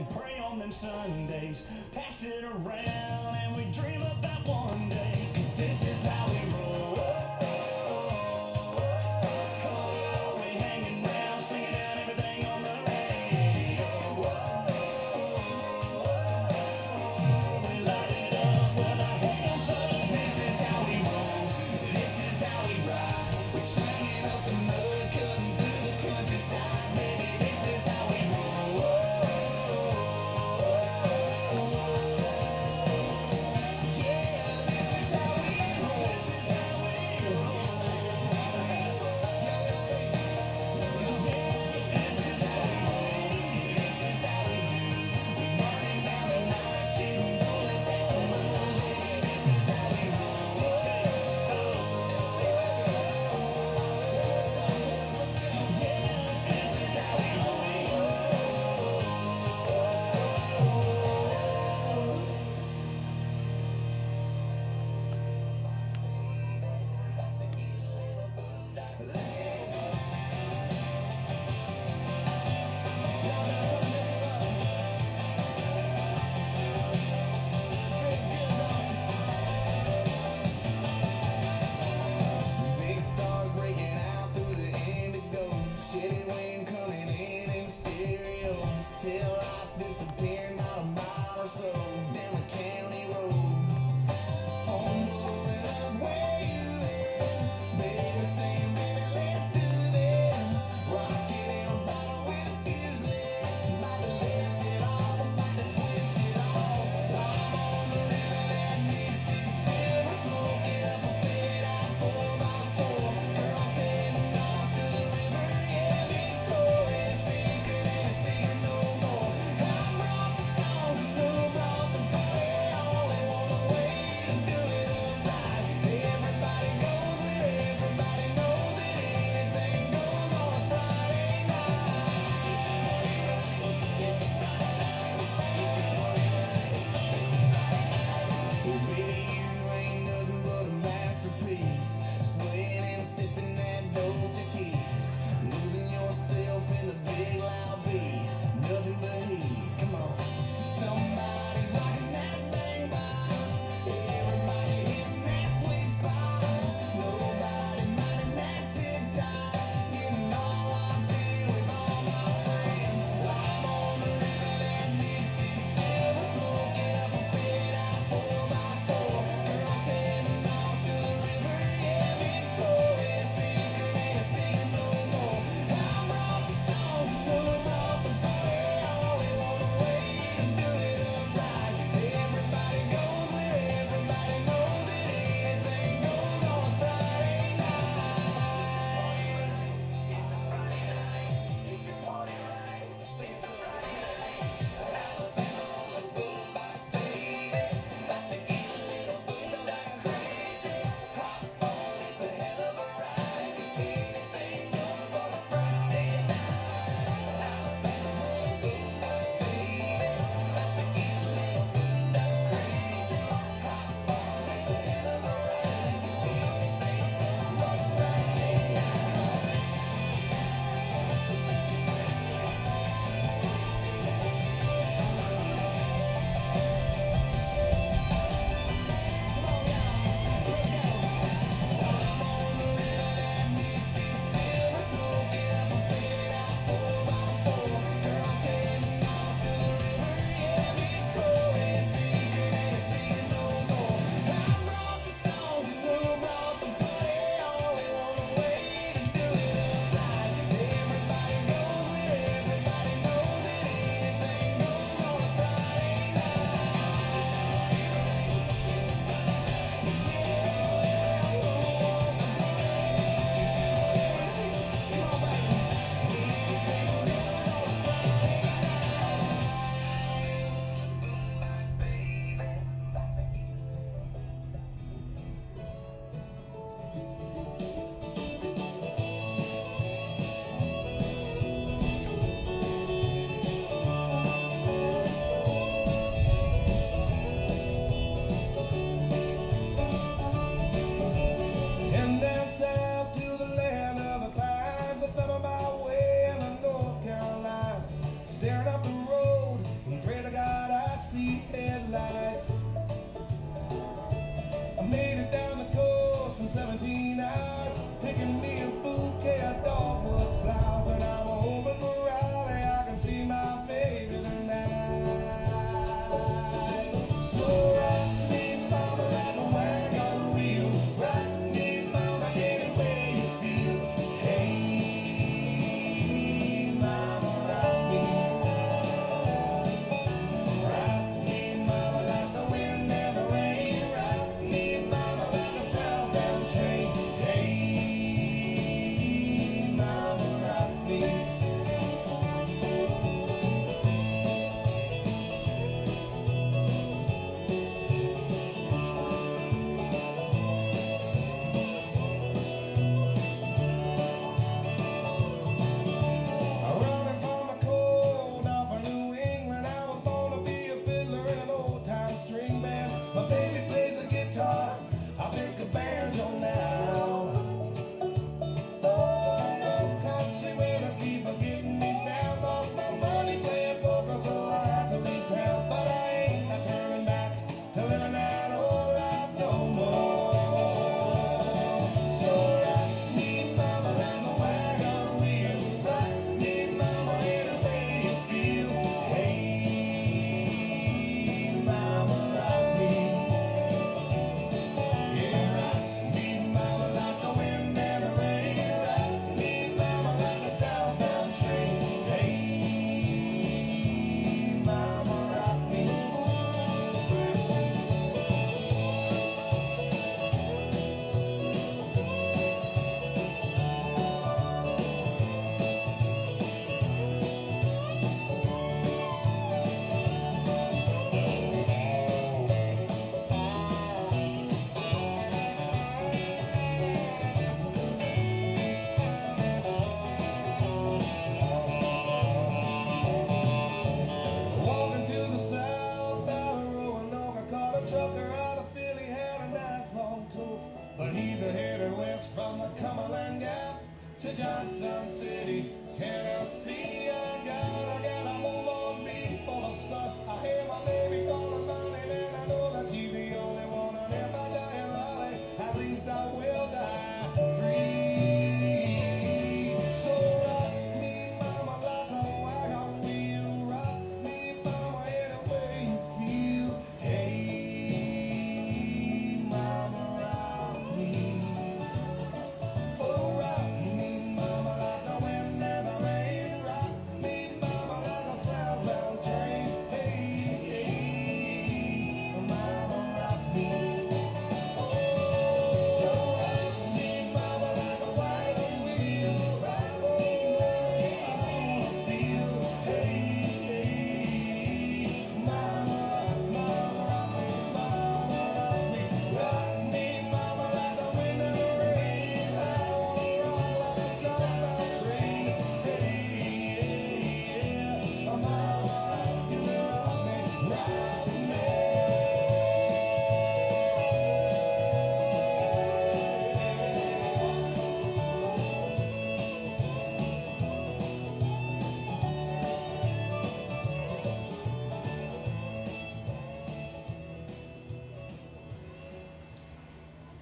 and pray on them Sundays. Pass it around and we dream about one day. 'Cause this is how we roll. We hanging round, singing out everything on the radio. We light it up with our hands up. This is how we roll. This is how we ride. We're slinging up the mud, cutting through the countryside. Baby, this is how we roll. Yeah, this is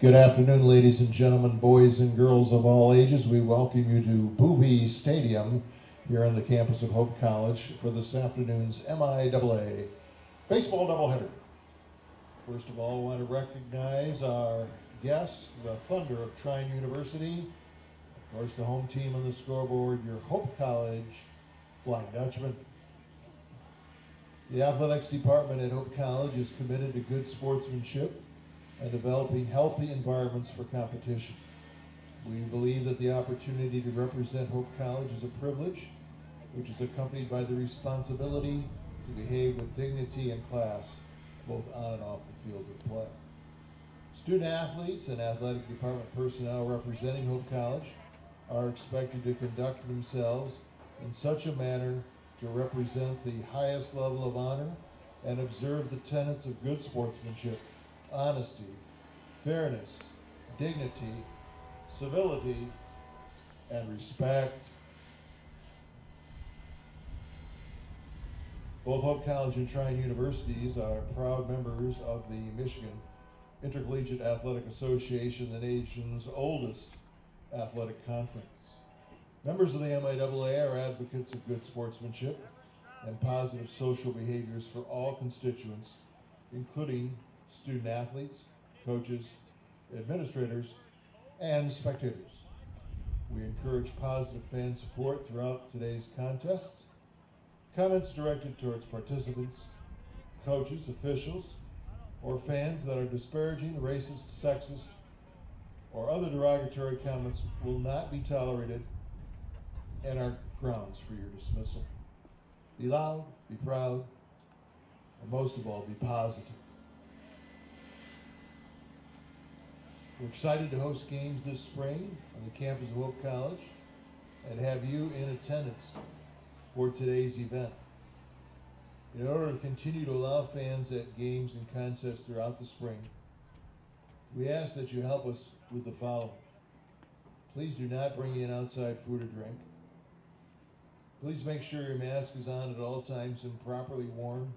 Good afternoon, ladies and gentlemen, boys and girls of all ages. We welcome you to Bowie Stadium here on the campus of Hope College for this afternoon's MIAA baseball doubleheader. First of all, I want to recognize our guests, the Thunder of Trine University. Of course, the home team on the scoreboard, your Hope College Flying Dutchman. The athletics department at Hope College is committed to good sportsmanship and developing healthy environments for competition. We believe that the opportunity to represent Hope College is a privilege, which is accompanied by the responsibility to behave with dignity and class, both on and off the field of play. Student athletes and athletic department personnel representing Hope College are expected to conduct themselves in such a manner to represent the highest level of honor and observe the tenets of good sportsmanship, honesty, fairness, dignity, civility, and respect. Both Hope College and Trine Universities are proud members of the Michigan Intercollegiate Athletic Association, the nation's oldest athletic conference. Members of the MIAA are advocates of good sportsmanship and positive social behaviors for all constituents, including student athletes, coaches, administrators, and spectators. We encourage positive fan support throughout today's contests. Comments directed towards participants, coaches, officials, or fans that are disparaging, racist, sexist, or other derogatory comments will not be tolerated and are grounds for your dismissal. Be loud, be proud, and most of all, be positive. We're excited to host games this spring on the campus of Hope College and have you in attendance for today's event. In order to continue to allow fans at games and contests throughout the spring, we ask that you help us with the following. Please do not bring in outside food or drink. Please make sure your mask is on at all times and properly worn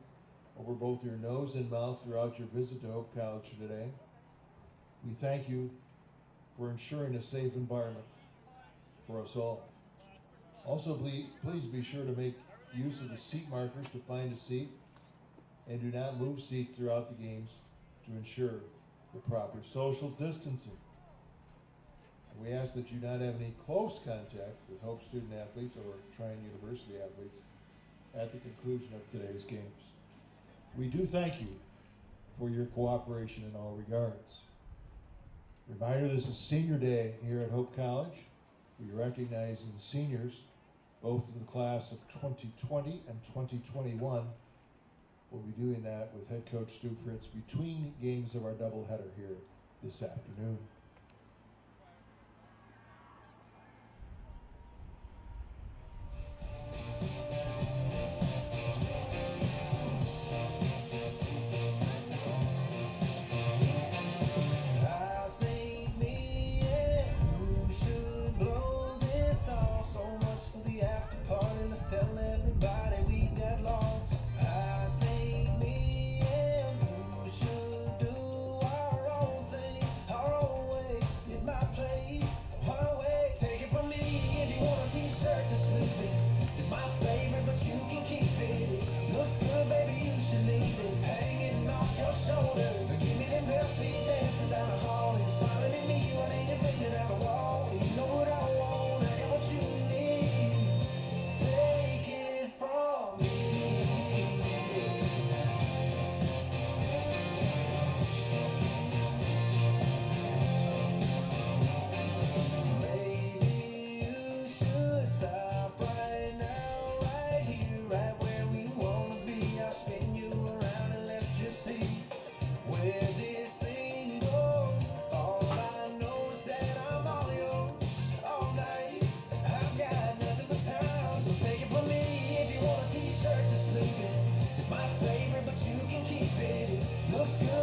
over both your nose and mouth throughout your visit to Hope College today. We thank you for ensuring a safe environment for us all. Also, please be sure to make use of the seat markers to find a seat and do not move seats throughout the games to ensure the proper social distancing. And we ask that you not have any close contact with Hope student athletes or Trine University athletes at the conclusion of today's games. We do thank you for your cooperation in all regards. Reminder, this is senior day here at Hope College. We recognize the seniors, both in the class of 2020 and 2021. We'll be doing that with head coach Stu Fritz between games of our doubleheader here this afternoon.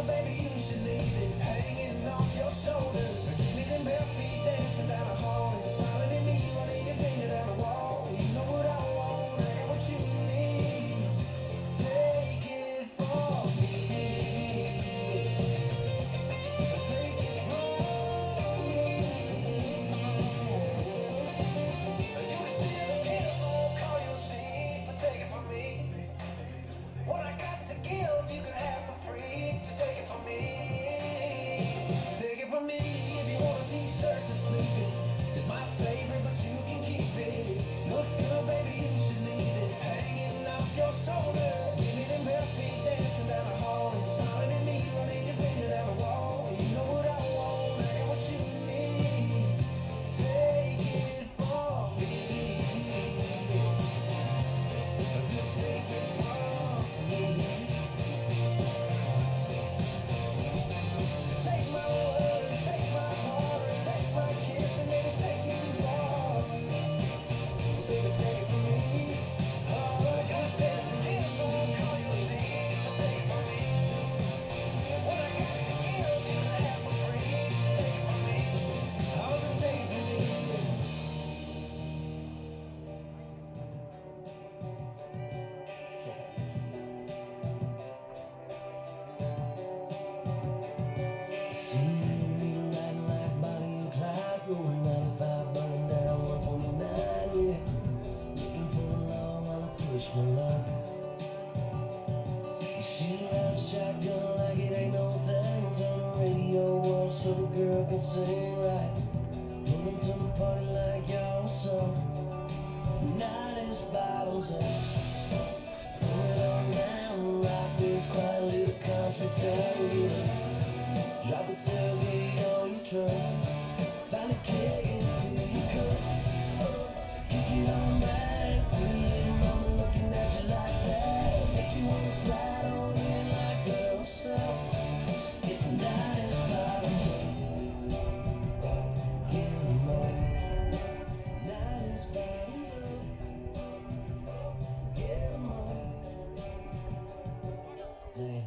good, baby, you should leave it hanging off your shoulder. Give me them bare feet dancing down the hall, and you're smiling at me, running your finger down the wall. You know what I want, I got what you need. Take it from me. Take it from me. You can still get a phone call, you'll see, but take it from me. What I got to give, you can have for free. Just take it from me. Take it from me. If you want a t-shirt to sleep in, it's my favorite, but you can keep it. Looks good, baby, you should leave it hanging off your shoulder. Give me them bare feet dancing down the hall, and you're smiling at me, running your finger down the wall. You know what I want, I got what you need. Take it from me. Just take it from me. Take my word, take my heart, take my kiss, and maybe take it too far. Baby, take it from me. All I got is destiny. Someone call you a thief, but take it from me. What I got to give, you can have for free. Take it from me. All just take it from me. See me riding like Bonnie and Clyde, rolling 95, burning down 129, yeah. Looking for the law while I push my luck. She had a shotgun like it ain't no thing. Turn the radio on so the girl can sing right. Pulling to the party like y'all song. Tonight is bottoms up. Throw it on down, rock this quiet little country town, yeah. Drop a tailgate on your truck. Find a keg and fill your cup. Kick it on back. Pretty little mama looking at you like that. Make you wanna slide on in like girl stuff. It's the night is bottoms up. Get 'em up. Night is bottoms up. Get 'em up. Damn.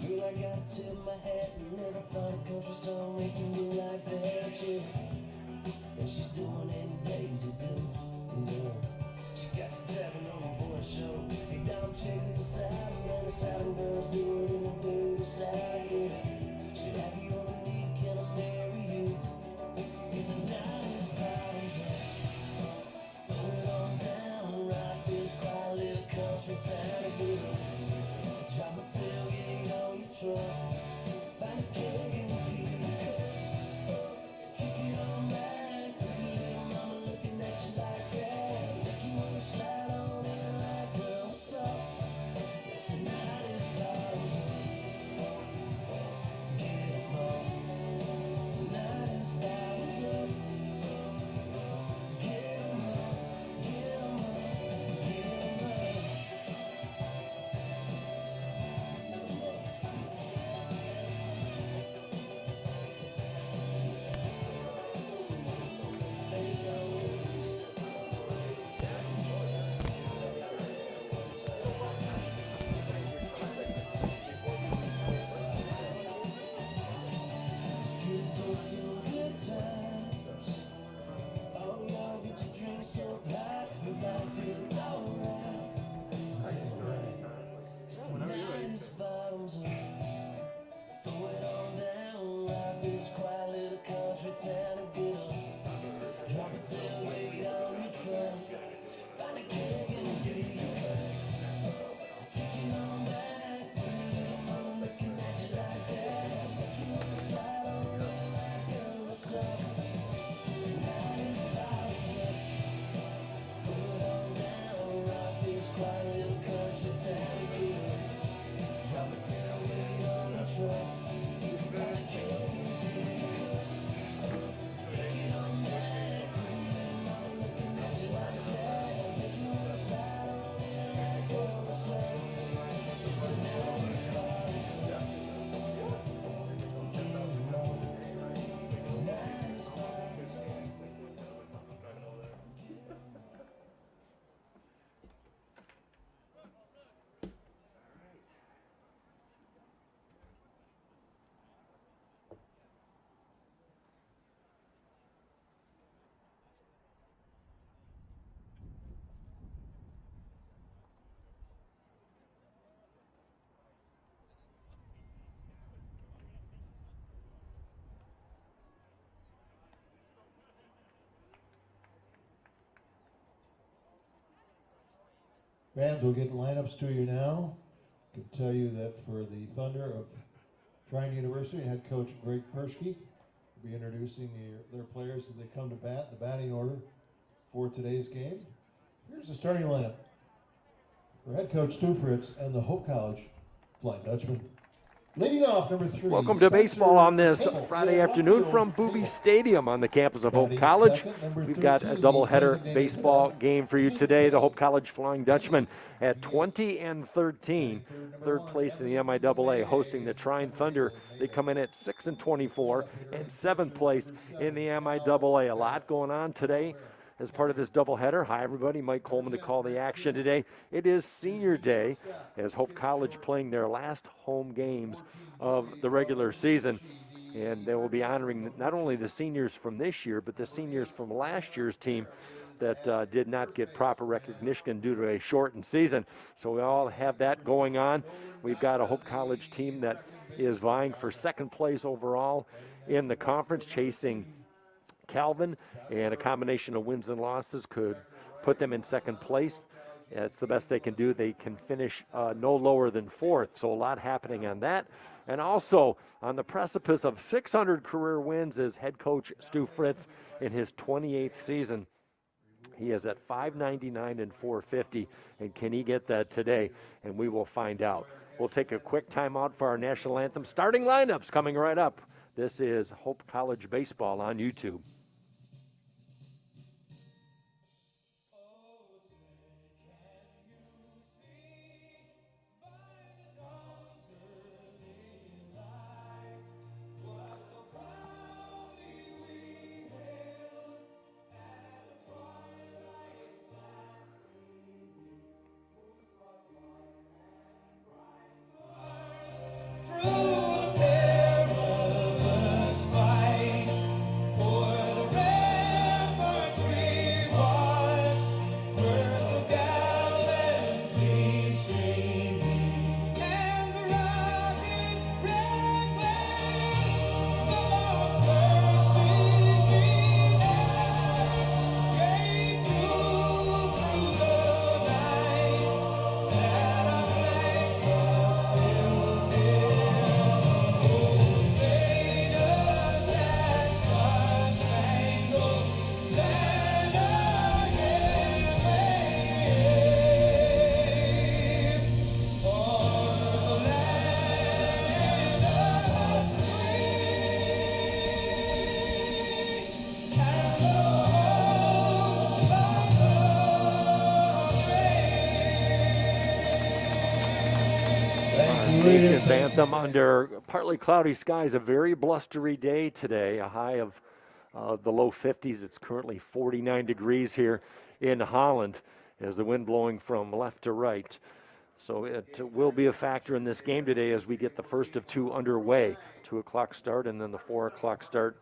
Girl, I gotta tip my hat and never find a country song making me like that, yeah. And she's doing any Daisy Dukes, yeah. She got you tapping on the boy show. Hey, dog, check this out, man. The Southern girls do it in the dirty side, yeah. Should have you on the knee, can I marry you? If the night is bottoms up, throw it on down, rock this quiet little country town, yeah. Drop a tailgate on your truck. Find a keg and fill your cup. Kick it on back. Pretty little mama looking at you like that. Make you wanna slide on in like girl, what's up? Tonight is bottoms up. Get 'em up. Tonight is bottoms up. Get 'em up. Get 'em up. Get 'em up. Drop a tailgate on the truck. Find a keg and fill Fans will get lineups to you now. I can tell you that for the Thunder of Trine University, head coach Greg Persky will be introducing their players as they come to bat, the batting order for today's game. Here's the starting lineup for head coach Stu Fritz and the Hope College Flying Dutchman. Leading off, number 3. Welcome to baseball on this Friday afternoon from Booby Stadium on the campus of Hope College. We've got a doubleheader baseball game for you today. The Hope College Flying Dutchman at 20-13, third place in the MIAA, hosting the Trine Thunder. They come in at 6-24 and seventh place in the MIAA. A lot going on today as part of this doubleheader. Hi, everybody. Mike Coleman to call the action today. It is senior day as Hope College playing their last home games of the regular season. And they will be honoring not only the seniors from this year, but the seniors from last year's team that did not get proper recognition due to a shortened season. So we all have that going on. We've got a Hope College team that is vying for second place overall in the conference, chasing Calvin, and a combination of wins and losses could put them in second place. That's the best they can do. They can finish no lower than fourth, so a lot happening on that. And also on the precipice of 600 career wins is head coach Stu Fritz in his 28th season. He is at 599 and 450, and can he get that today? And we will find out. We'll take a quick timeout for our national anthem. Starting lineups coming right up. This is Hope College Baseball on YouTube. Nation's anthem under partly cloudy skies. A very blustery day today, a high of the low 50s. It's currently 49 degrees here in Holland as the wind blowing from left to right. So it will be a factor in this game today as we get the first of two underway. 2 o'clock start and then the 4 o'clock start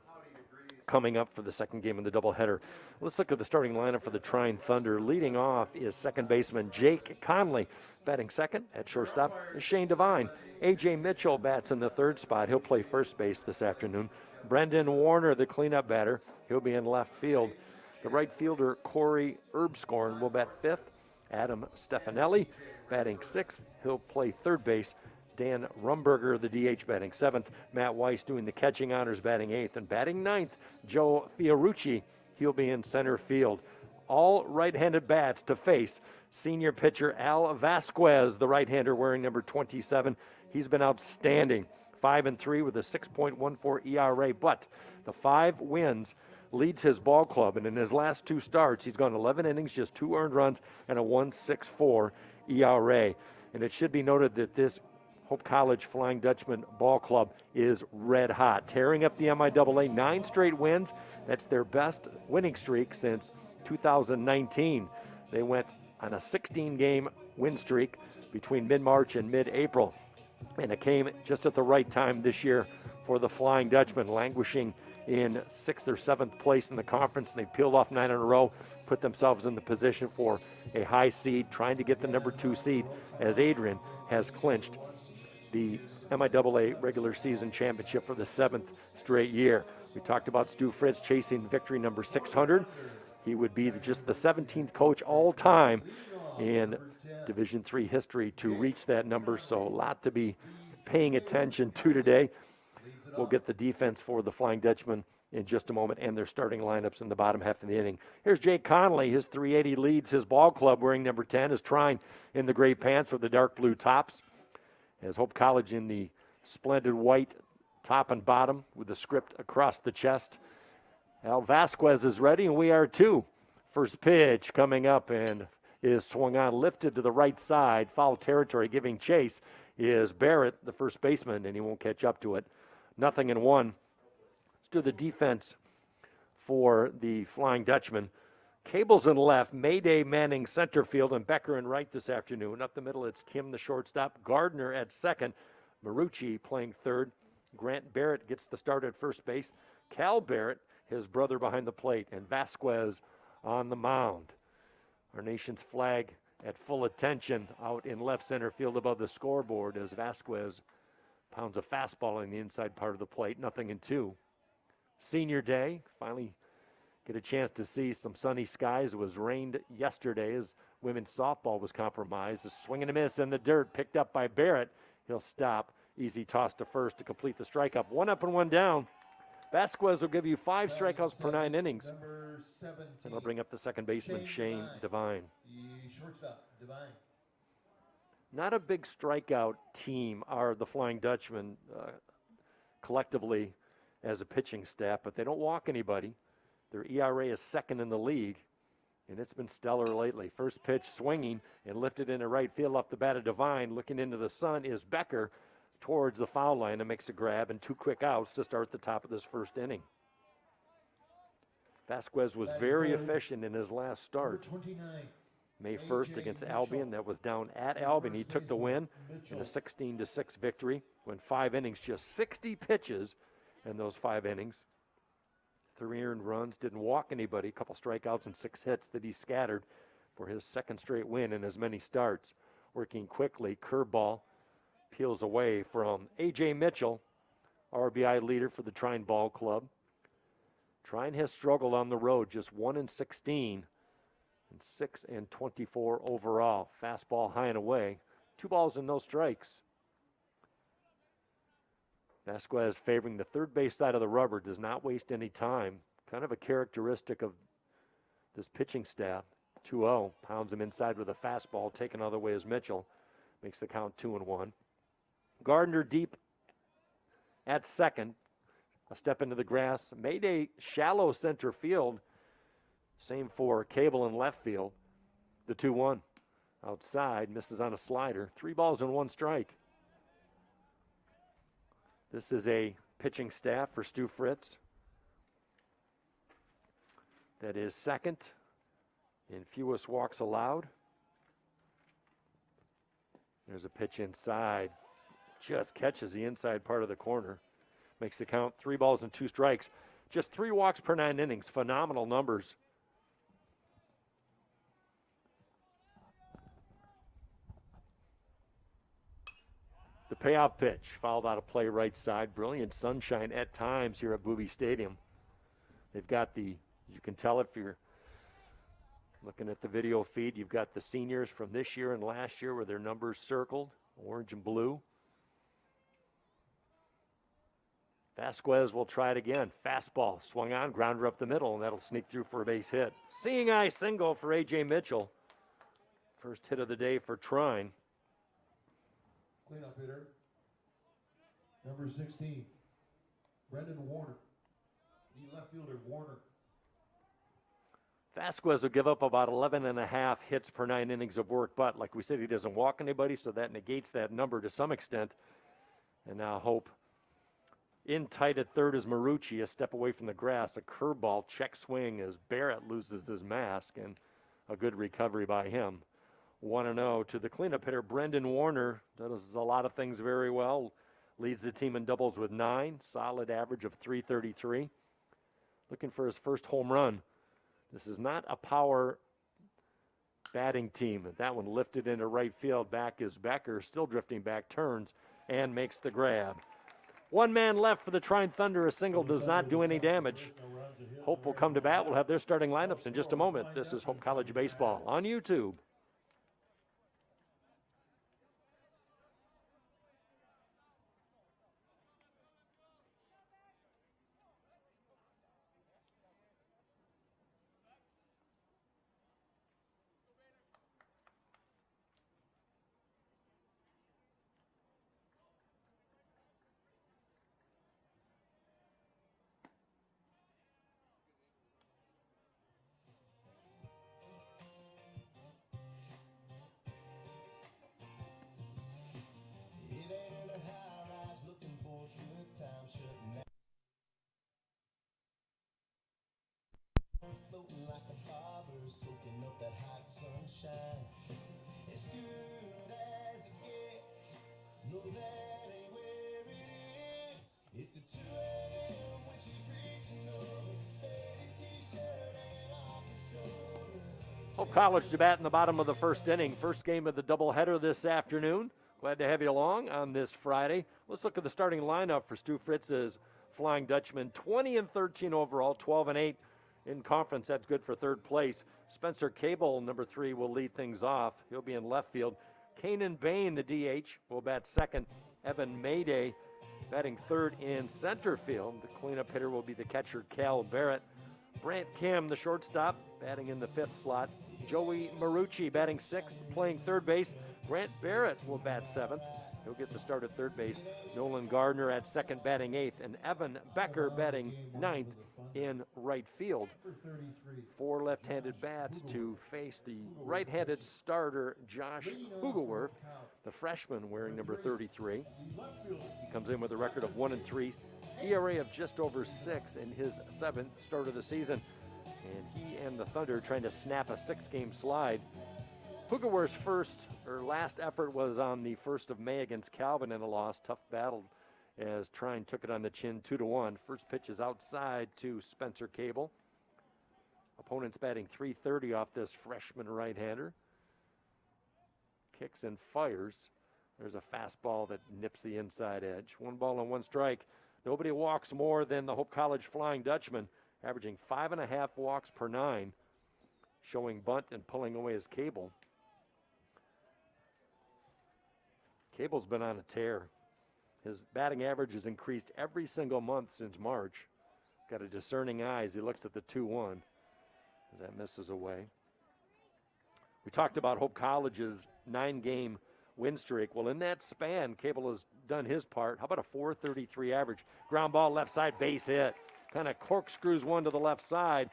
coming up for the second game of the doubleheader. Let's look at the starting lineup for the Trine Thunder. Leading off is second baseman Jake Conley. Batting second at shortstop is Shane Devine. A.J. Mitchell bats in the third spot. He'll play first base this afternoon. Brendan Warner, the cleanup batter. He'll be in left field. The right fielder, Corey Erbscorn, will bat fifth. Adam Stefanelli batting sixth. He'll play third base. Dan Rumberger, the DH, batting seventh. Matt Weiss doing the catching honors, batting eighth. And batting ninth, Joe Fiorucci. He'll be in center field. All right-handed bats to face senior pitcher Al Vasquez, the right-hander wearing number 27. He's been outstanding. 5-3 with a 6.14 ERA, but the 5 wins leads his ball club, and in his last 2 starts, he's gone 11 innings, just 2 earned runs, and a 1.64 ERA. And it should be noted that this Hope College Flying Dutchman ball club is red hot, tearing up the MIAA. 9 straight wins. That's their best winning streak since 2019. They went on a 16-game win streak between mid-March and mid-April, and it came just at the right time this year for the Flying Dutchman, languishing in 6th or 7th place in the conference. And they peeled off 9 in a row, put themselves in the position for a high seed, trying to get the number 2 seed as Adrian has clinched the MIAA regular season championship for the 7th straight year. We talked about Stu Fritz chasing victory number 600. He would be just the 17th coach all time in Number 10. Division III history to reach that number, so a lot to be paying attention to today. Leads it We'll off. get the defense for the Flying Dutchman in just a moment and their starting lineups in the bottom half of the inning. Here's Jake Connolly. His .380 leads his ball club wearing number 10 is Trine in the gray pants with the dark blue tops. As Hope College in the splendid white top and bottom with the script across the chest. Al Vasquez is ready, and we are too. First pitch coming up and is swung on, lifted to the right side. Foul territory giving chase is Barrett, the first baseman, and he won't catch up to it. 0-1. Let's do the defense for the Flying Dutchman. Cables in left, Mayday manning center field, and Becker in right this afternoon. Up the middle, it's Kim, the shortstop. Gardner at second. Marucci playing third. Grant Barrett gets the start at first base. Cal Barrett, his brother, behind the plate, and Vasquez on the mound. Our nation's flag at full attention out in left center field above the scoreboard as Vasquez pounds a fastball in the inside part of the plate. 0-2. Senior day, finally get a chance to see some sunny skies. It was rained yesterday as women's softball was compromised. A swing and a miss in the dirt, picked up by Barrett. He'll stop. Easy toss to first to complete the strikeout. 1 up and 1 down. Vasquez will give you 5 strikeouts per 9 innings. Number 17. And I'll bring up the second baseman, Shane Devine. The shortstop, Devine. Not a big strikeout team are the Flying Dutchmen collectively as a pitching staff, but they don't walk anybody. Their ERA is second in the league, and it's been stellar lately. First pitch swinging and lifted into right field off the bat of Devine. Looking into the sun is Becker towards the foul line and makes a grab, and 2 quick outs to start the top of this first inning. Vasquez was very efficient in his last start. 29. May 1st against Albion. That was down at Albion. He took the win in a 16-6 victory. Went 5 innings, just 60 pitches in those 5 innings. 3 earned runs, didn't walk anybody, a couple strikeouts and 6 hits that he scattered for his second straight win in as many starts. Working quickly, curveball peels away from A.J. Mitchell, RBI leader for the Trine Ball Club. Trine has struggled on the road, just 1-16 and 6-24 overall. Fastball high and away, 2 balls and no strikes. Vasquez favoring the third base side of the rubber, does not waste any time. Kind of a characteristic of this pitching staff. 2-0, pounds him inside with a fastball, taken other way as Mitchell. Makes the count 2-1. Gardner deep at second. A step into the grass. Mayday shallow center field. Same for Cable in left field. The 2-1. Outside, misses on a slider. 3 balls and 1 strike. This is a pitching staff for Stu Fritz that is second in fewest walks allowed. There's a pitch inside. Just catches the inside part of the corner. Makes the count 3 balls and 2 strikes. Just 3 walks per 9 innings. Phenomenal numbers. The payoff pitch, fouled out of play right side. Brilliant sunshine at times here at Booby Stadium. They've got the, you can tell if you're looking at the video feed, you've got the seniors from this year and last year with their numbers circled, orange and blue. Vasquez will try it again. Fastball, swung on, grounder up the middle, and that'll sneak through for a base hit. Seeing eye single for A.J. Mitchell. First hit of the day for Trine. Cleanup hitter, number 16, Brendan Warner. The left fielder, Warner. Vasquez will give up about 11.5 hits per 9 innings of work, but like we said, he doesn't walk anybody, so that negates that number to some extent. And now Hope in tight at third is Marucci, a step away from the grass. A curveball check swing as Barrett loses his mask, and a good recovery by him. 1-0 to the cleanup hitter, Brendan Warner. Does a lot of things very well. Leads the team in doubles with 9. Solid average of .333. Looking for his first home run. This is not a power batting team. That one lifted into right field. Back is Becker, still drifting back, turns, and makes the grab. 1 man left for the Trine Thunder. A single does not do any damage. Hope will come to bat. We'll have their starting lineups in just a moment. This is Hope College Baseball on YouTube. soaking up that hot sunshine. As good as it gets, no, that ain't where it is. It's a 2 a.m. when she's reaching over, faded t-shirt and off her shoulder. Hope College to bat in the bottom of the first inning. First game of the doubleheader this afternoon. Glad to have you along on this Friday. Let's look at the starting lineup for Stu Fritz's Flying Dutchman. 20-13 overall, 12-8 in conference. That's good for third place. Spencer Cable, number 3, will lead things off. He'll be in left field. Kanan Bain, the DH, will bat second. Evan Mayday batting third in center field. The cleanup hitter will be the catcher, Cal Barrett. Brant Kim, the shortstop, batting in the 5th slot. Joey Marucci batting 6th, playing third base. Grant Barrett will bat 7th. He'll get the start at third base. Nolan Gardner at second, batting 8th. And Evan Becker batting 9th in right field. 4 left-handed bats to face the right-handed starter, Josh Hugelwerf, the freshman wearing number 33. He comes in with a record of 1-3, ERA of just over 6 in his 7th start of the season. And he and the Thunder trying to snap a 6-game slide. Hugelwerf's last effort was on the 1st of May against Calvin in a loss. Tough battle as Trine took it on the chin 2-1. First pitch is outside to Spencer Cable. Opponents batting .330 off this freshman right-hander. Kicks and fires. There's a fastball that nips the inside edge. 1 ball and 1 strike. Nobody walks more than the Hope College Flying Dutchman, averaging 5.5 walks per 9, showing bunt and pulling away his Cable. Cable's been on a tear. His batting average has increased every single month since March. Got a discerning eye as he looks at the 2-1 as that misses away. We talked about Hope College's 9-game win streak. Well, in that span, Cable has done his part. How about a .433 average? Ground ball, left side, base hit. Kind of corkscrews one to the left side.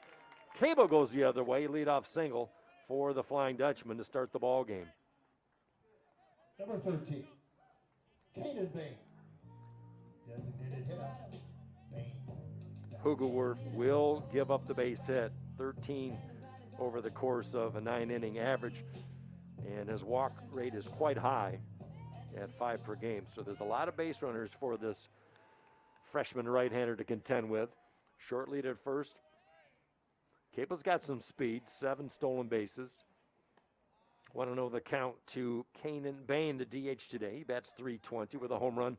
Cable goes the other way, leadoff single for the Flying Dutchman to start the ball game. Number 13, Kanan Bain. Designated hitter, Bain. Hugelwerf will give up the base hit, 13 over the course of a 9-inning average, and his walk rate is quite high at 5 per game. So there's a lot of base runners for this freshman right-hander to contend with. Short lead at first. Cable's got some speed, 7 stolen bases. Want to know the count to Kanan Bain, the DH today. He bats .320 with a home run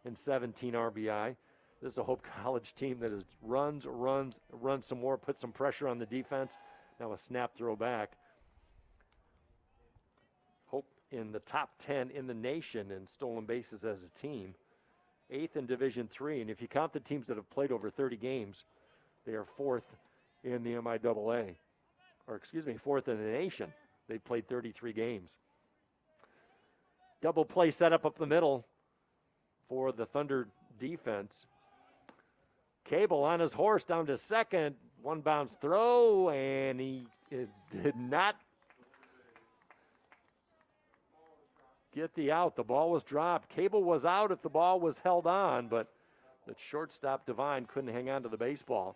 and 17 RBI. This is a Hope College team that is runs some more, put some pressure on the defense. Now a snap throw back. Hope in the top 10 in the nation in stolen bases as a team. 8th in Division III, and if you count the teams that have played over 30 games, they are 4th in the MIAA. Or excuse me, 4th in the nation. They played 33 games. Double play setup up the middle for the Thunder defense. Cable on his horse down to second. 1 bounce throw, and he did not get the out. The ball was dropped. Cable was out if the ball was held on, but the shortstop, Devine, couldn't hang on to the baseball.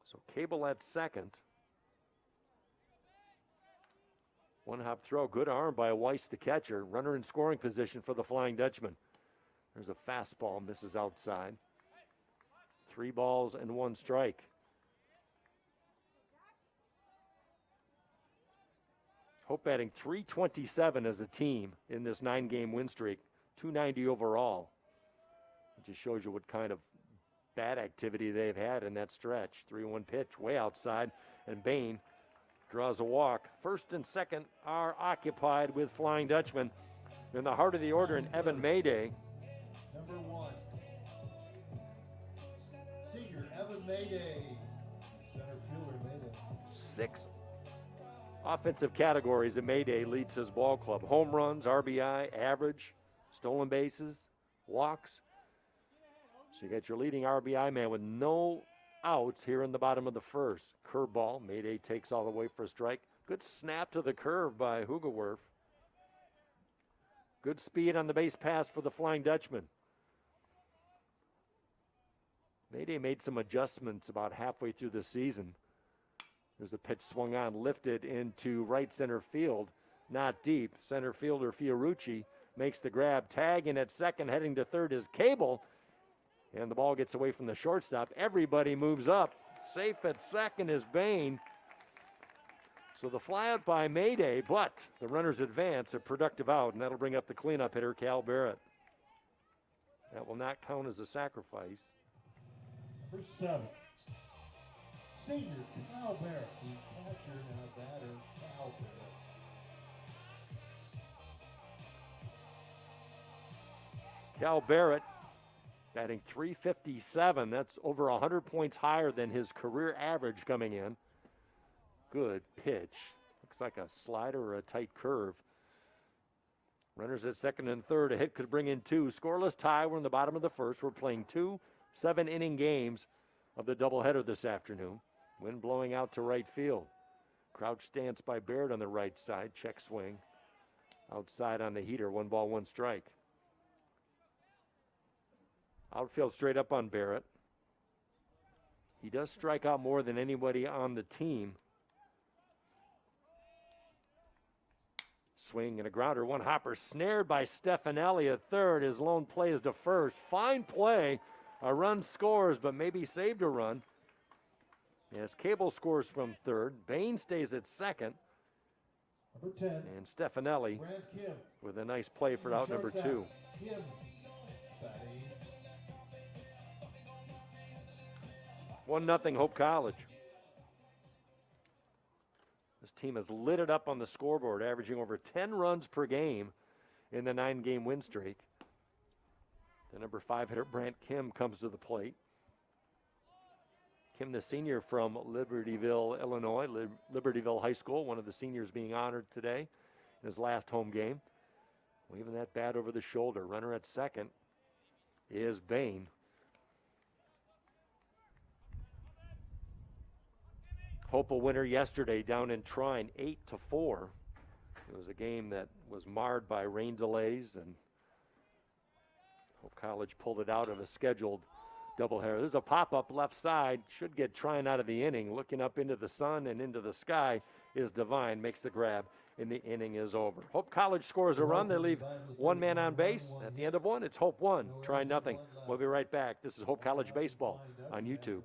So Cable at second. 1-hop throw. Good arm by Weiss, the catcher. Runner in scoring position for the Flying Dutchman. There's a fastball, misses outside. 3 balls and 1 strike. Hope batting .327 as a team in this 9-game win streak. .290 overall. It just shows you what kind of bad activity they've had in that stretch. 3-1 pitch way outside, and Bain draws a walk. First and second are occupied with Flying Dutchman. In the heart of the order, in Evan Mayday. Number 1, senior Evan Mayday. Center fielder Mayday. 6 offensive categories, and Mayday leads his ball club. Home runs, RBI, average, stolen bases, walks. So you got your leading RBI man with no outs here in the bottom of the first. Curveball, Mayday takes all the way for a strike. Good snap to the curve by Hugelwerf. Good speed on the base pass for the Flying Dutchman. Mayday made some adjustments about halfway through the season. There's a pitch swung on, lifted into right center field. Not deep. Center fielder Fiorucci makes the grab. Tag in at second, heading to third is Cable. And the ball gets away from the shortstop. Everybody moves up. Safe at second is Bain. So the fly out by Mayday, but the runners advance, a productive out, and that'll bring up the cleanup hitter, Cal Barrett. That will not count as a sacrifice. Number 7, senior Cal Barrett, the catcher, now batter Cal Barrett. Cal Barrett batting .357. That's over 100 points higher than his career average coming in. Good pitch. Looks like a slider or a tight curve. Runners at second and third. A hit could bring in 2. Scoreless tie. We're in the bottom of the first. We're playing 2 7-inning games of the doubleheader this afternoon. Wind blowing out to right field. Crouch stance by Barrett on the right side. Check swing. Outside on the heater. 1 ball, 1 strike. Outfield straight up on Barrett. He does strike out more than anybody on the team. Swing and a grounder. 1 hopper snared by Stefanelli at third. His lone play is to first. Fine play. A run scores, but maybe saved a run. As Cable scores from third. Bain stays at second. Number 10. And Stefanelli Brand Kim. with a nice play for out number 2. Kim batting. 1-0 Hope College. This team has lit it up on the scoreboard, averaging over 10 runs per game in the 9-game win streak. The number 5 hitter, Brant Kim, comes to the plate. Kim, the senior from Libertyville, Illinois, Libertyville High School, one of the seniors being honored today in his last home game. Waving that bat over the shoulder. Runner at second is Bain. Hope a winner yesterday down in Trine, 8-4. It was a game that was marred by rain delays, and Hope College pulled it out of a scheduled doubleheader. There's a pop-up left side. Should get Trine out of the inning. Looking up into the sun and into the sky is Devine. Makes the grab, and the inning is over. Hope College scores a run. They leave 1 man on base. At the end of 1, it's Hope 1, Trine 0. We'll be right back. This is Hope College Baseball on YouTube.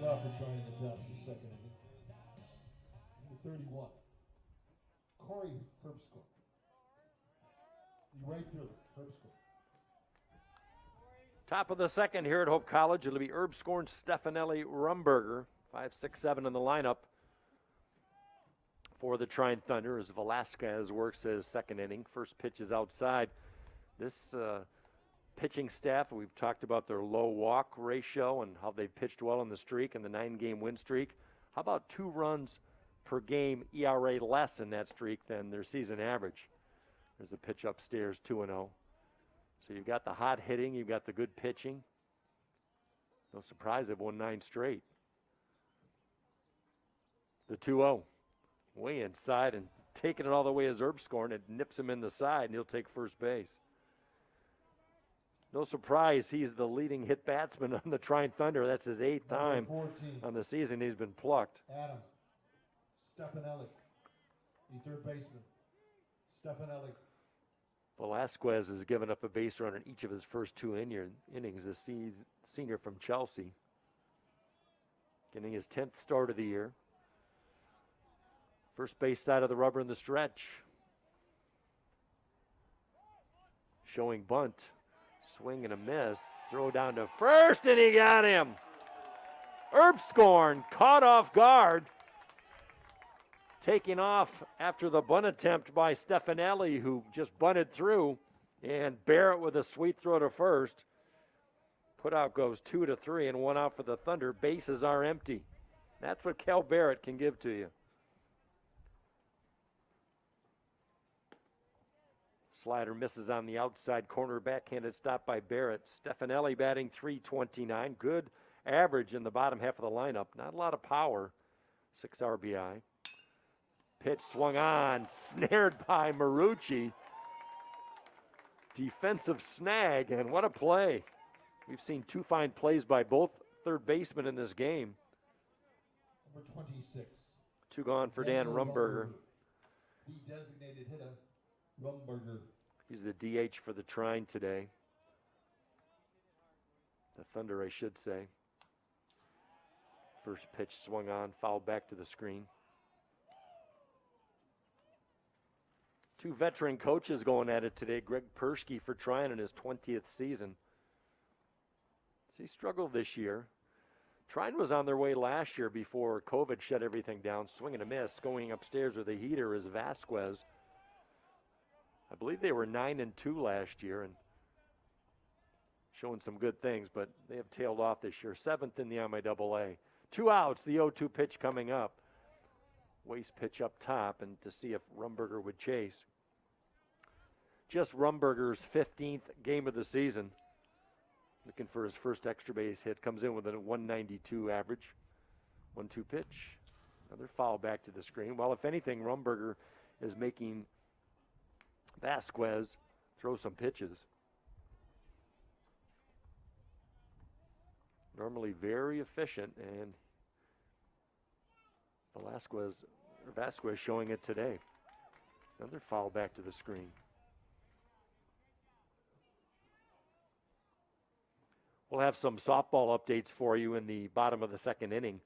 Off for trying the top of the second inning. Number 31, Corey Herbscore. The right fielder, Herbscore. Top of the second here at Hope College. It'll be Herbscore and Stefanelli Rumberger. 5, 6, 7 in the lineup for the Trine Thunder as Velasquez works his second inning. First pitch is outside. This pitching staff, we've talked about their low walk ratio and how they pitched well in the streak and the 9-game win streak. How about 2 runs per game ERA less in that streak than their season average? There's a pitch upstairs, 2-0. So you've got the hot hitting, you've got the good pitching. No surprise they've won 9 straight. The 2-0. Way inside and taking it all the way as Erbscorn. It nips him in the side, and he'll take first base. No surprise, he's the leading hit batsman on the Trine Thunder. That's his 8th time 14, on the season he's been plucked. Adam Stefanelli, the third baseman. Stefanelli. Velasquez has given up a base run in each of his first 2 innings. This senior from Chelsea, getting his 10th start of the year. First base side of the rubber in the stretch. Showing bunt. Swing and a miss. Throw down to first, and he got him. Erbscorn caught off guard. Taking off after the bunt attempt by Stefanelli, who just bunted through. And Barrett with a sweet throw to first. Put out goes 2-3 and 1 out for the Thunder. Bases are empty. That's what Cal Barrett can give to you. Slider misses on the outside corner, backhanded stop by Barrett. Stefanelli batting .329. Good average in the bottom half of the lineup. Not a lot of power. 6 RBI. Pitch swung on, snared by Marucci. Defensive snag, and what a play. We've seen 2 fine plays by both third basemen in this game. Number 26. 2 gone for Dan Rumberger. The designated hitter, Rumberger. He's the DH for the Trine today. The Thunder, I should say. First pitch swung on, fouled back to the screen. 2 veteran coaches going at it today. Greg Persky for Trine in his 20th season. So he struggled this year. Trine was on their way last year before COVID shut everything down. Swing and a miss. Going upstairs with a heater is Vasquez. I believe they were 9-2 last year and showing some good things, but they have tailed off this year. 7th in the MIAA. 2 outs, the 0-2 pitch coming up. Waste pitch up top, and to see if Rumberger would chase. Just Rumberger's 15th game of the season. Looking for his first extra base hit. Comes in with a 192 average. 1-2 pitch. Another foul back to the screen. Well, if anything, Rumberger is making Vasquez throw some pitches. Normally very efficient, and Vasquez showing it today. Another foul back to the screen. We'll have some softball updates for you in the bottom of the 2nd inning.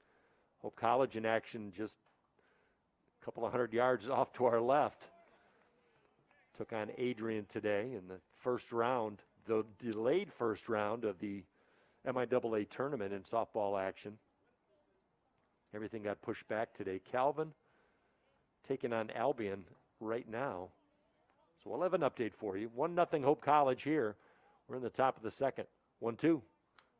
Hope College in action just a couple of 100 yards off to our left. Took on Adrian today in the first round, the delayed first round of the MIAA tournament in softball action. Everything got pushed back today. Calvin taking on Albion right now. So we'll have an update for you. 1-0 Hope College here. We're in the top of the 2nd. 1-2.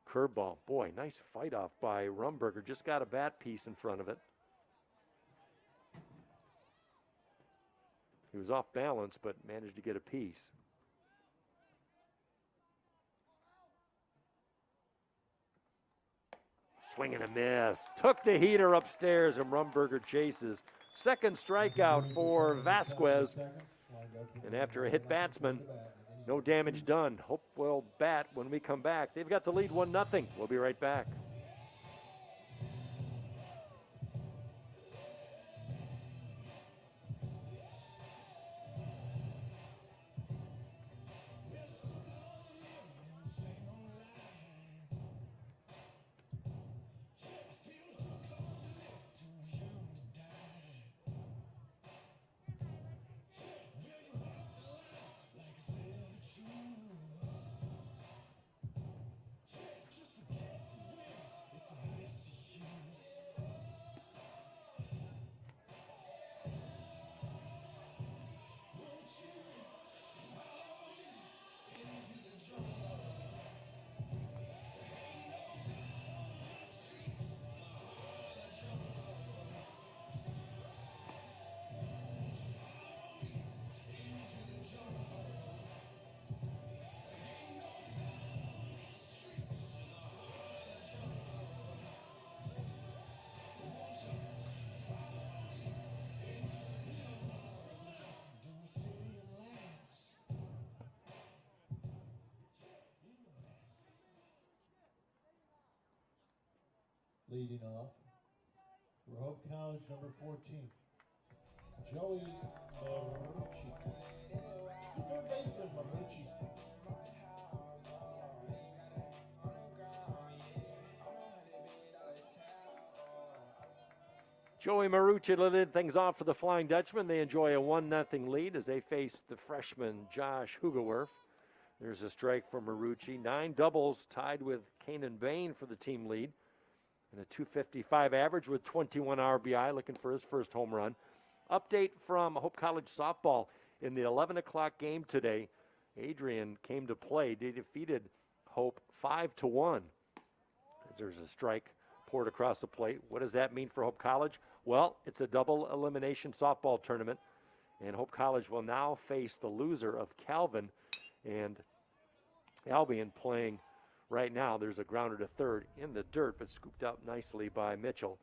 Curveball. Boy, nice fight off by Rumberger. Just got a bat piece in front of it. He was off balance, but managed to get a piece. Swing and a miss. Took the heater upstairs, and Rumberger chases. 2nd strikeout for Vasquez. And after a hit batsman, no damage done. Hope will bat when we come back. They've got the lead 1-0. We'll be right back. Leading off for Hope College, number 14, Joey Marucci. Third baseman Marucci. Joey Marucci led things off for the Flying Dutchman. They enjoy a 1-0 lead as they face the freshman Josh Hugewerf. There's a strike for Marucci. 9 doubles tied with Kanan Bain for the team lead. And a .255 average with 21 RBI, looking for his first home run. Update from Hope College softball. In the 11 o'clock game today, Adrian came to play. They defeated Hope 5-1. As there's a strike poured across the plate. What does that mean for Hope College? Well, it's a double elimination softball tournament, and Hope College will now face the loser of Calvin and Albion playing right now. There's a grounder to third in the dirt, but scooped up nicely by Mitchell,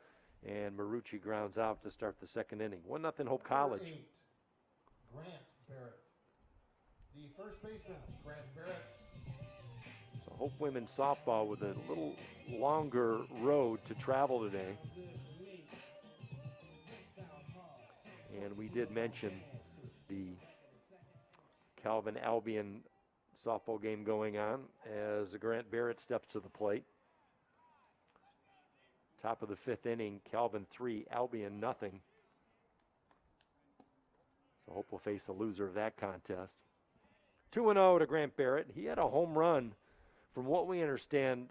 and Marucci grounds out to start the second inning. 1-0 Hope College. Number 8, Grant Barrett. The first baseman, Grant Barrett. So Hope women's softball with a little longer road to travel today. And we did mention the Calvin Albion softball game going on as Grant Barrett steps to the plate. Top of the 5th inning, Calvin 3, Albion nothing. So Hope will face the loser of that contest. 2-0 to Grant Barrett. He had a home run, from what we understand,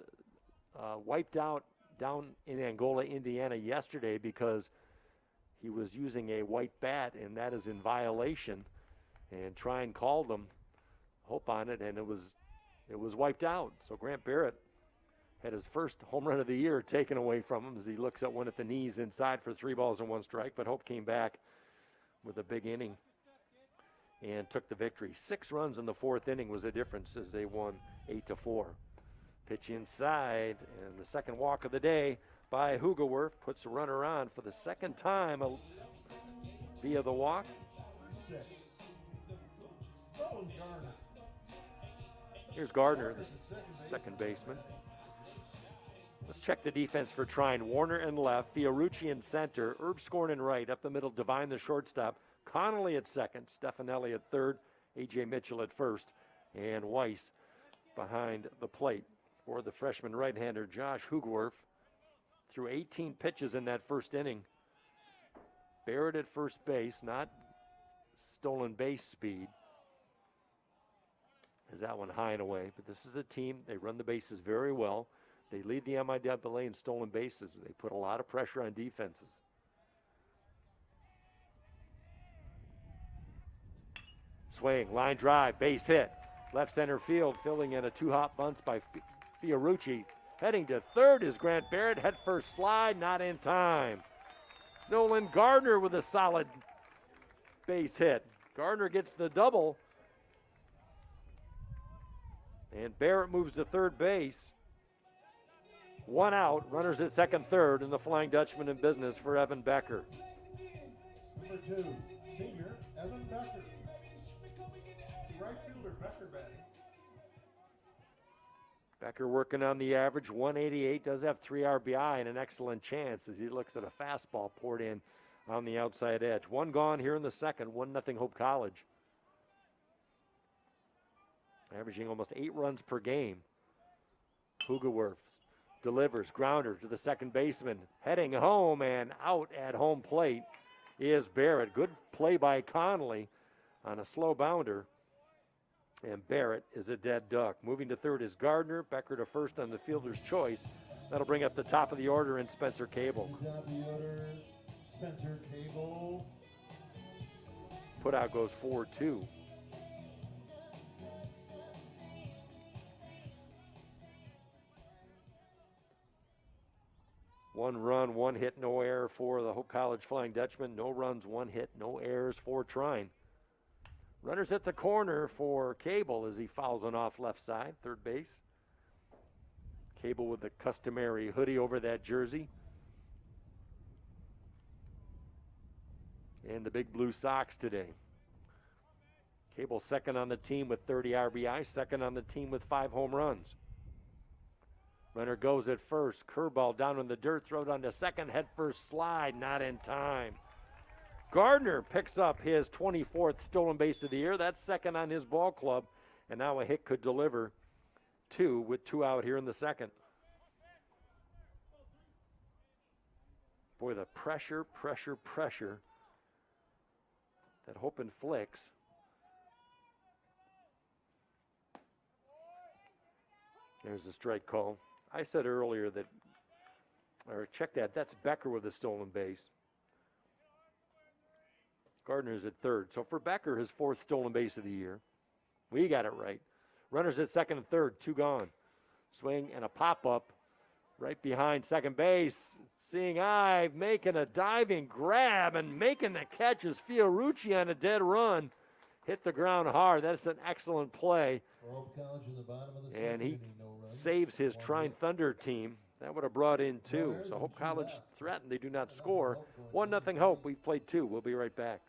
wiped out down in Angola, Indiana yesterday because he was using a white bat, and that is in violation. And Trine called him, Hope on it, and it was wiped out. So Grant Barrett had his first home run of the year taken away from him as he looks at one at the knees inside for 3 balls and 1 strike. But Hope came back with a big inning and took the victory. 6 runs in the 4th inning was the difference as they won 8-4. Pitch inside, and the second walk of the day by Hugewerf puts a runner on for the second time via the walk. 6. Gardner. Here's Gardner, the second baseman. Let's check the defense for Trine. Warner in left, Fiorucci in center, Erbscorn in right, up the middle, Devine the shortstop, Connolly at second, Stefanelli at third, A.J. Mitchell at first, and Weiss behind the plate for the freshman right-hander Josh Hugewerf. Threw 18 pitches in that first inning. Barrett at first base, not stolen base speed. Is that one high and away? But this is a team, they run the bases very well. They lead the MIAA in stolen bases. They put a lot of pressure on defenses. Swing, line drive, base hit. Left center field, filling in a 2-hop bunt by Fiorucci. Heading to third is Grant Barrett. Head first slide, not in time. Nolan Gardner with a solid base hit. Gardner gets the double. And Barrett moves to third base. 1 out, runners at second, third, and the Flying Dutchman in business for Evan Becker. Number 2, senior Evan Becker. Right fielder, Becker batting. Becker working on the average, 188, does have 3 RBI and an excellent chance as he looks at a fastball poured in on the outside edge. 1 gone here in the second, 1-0 Hope College. Averaging almost 8 runs per game. Hugewerf delivers, grounder to the second baseman. Heading home and out at home plate is Barrett. Good play by Connolly on a slow bounder. And Barrett is a dead duck. Moving to third is Gardner. Becker to first on the fielder's choice. That'll bring up the top of the order in Spencer Cable. Top of the order, Spencer Cable. Putout goes 4-2. One run, 1 hit, no error for the Hope College Flying Dutchman. No runs, 1 hit, no errors for Trine. Runners at the corner for Cable as he fouls one off left side, third base. Cable with the customary hoodie over that jersey. And the big blue socks today. Cable second on the team with 30 RBI, second on the team with 5 home runs. Runner goes at first. Curveball down in the dirt. Throw it on to second. Head first slide. Not in time. Gardner picks up his 24th stolen base of the year. That's second on his ball club. And now a hit could deliver two with 2 out here in the second. Boy, the pressure that Hope inflicts. There's the strike call. I said earlier that, or check that, that's Becker with a stolen base. Gardner's at third. So for Becker, his 4th stolen base of the year. We got it right. Runners at second and third, 2 gone. Swing and a pop-up right behind second base. Seeing eye, making a diving grab and making the catch is Fiorucci on a dead run. Hit the ground hard. That's an excellent play. Hope College in the bottom of the And second he inning, no runs. saves his One Trine hit. Thunder team. That would have brought in 2. errors So and Hope 2 College left. threatened. They do not 1-0 score. Hope going 1-0 into Hope. the We've played 2. We'll be right back.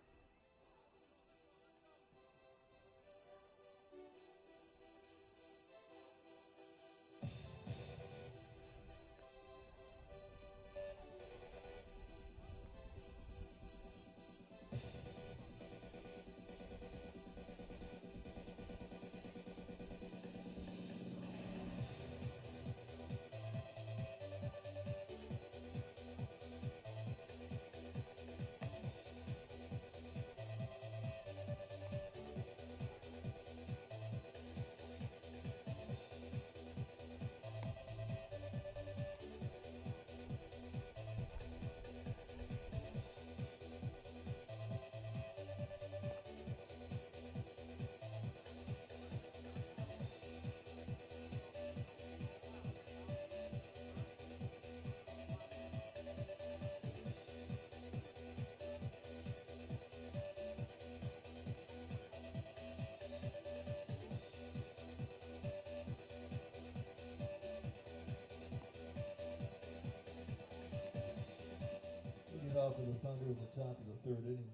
Leading off with the Thunder in the top of the 3rd inning.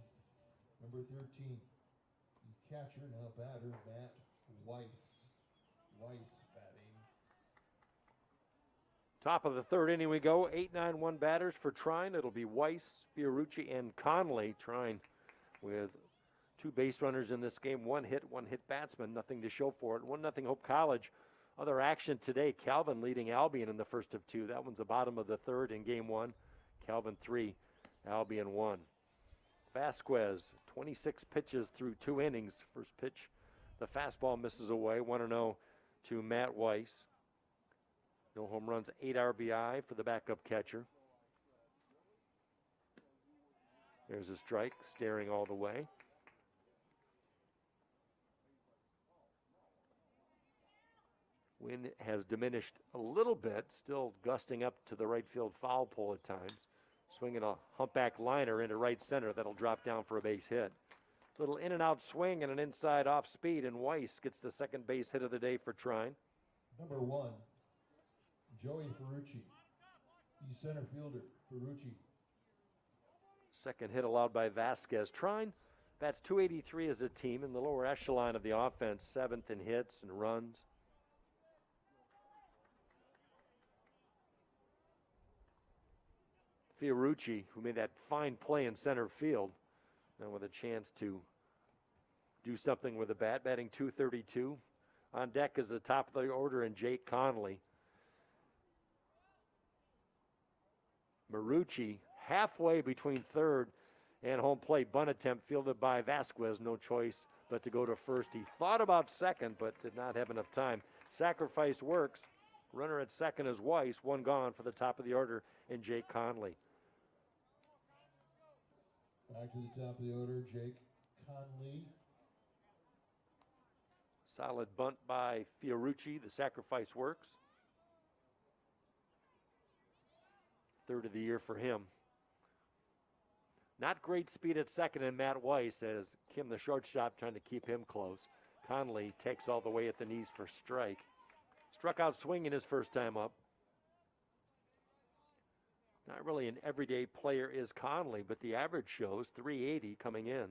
Number 13, the catcher, now batter, Matt Weiss. Weiss batting. Top of the 3rd inning we go. 8-9-1 batters for Trine. It'll be Weiss, Fiorucci, and Conley. Trine with 2 base runners in this game. 1 hit batsman. Nothing to show for it. 1-0 Hope College. Other action today. Calvin leading Albion in the first of 2. That one's the bottom of the 3rd in game 1. Calvin 3, Albion 1. Vasquez, 26 pitches through 2 innings. First pitch, the fastball misses away. 1-0 to Matt Weiss. No home runs, 8 RBI for the backup catcher. There's a strike, staring all the way. Wind has diminished a little bit, still gusting up to the right field foul pole at times. Swinging a humpback liner into right center. That'll drop down for a base hit. Little in and out swing and an inside off speed, and Weiss gets the second base hit of the day for Trine. Number 1, Joey Ferrucci. He's center fielder, Ferrucci. Second hit allowed by Vasquez. Trine bats .283 as a team in the lower echelon of the offense, 7th in hits and runs. Fiorucci, who made that fine play in center field, now with a chance to do something with the bat, batting .232. On deck is the top of the order and Jake Conley. Marucci halfway between third and home plate. Bunt attempt fielded by Vasquez. No choice but to go to first. He thought about second but did not have enough time. Sacrifice works. Runner at second is Weiss. 1 gone for the top of the order and Jake Conley. Back to the top of the order, Jake Conley. Solid bunt by Fiorucci. The sacrifice works. 3rd of the year for him. Not great speed at second, and Matt Weiss, as Kim, the shortstop, trying to keep him close. Conley takes all the way at the knees for strike. Struck out swinging his first time up. Not really an everyday player is Conley, but the average shows .380 coming in.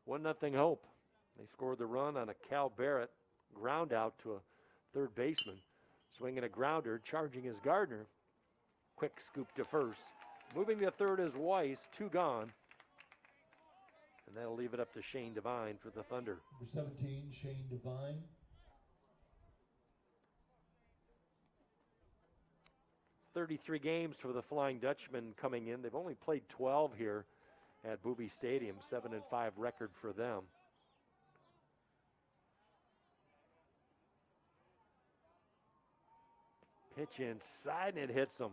1-0 Hope. They scored the run on a Cal Barrett ground out to a third baseman. Swinging a grounder, charging is Gardner. Quick scoop to first. Moving to third is Weiss, 2 gone. And that'll leave it up to Shane Devine for the Thunder. Number 17, Shane Devine. 33 games for the Flying Dutchman coming in. They've only played 12 here at Bowie Stadium, 7-5 record for them. Pitch inside, and it hits him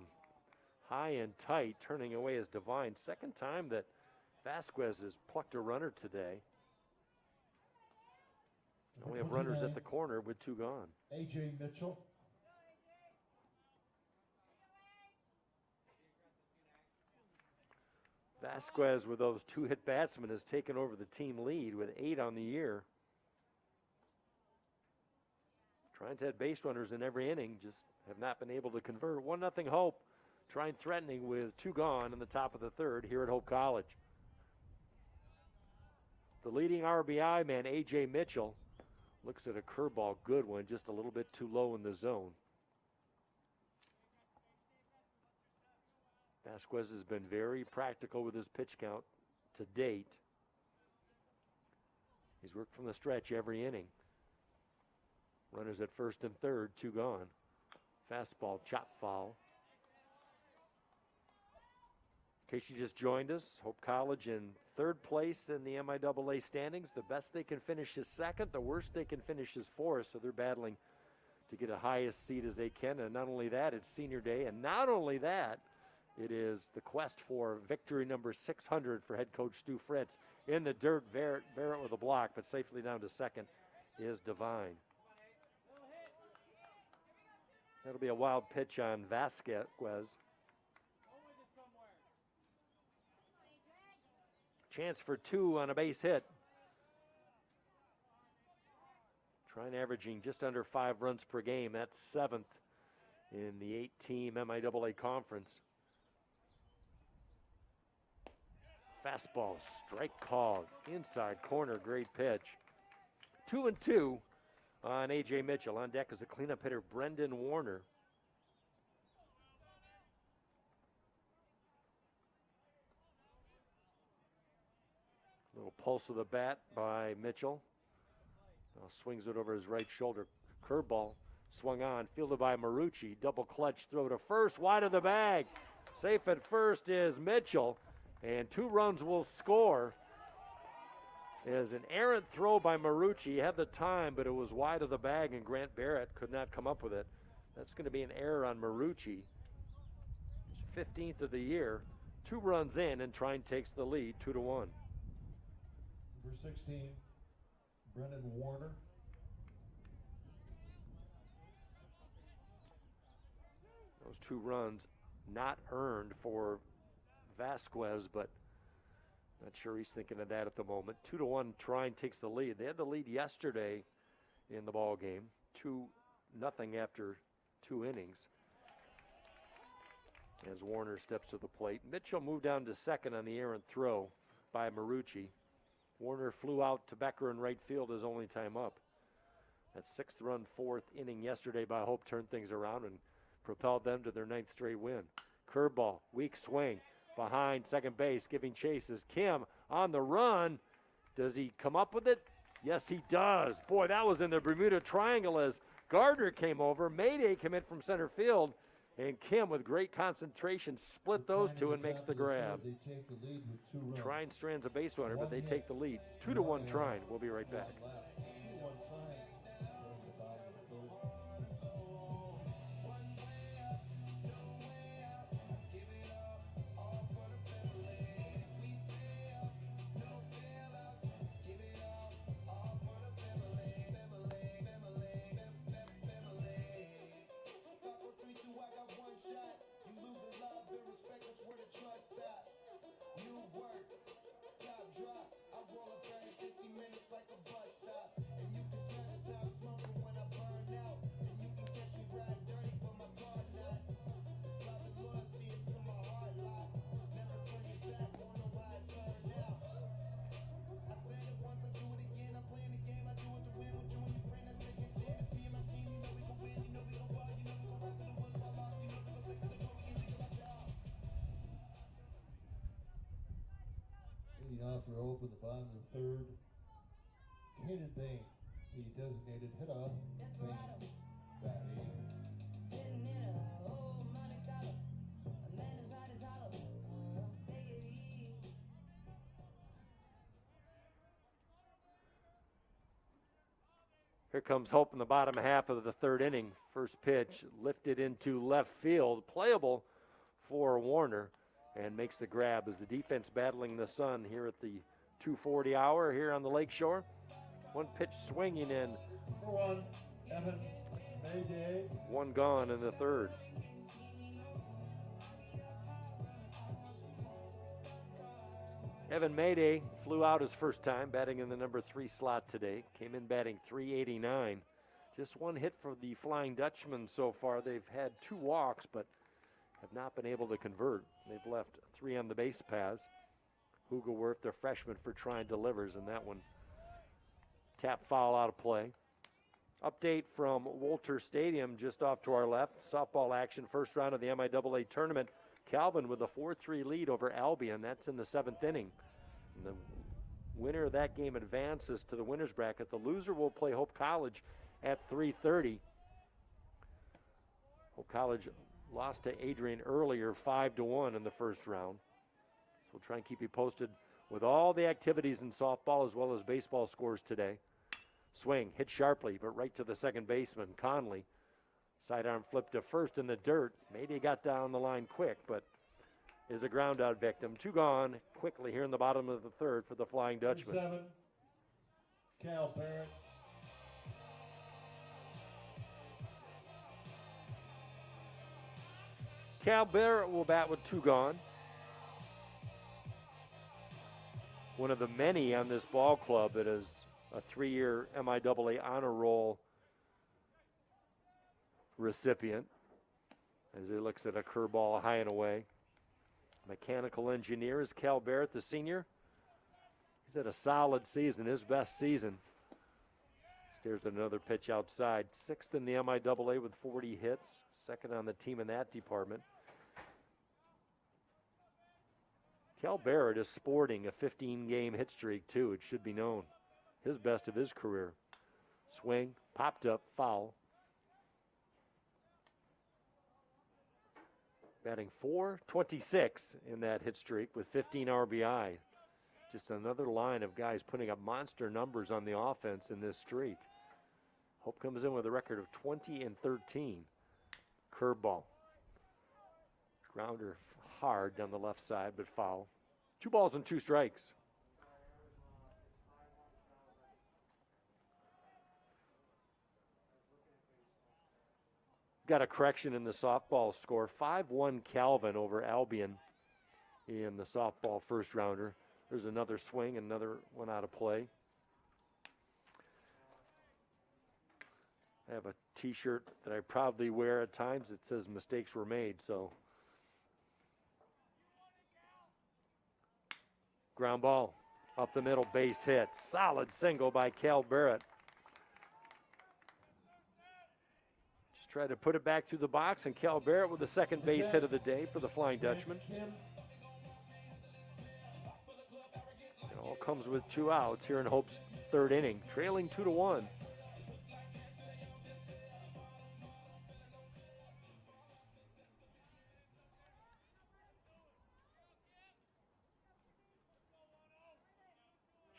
high and tight, turning away as Devine. Second time that Vasquez has plucked a runner today. And we have runners at the corner with 2 gone. A.J. Mitchell. Vasquez, with those 2 hit batsmen, has taken over the team lead with 8 on the year. Trying to have base runners in every inning, just have not been able to convert. 1-0 Hope. Trine threatening with 2 gone in the top of the third here at Hope College. The leading RBI man, A.J. Mitchell, looks at a curveball, good one, just a little bit too low in the zone. Vasquez has been very practical with his pitch count to date. He's worked from the stretch every inning. Runners at first and third, 2 gone. Fastball, chop foul. In case you just joined us, Hope College in 3rd place in the MIAA standings. The best they can finish is 2nd. The worst they can finish is 4th. So they're battling to get a highest seed as they can. And not only that, it's senior day. And not only that, it is the quest for victory number 600 for head coach Stu Fritz. In the dirt, Barrett with a block, but safely down to 2nd is Devine. That'll be a wild pitch on Vasquez. Chance for 2 on a base hit. Trine averaging just under 5 runs per game. That's 7th in the 8-team MIAA conference. Fastball, strike called. Inside corner, great pitch. 2-2 on A.J. Mitchell. On deck is a cleanup hitter, Brendan Warner. Little pulse of the bat by Mitchell. Now swings it over his right shoulder. Curveball swung on, fielded by Marucci. Double clutch throw to first, wide of the bag. Safe at first is Mitchell, and 2 runs will score. Is an errant throw by Marucci. He had the time, but it was wide of the bag, and Grant Barrett could not come up with it. That's going to be an error on Marucci. His 15th of the year. 2 runs in, and Trine takes the lead, 2-1. Number 16, Brendan Warner. Those 2 runs not earned for Vasquez, but not sure he's thinking of that at the moment. 2-1, Trine takes the lead. They had the lead yesterday in the ball game, 2-0 after 2 innings. As Warner steps to the plate, Mitchell moved down to 2nd on the errant throw by Marucci. Warner flew out to Becker in right field his only time up. That 6th-run 4th inning yesterday by Hope turned things around and propelled them to their 9th straight win. Curveball, weak swing, behind second base, giving chase is Kim on the run. Does he come up with it? Yes, he does. Boy, that was in the Bermuda Triangle as Gardner came over. Mayday commit from center field, and Kim, with great concentration, split those 2 and makes the grab. They take the lead with 2 runs. Trine strands a base runner, but they take the lead. 2-1 Trine. We'll be right back. 2-1 Trine. Towards the bottom of the 3rd. New work, top drop. I roll up every 15 minutes like a bus stop. now for Hope in the bottom of the third. Caden Bain, the designated hitter. Bain batting. Sitting in a old Monte Carlo, a man whose heart is hollow. Take it easy. Here comes Hope in the bottom half of the third inning. First pitch lifted into left field, playable for Warner, and makes the grab as the defense battling the sun here at the 2:40 hour here on the Lake Shore. One pitch swinging in. For one, Evan Mayday. One gone in the third. Evan Mayday flew out his first time, batting in the number 3 slot today. Came in batting .389. Just one hit for the Flying Dutchman so far. They've had 2 walks, but have not been able to convert. They've left 3 on the base paths. Hugelworth, their freshman for Trine, delivers, and that one tap foul out of play. Update from Wolter Stadium just off to our left. Softball action, first round of the MIAA tournament. Calvin with a 4-3 lead over Albion. That's in the 7th inning. And the winner of that game advances to the winner's bracket. The loser will play Hope College at 3:30. Hope College lost to Adrian earlier 5-1 in the first round. So we'll try and keep you posted with all the activities in softball as well as baseball scores today. Swing, hit sharply, but right to the second baseman, Conley. Sidearm flip to first in the dirt. Mayday got down the line quick, but is a ground out victim. 2 gone quickly here in the bottom of the third for the Flying Dutchman. 7, Cal Barrett. Cal Barrett will bat with 2 gone. One of the many on this ball club that is a 3-year MIAA honor roll recipient as he looks at a curveball high and away. Mechanical engineer is Cal Barrett, the senior. He's had a solid season, his best season. Stares at another pitch outside. 6th in the MIAA with 40 hits. 2nd on the team in that department. Cal Barrett is sporting a 15-game hit streak, too. It should be known. His best of his career. Swing, popped up, foul. Batting .426 in that hit streak with 15 RBI. Just another line of guys putting up monster numbers on the offense in this streak. Hope comes in with a record of 20-13. Curveball. Grounder hard down the left side, but foul. 2 balls and 2 strikes. Got a correction in the softball score. 5-1 Calvin over Albion in the softball first rounder. There's another swing, another one out of play. I have a t-shirt that I proudly wear at times that says mistakes were made, so. Ground ball up the middle, base hit. Solid single by Cal Barrett. Just tried to put it back through the box, and Cal Barrett with the second base hit of the day for the Flying Dutchman. It all comes with 2 outs here in Hope's third inning, trailing 2-1.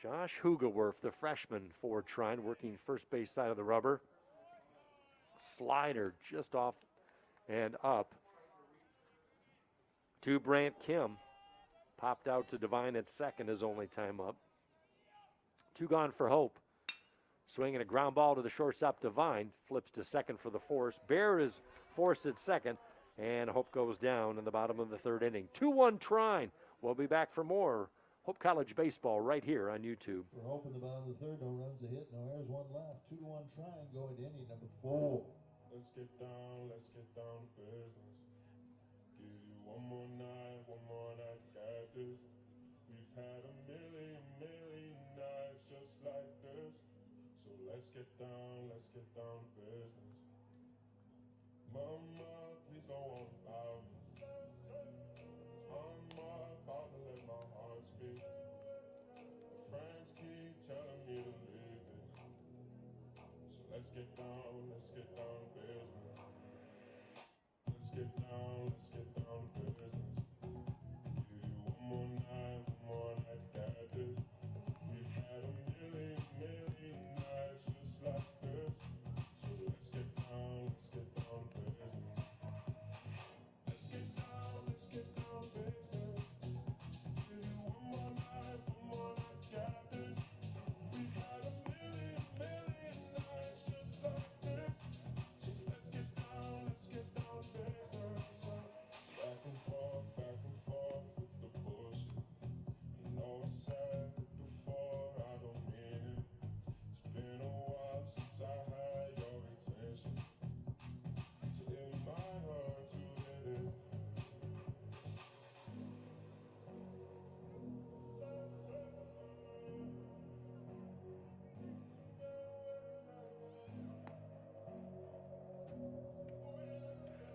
Josh Hugelworth, the freshman for Trine, working first base side of the rubber. Slider just off and up to Brant Kim. Popped out to Devine at second, his only time up. 2 gone for Hope. Swinging a ground ball to the shortstop, Devine. Flips to second for the force. Barrett is forced at second, and Hope goes down in the bottom of the third inning. 2-1 Trine. We'll be back for more Hope College baseball right here on YouTube. We're hoping the bottom of the third, no runs, a hit, no errors, 1 left. 2-1 Trine going to inning number 4. Let's get down to business. Give you one more night, you got this. We've had a million nights just like this. So let's get down to business. Mama, please don't want about me. I'm about to let my heart speak. let's get down to business. Let's get down to business. Give you one more night to get this. We've had a million nights just like this. So let's get down to business. Let's get down to business. Give you one more night to get this. We've had a million nights just like this. So let's get down to business. Back and forth with the bullshit. You know I said it before, I don't mean it. It's been a while since I had your attention. So it might hurt to hit it.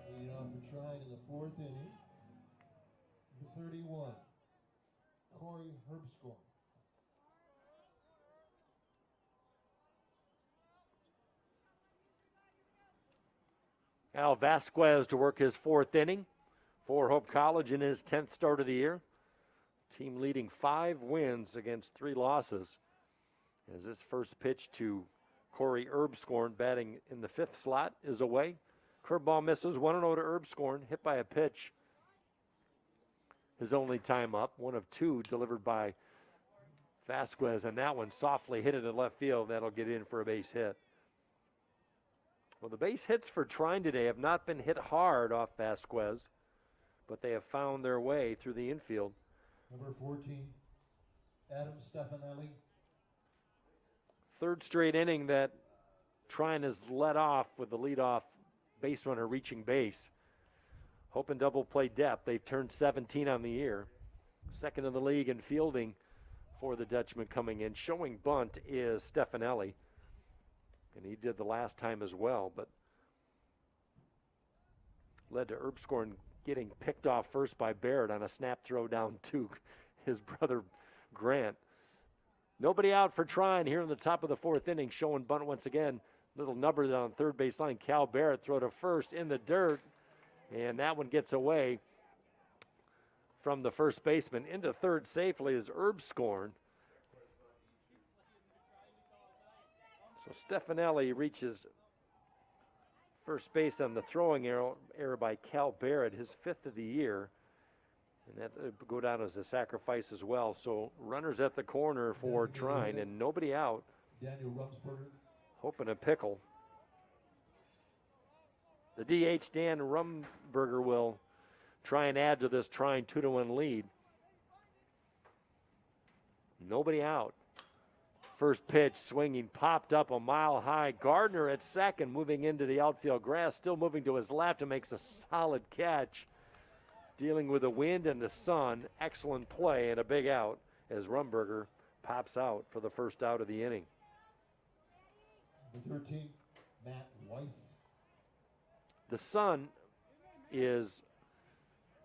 Leading off for Trine in the fourth inning, number 31, Corey Herbscorn. Al Vasquez to work his fourth inning for Hope College in his 10th start of the year. Team leading 5 wins against 3 losses. As this first pitch to Corey Herbscorn, batting in the 5th slot, is away. Curveball misses, 1-0 to Herbscorn, hit by a pitch. His only time up, 1 of 2 delivered by Vasquez, and that one softly hit it in left field. That'll get in for a base hit. Well, the base hits for Trine today have not been hit hard off Vasquez, but they have found their way through the infield. Number 14, Adam Stefanelli. Third straight inning that Trine has led off with the leadoff base runner reaching base. Hoping double play depth. They've turned 17 on the year. Second in the league in fielding for the Dutchman coming in. Showing bunt is Stefanelli. And he did the last time as well, but led to Herbscorn getting picked off first by Barrett on a snap throw down to his brother Grant. Nobody out for Trine here in the top of the 4th inning. Showing bunt once again. Little number on third base line. Cal Barrett throw to first in the dirt, and that one gets away from the first baseman. Into third safely is Herbscorn. So Stefanelli reaches first base on the throwing error by Cal Barrett, his 5th of the year. And that would go down as a sacrifice as well. So runners at the corner for Trine and nobody out. Daniel Rumsberger. Hoping a pickle. The DH, Dan Rumberger, will try and add to this Trine 2-1 lead. Nobody out. First pitch, swinging, popped up a mile high. Gardner at second, moving into the outfield grass, still moving to his left and makes a solid catch. Dealing with the wind and the sun, excellent play and a big out as Rumberger pops out for the first out of the inning. Number 13, Matt Weiss. The sun is,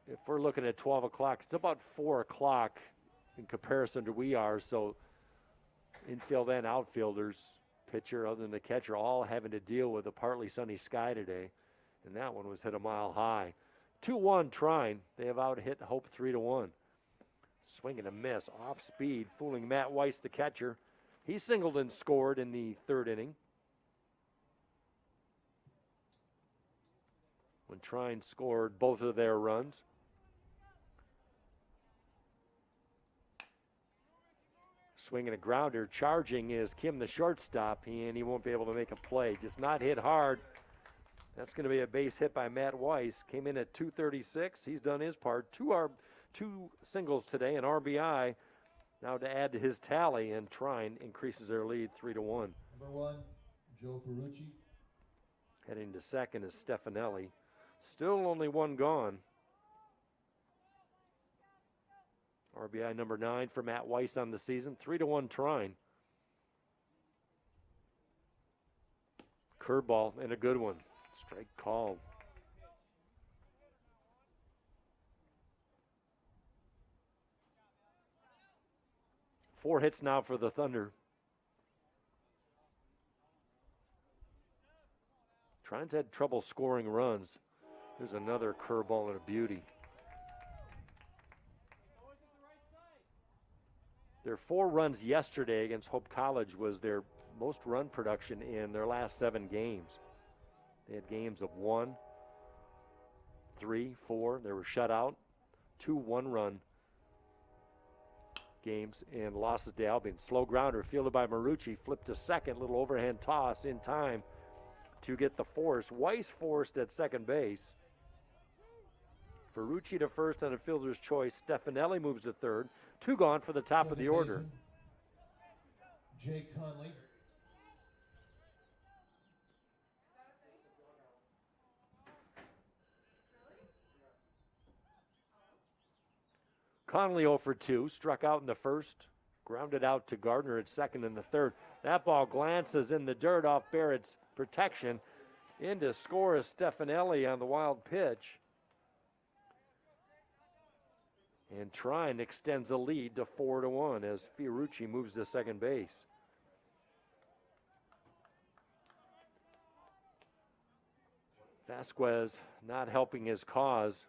if we're looking at 12 o'clock, it's about 4 o'clock in comparison to we are, so infield and outfielders, pitcher other than the catcher, all having to deal with a partly sunny sky today. And that one was hit a mile high. 2-1 Trine. They have out hit Hope 3-1. Swing and a miss. Off speed, fooling Matt Weiss, the catcher. He singled and scored in the 3rd inning. When Trine scored both of their runs. Swinging a grounder, charging is Kim, the shortstop, and he won't be able to make a play. Just not hit hard. That's going to be a base hit by Matt Weiss. Came in at 236. He's done his part. Two singles today, an RBI now to add to his tally, and Trine increases their lead 3-1. Number 1, Joe Ferrucci. Heading to second is Stefanelli. Still only one gone. RBI number 9 for Matt Weiss on the season. 3-1 Trine. Curveball and a good one. Strike called. Four hits now for the Thunder. Trine's had trouble scoring runs. Here's another curveball and a beauty. Their 4 runs yesterday against Hope College was their most run production in their last 7 games. They had games of 1, 3, 4. They were shut out. 2 1-run games and losses to Albion. Slow grounder fielded by Marucci, flipped to second, little overhand toss in time to get the force. Weiss forced at second base. Ferrucci to first on a fielder's choice. Stefanelli moves to third. 2 gone for the top of the order. Jay Conley. Conley 0 for 2, struck out in the first, grounded out to Gardner at second in the third. That ball glances in the dirt off Barrett's protection. In to score is Stefanelli on the wild pitch. And Trine extends the lead to 4-1 as Fiorucci moves to second base. Vasquez not helping his cause.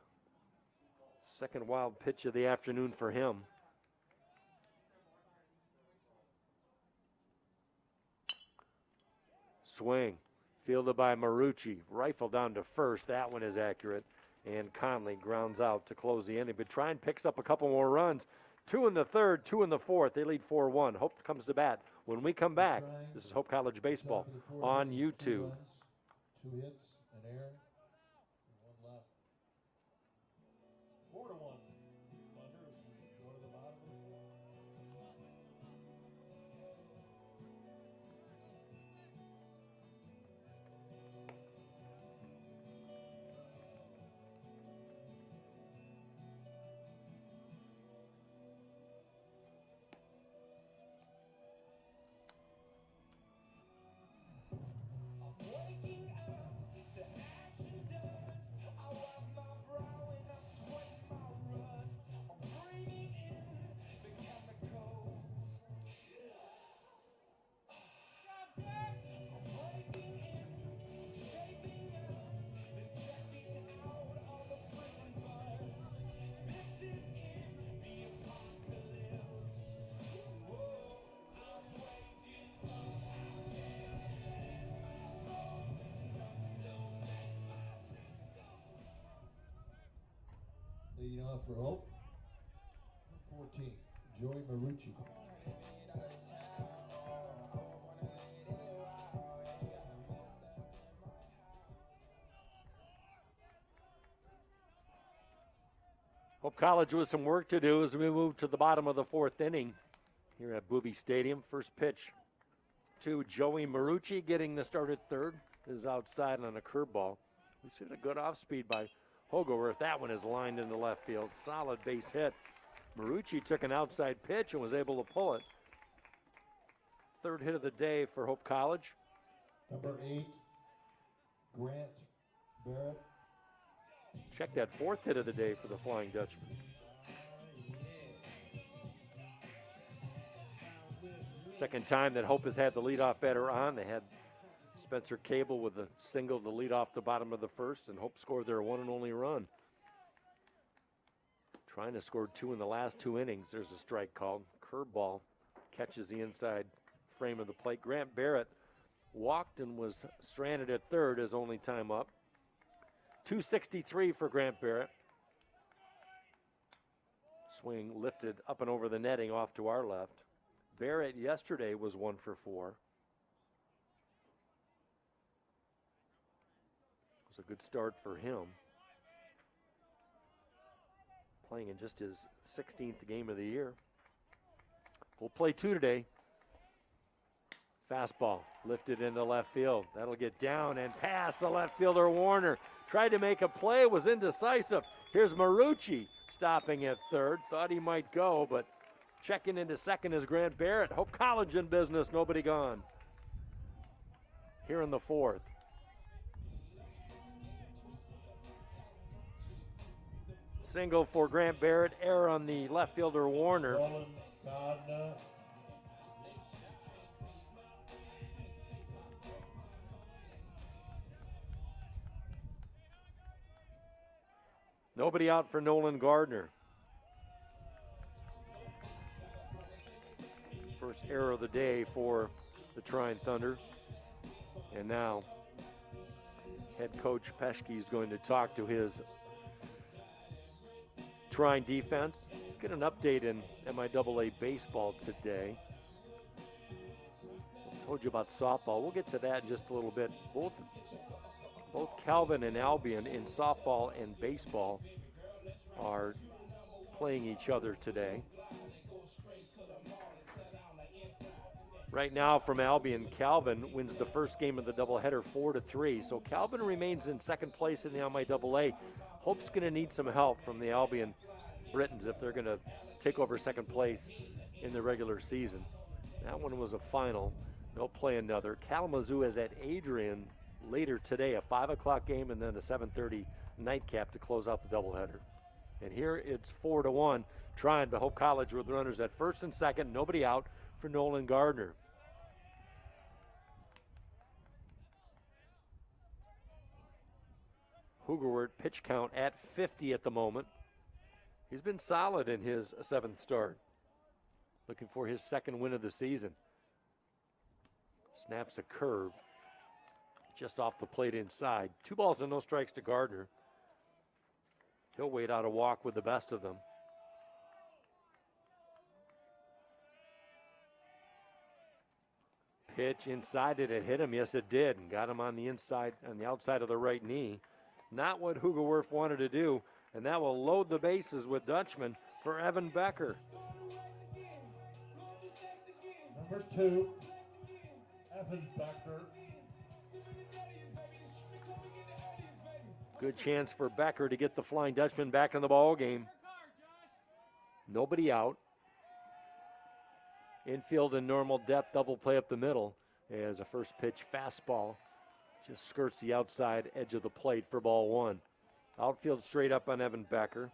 Second wild pitch of the afternoon for him. Swing, fielded by Marucci. Rifle down to first. That one is accurate. And Conley grounds out to close the inning. But Trine picks up a couple more runs. 2 in the third, 2 in the fourth. They lead 4-1. Hope comes to bat. When we come back, this is Hope College Baseball on YouTube. 2 runs, 2 hits, an error, and 1 left. 4-1. Thunder as we go to the bottom of the 4th. Waking up, the action dust. I wipe my brow and I sweat my rust. I'm bringing in the chemicals. I'm breaking in, shaping up, and checking out all the prison bars. This is in the apocalypse. Whoa, I'm waking up. Leading off for Hope, 14, Joey Marucci. Hope College with some work to do as we move to the bottom of the 4th inning here at Booby Stadium. First pitch to Joey Marucci, getting the start at third, is outside on a curveball. We see a good off speed by Hogoworth. That one is lined into left field. Solid base hit. Marucci took an outside pitch and was able to pull it. 3rd hit of the day for Hope College. Number 8, Grant Barrett. Check that 4th hit of the day for the Flying Dutchman. Second time that Hope has had the leadoff batter on. They had Spencer Cable with a single to lead off the bottom of the first, and Hope scored their one and only run. Trying to score 2 in the last 2 innings. There's a strike called. Curveball catches the inside frame of the plate. Grant Barrett walked and was stranded at third his only time up. 263 for Grant Barrett. Swing lifted up and over the netting off to our left. Barrett yesterday was 1 for 4. It was a good start for him. Playing in just his 16th game of the year. We'll play 2 today. Fastball lifted into left field. That'll get down and past the left fielder Warner. Tried to make a play, was indecisive. Here's Marucci stopping at third. Thought he might go, but checking into second is Grant Barrett. Hope College in business, nobody gone. Here in the 4th. Single for Grant Barrett, error on the left fielder Warner. Roland Gardner. Nobody out for Nolan Gardner. First error of the day for the Trine Thunder. And now head coach Peschke is going to talk to his Trine defense. Let's get an update in MIAA baseball today. I told you about softball. We'll get to that in just a little bit. Both Calvin and Albion in softball and baseball are playing each other today. Right now from Albion, Calvin wins the first game of the doubleheader 4-3. So Calvin remains in second place in the MIAA. Hope's going to need some help from the Albion Britons if they're going to take over second place in the regular season. That one was a final. They'll play another. Kalamazoo is at Adrian later today, a 5 o'clock game, and then a 7:30 nightcap to close out the doubleheader. And here it's 4-1. Trine to Hope College with runners at first and second. Nobody out for Nolan Gardner. Hoogerwert pitch count at 50 at the moment. He's been solid in his 7th start. Looking for his 2nd win of the season. Snaps a curve just off the plate inside. 2 balls and no strikes to Gardner. He'll wait out a walk with the best of them. Pitch inside, did it hit him? Yes, it did, and got him on the inside, on the outside of the right knee. Not what Hoogerwerf wanted to do, and that will load the bases with Dutchman for Evan Becker. Number 2, Evan Becker. Good chance for Becker to get the Flying Dutchman back in the ball game. Nobody out. Infield and normal depth, double play up the middle as a first pitch fastball just skirts the outside edge of the plate for ball 1. Outfield straight up on Evan Becker.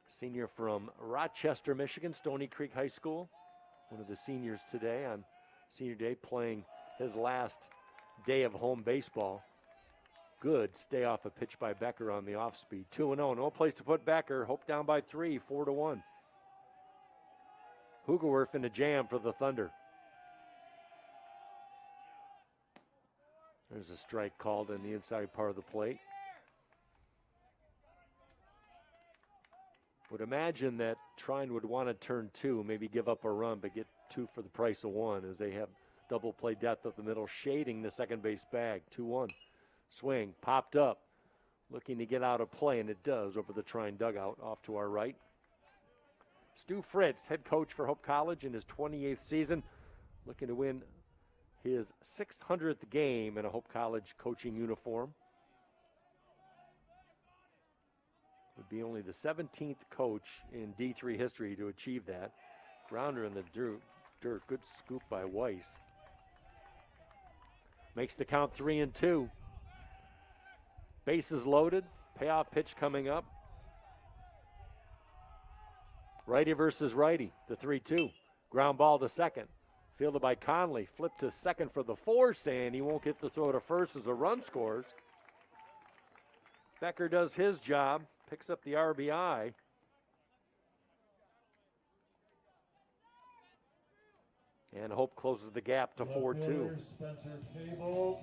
Senior from Rochester, Michigan, Stony Creek High School. One of the seniors today on senior day, playing his last day of home baseball. Good stay off a pitch by Becker on the off speed. 2-0, no place to put Becker. Hope down by 3, 4-1. Hoogerwerf in a jam for the Thunder. There's a strike called in the inside part of the plate. Would imagine that Trine would want to turn 2, maybe give up a run, but get 2 for the price of 1 as they have double play depth up the middle, shading the second base bag. 2-1. Swing, popped up, looking to get out of play, and it does over the Trine dugout off to our right. Stu Fritz, head coach for Hope College in his 28th season, looking to win his 600th game in a Hope College coaching uniform. Would be only the 17th coach in D3 history to achieve that. Grounder in the dirt. Good scoop by Weiss. Makes the count 3-2. Bases loaded. Payoff pitch coming up. Righty versus righty, the 3-2. Ground ball to second. Fielded by Conley. Flipped to second for the force, and he won't get the throw to first as a run scores. Becker does his job. Picks up the RBI. And Hope closes the gap to 4-2. Spencer Cable.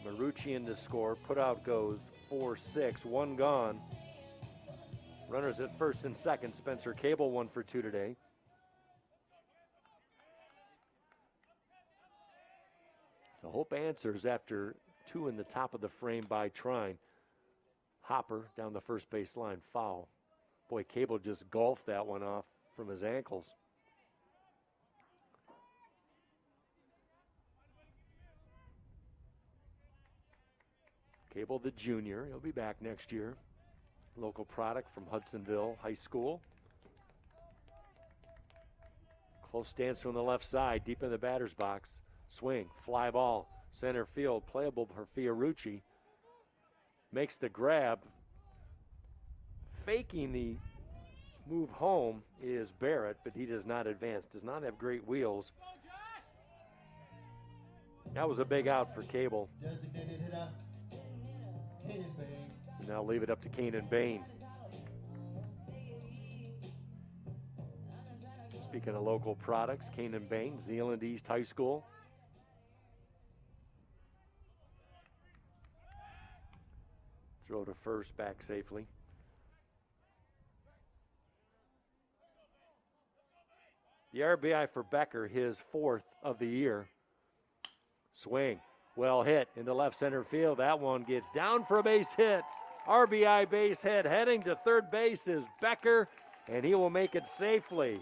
Marucci in to score. Put out goes 4-6. 1 gone. Runners at first and second. Spencer Cable 1 for 2 today. So Hope answers after 2 in the top of the frame by Trine. Hopper down the first base line, foul. Boy, Cable just golfed that one off from his ankles. Cable, the junior, he'll be back next year. Local product from Hudsonville High School. Close stance from the left side, deep in the batter's box. Swing, fly ball, center field, playable for Fiorucci. Makes the grab. Faking the move home is Barrett, but he does not advance, does not have great wheels. That was a big out for Cable. Designated hitter, Canaan Bain. And now leave it up to Canaan Bain. Speaking of local products, Canaan Bain, Zeeland East High School. Throw to first, back safely. The RBI for Becker, his 4th of the year. Swing, well hit into left center field. That one gets down for a base hit. RBI base hit. Heading to third base is Becker, and he will make it safely.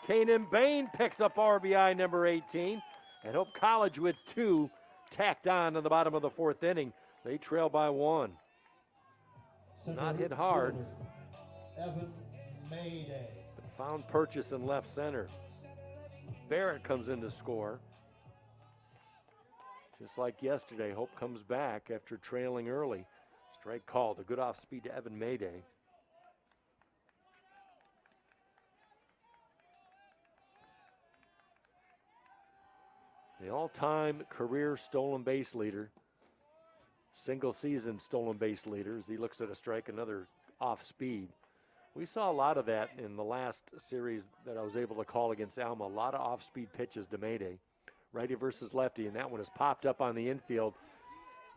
Canaan Bain picks up RBI number 18, and Hope College with 2 tacked on in the bottom of the 4th inning. They trail by 1. Not hit hard. Evan Mayday. But found purchase in left center. Barrett comes in to score. Just like yesterday, Hope comes back after trailing early. Strike called. A good off speed to Evan Mayday. The all-time career stolen base leader. Single season stolen base leader as he looks at a strike, another off speed. We saw a lot of that in the last series that I was able to call against Alma. A lot of off-speed pitches to Mayday. Righty versus lefty, and that one has popped up on the infield.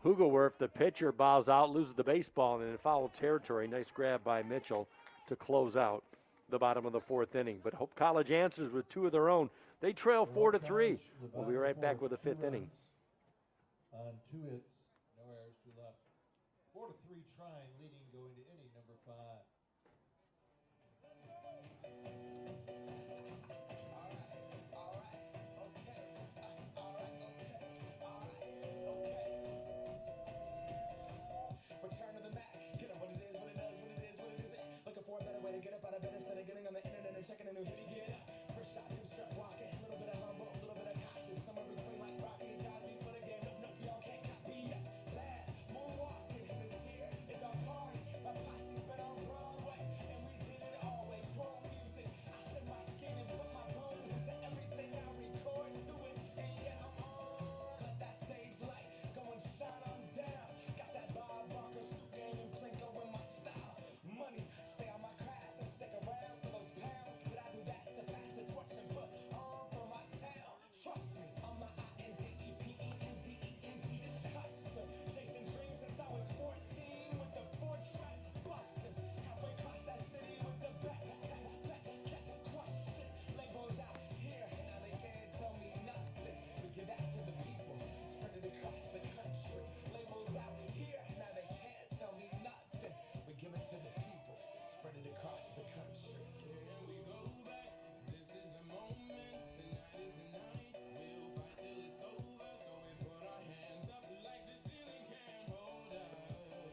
Hugelwerf, the pitcher, bows out, loses the baseball, and in foul territory. Nice grab by Mitchell to close out the bottom of the 4th inning. But Hope College answers with 2 of their own. They trail 4-3. We'll be right back with the 5th inning. On 2 hits, no errors, 2 left. 4-3 Trine leading going to inning number 5. Return to the Mac. Get up what it is, what it does, what it is, what it isn't. Looking for a better way to get up out of bed instead of getting on the internet and checking a new hit. Get up. First shot, 2-step walking. A little bit of humble, a little bit of cautious. Somewhere between like Rocky and Cosby's for the game. Nope, y'all can't copy yet. Bad moonwalking. This here is our party. My posse's been on Broadway, and we did it always. World music. I shed my skin and put my bones into everything I record to it. And yeah, I'm on. Let that stage light go and shine on down. Got that Bob Barker suit game and Plinko in my style. Money, stay on my craft and stick around for those pounds. But I do that to pass the torch and put on for my town. Trust me, I'm a INDEPENDENT. This hustler, chasing dreams since I was 14 with the 4-track bustin'. Halfway across that city with the back question. Labels out here, now they can't tell me nothing. We give that to the people, spread it across the country. Labels out here, now they can't tell me nothing. We give it to the people, spread it across the country. Here we go back, this is the moment, tonight is the night. We'll fight till it's over, so we put our hands up like the ceiling can't hold us.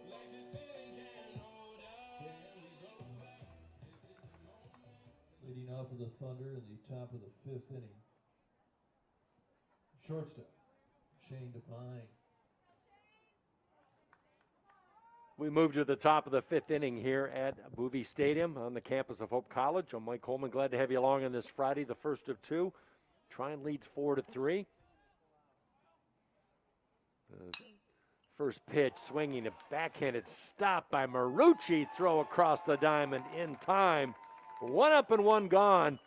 Like the ceiling can't hold us. Here we go back, this is the moment. Leading off of the Thunder in the top of the 5th inning. Shortstop, Shane Devine. We move to the top of the 5th inning here at Boovie Stadium on the campus of Hope College. I'm Mike Coleman, glad to have you along on this Friday, the first of 2. Trine leads 4-3. First pitch, swinging a backhanded stop by Marucci. Throw across the diamond in time. 1 up and 1 gone.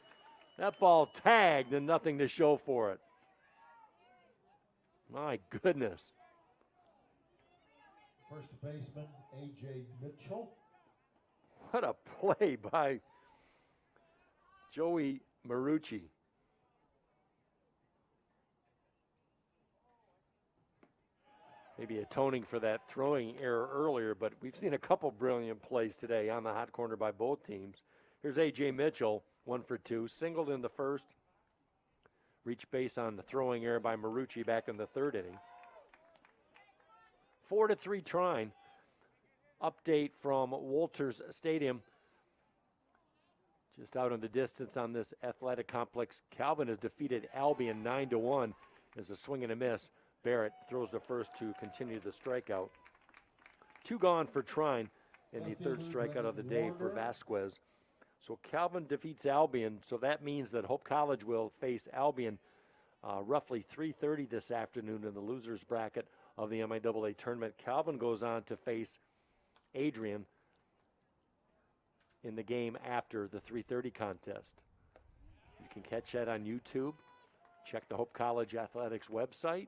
That ball tagged and nothing to show for it. My goodness. First baseman, A.J. Mitchell. What a play by Joey Marucci. Maybe atoning for that throwing error earlier, but we've seen a couple brilliant plays today on the hot corner by both teams. Here's A.J. Mitchell, 1 for 2, singled in the first. Reached base on the throwing error by Marucci back in the 3rd inning. 4-3 Trine. Update from Walters Stadium. Just out in the distance on this athletic complex, Calvin has defeated Albion 9-1. There's a swing and a miss. Barrett throws the first to continue the strikeout. 2 gone for Trine in the 3rd strikeout of the day for Vasquez. So Calvin defeats Albion, so that means that Hope College will face Albion roughly 3:30 this afternoon in the losers bracket of the MIAA tournament. Calvin goes on to face Adrian in the game after the 3:30 contest. You can catch that on YouTube. Check the Hope College Athletics website.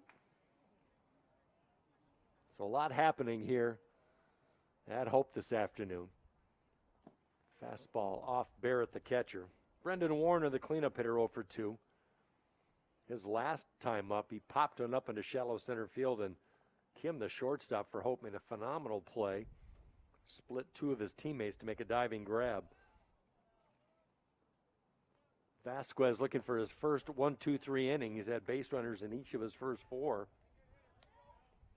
So a lot happening here at Hope this afternoon. Fastball off Barrett, the catcher. Brendan Warner, the cleanup hitter, 0 for 2. His last time up, he popped one up into shallow center field, and Kim, the shortstop for Hope, made a phenomenal play. Split two of his teammates to make a diving grab. Vasquez looking for his first 1-2-3 inning. He's had base runners in each of his first 4.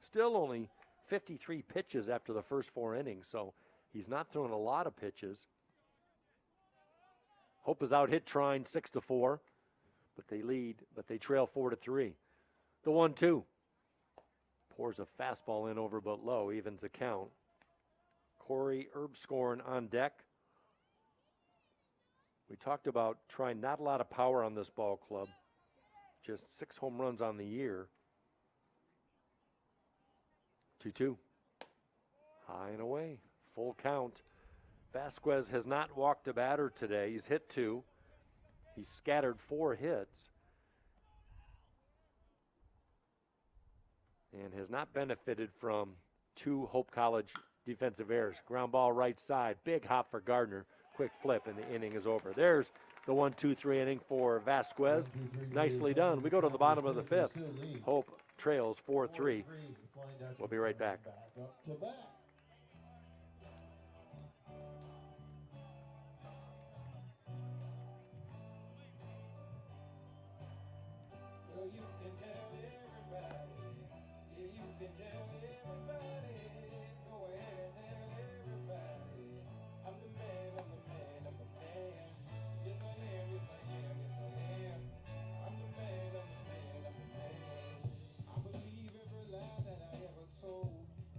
Still only 53 pitches after the first 4 innings, so he's not throwing a lot of pitches. Hope is out hit Trine 6-4, but they trail 4-3. The 1-2. Pours a fastball in over but low, evens the count. Corey Erbscorn on deck. We talked about trying not a lot of power on this ball club. Just 6 home runs on the year. 2-2. High and away. Full count. Vasquez has not walked a batter today. He's hit 2. He's scattered 4 hits. And has not benefited from 2 Hope College defensive errors. Ground ball right side. Big hop for Gardner. Quick flip, and the inning is over. There's the 1-2-3 inning for Vasquez. Nicely done. We go to the bottom of the 5th. Hope trails 4-3. We'll be right back. Up to bat. Well, you can tell everybody. Yeah, you can tell everybody. Go ahead and tell everybody. I'm the man, I'm the man, I'm the man. Yes, I am, yes, I am, yes, I am. I'm the man, I'm the man, I'm the man. I believe every lie that I ever told.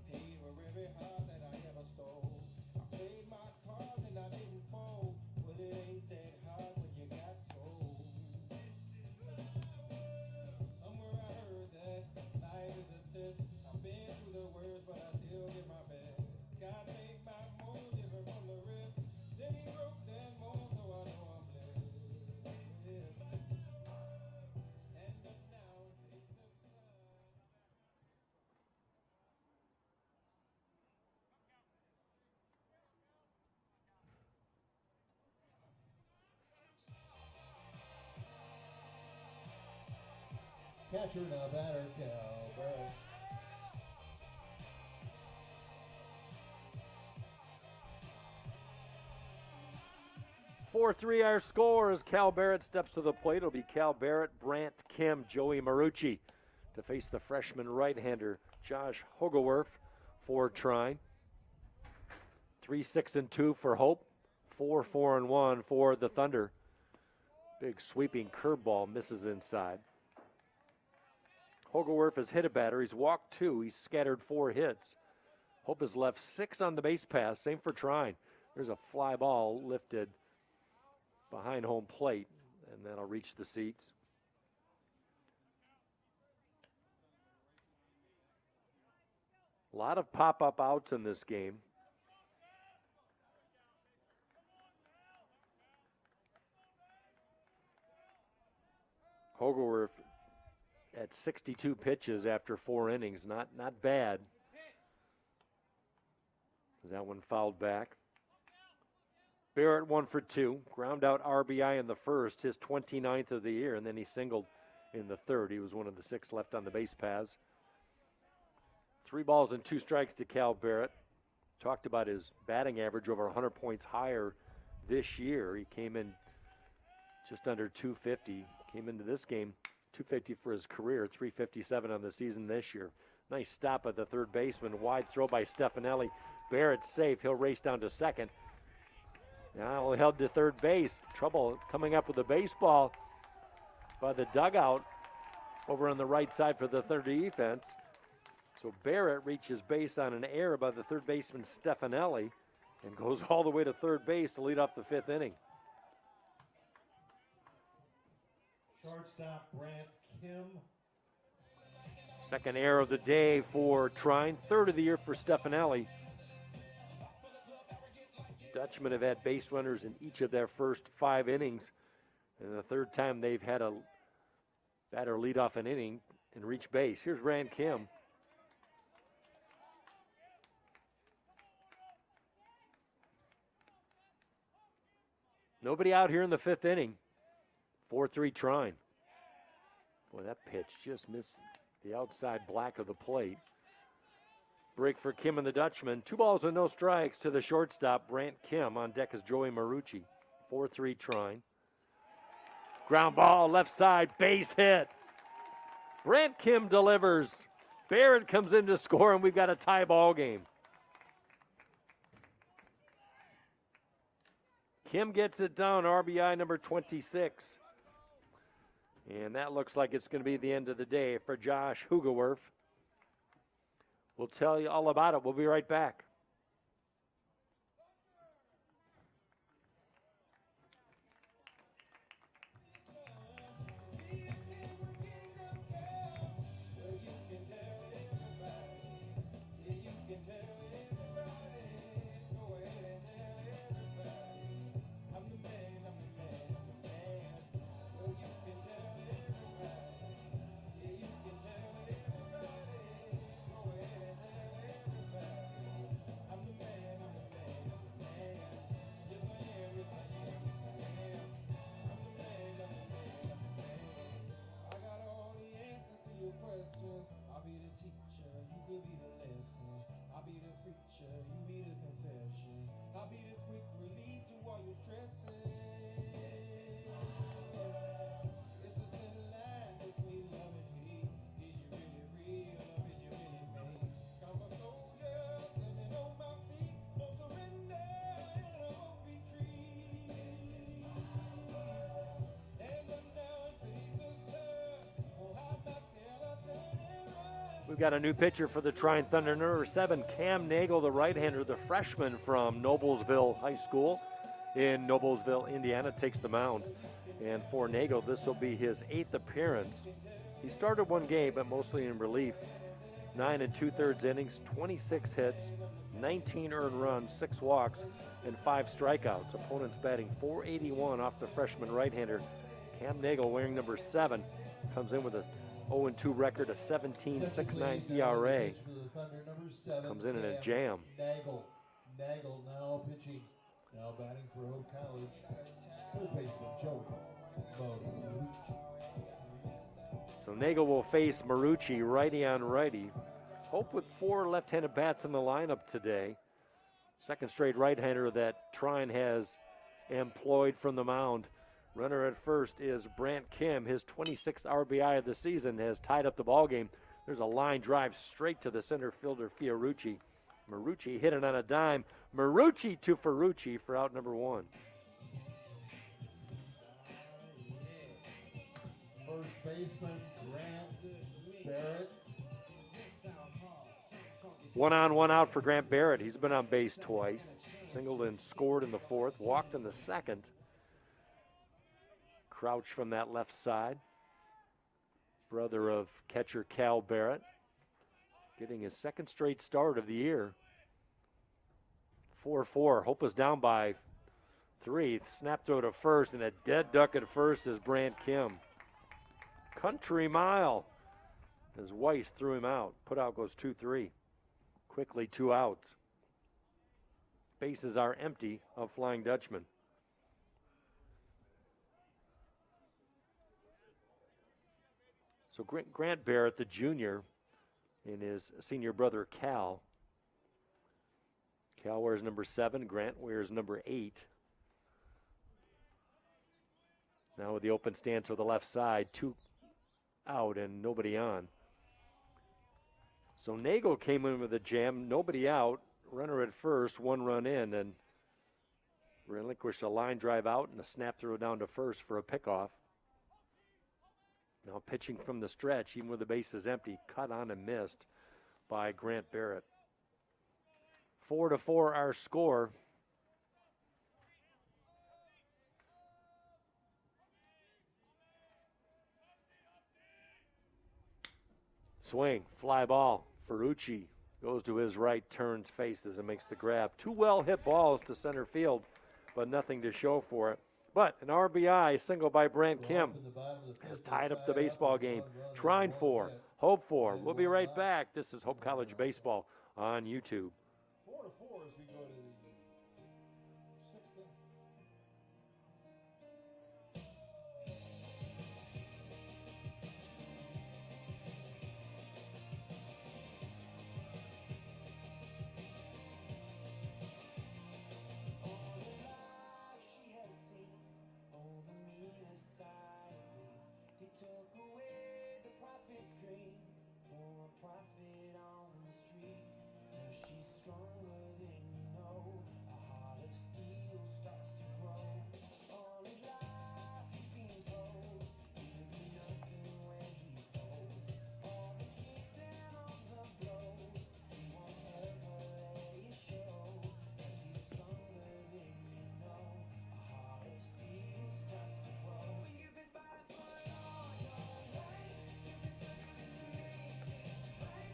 Paid for every heart that I ever stole. I played my cards and I didn't fold. But it ain't that hard when you got sold. Somewhere I heard that life is a test. I've been through the worst, but I still give my best. God made my mold different from the rest. Then he broke that mold, so I know I'm blessed. Stand up now, take the sun. Catcher, now batter, Cal Barrett. Four 3 our score as Cal Barrett steps to the plate. It'll be Cal Barrett, Brant Kim, Joey Marucci to face the freshman right-hander Josh Hogewerf for Trine. 3-6-2 for Hope. 4-4-1 for the Thunder. Big sweeping curveball misses inside. Hogewerf has hit a batter. He's walked 2. He's scattered 4 hits. Hope has left 6 on the base pass. Same for Trine. There's a fly ball lifted behind home plate, and that'll reach the seats. A lot of pop-up outs in this game. Hogewerf at 62 pitches after 4 innings. Not bad. That one fouled back. Barrett 1 for 2. Ground out RBI in the first, his 29th of the year, and then he singled in the third. He was one of the 6 left on the base paths. 3 balls and 2 strikes to Cal Barrett. Talked about his batting average over 100 points higher this year. He came in just under 250. Came into this game 250 for his career, 357 on the season this year. Nice stop at the third baseman. Wide throw by Stefanelli. Barrett's safe. He'll race down to second. Now held to third base. Trouble coming up with the baseball by the dugout over on the right side for the third defense. So Barrett reaches base on an error by the third baseman Stefanelli and goes all the way to third base to lead off the 5th inning. Shortstop Brant Kim. Second error of the day for Trine, third of the year for Stefanelli. Dutchmen have had base runners in each of their first 5 innings, and the third time they've had a batter lead off an inning and reach base. Here's Rand Kim. Nobody out here in the 5th inning. 4-3 Trine. Boy, that pitch just missed the outside black of the plate. Break for Kim and the Dutchman. 2 balls and no strikes to the shortstop, Brant Kim. On deck is Joey Marucci. 4-3 Trine. Ground ball, left side, base hit. Brant Kim delivers. Barrett comes in to score, and we've got a tie ball game. Kim gets it down, RBI number 26. And that looks like it's going to be the end of the day for Josh Hugewerf. We'll tell you all about it. We'll be right back. We've got a new pitcher for the Trine Thunder, number 7, Cam Nagel, the right-hander, the freshman from Noblesville High School in Noblesville, Indiana, takes the mound. And for Nagel, this will be his 8th appearance. He started 1 game, but mostly in relief. 9 2/3 innings, 26 hits, 19 earned runs, 6 walks, and 5 strikeouts. Opponents batting .481 off the freshman right-hander. Cam Nagel, wearing number 7, comes in with a 0-2 record, a 17.69 ERA. Comes in a jam. Nagel now pitching. Now batting for Hope College. Third baseman Joey Marucci. So Nagel will face Marucci, righty on righty. Hope with 4 left-handed bats in the lineup today. Second straight right-hander that Trine has employed from the mound. Runner at first is Brant Kim. His 26th RBI of the season has tied up the ballgame. There's a line drive straight to the center fielder, Fiorucci. Marucci hit it on a dime. Marucci to Ferrucci for out number 1. First baseman Grant Barrett. 1 on, 1 out for Grant Barrett. He's been on base twice. Singled and scored in the 4th, walked in the 2nd. Crouch from that left side. Brother of catcher Cal Barrett. Getting his 2nd straight start of the year. 4-4. Hope is down by 3. Snap throw to first, and a dead duck at first is Brant Kim. Country mile as Weiss threw him out. Put out goes 2-3. Quickly 2 outs. Bases are empty of Flying Dutchman. So Grant Barrett, the junior, and his senior brother Cal. Cal wears number 7. Grant wears number 8. Now with the open stance to the left side, 2 out and nobody on. So Nagel came in with a jam, nobody out, runner at first, 1 run in, and relinquished a line drive out and a snap throw down to first for a pickoff. Now pitching from the stretch, even with the bases empty, cut on and missed by Grant Barrett. 4-4 our score. Swing, fly ball. Ferrucci goes to his right, turns, faces, and makes the grab. Two well-hit balls to center field, but nothing to show for it. But an RBI single by Brant Kim has tied up the baseball game. Trine 4, Hope 4. We'll be right back. This is Hope College Baseball on YouTube. 4-4 as we go to the sixth inning. All the life she has seen, oh, the meaner side of me. They took away the prophet's dream for a prophet on the street. Now she's stronger than you know. A heart of steel starts to grow. All his life he's been told he'll be nothing when he's old. All the kicks and all the blows, he won't ever let it show. 'Cause he's stronger than you know. A heart of steel starts to grow. When you've been fighting for it all your life, you've been struggling to make things right.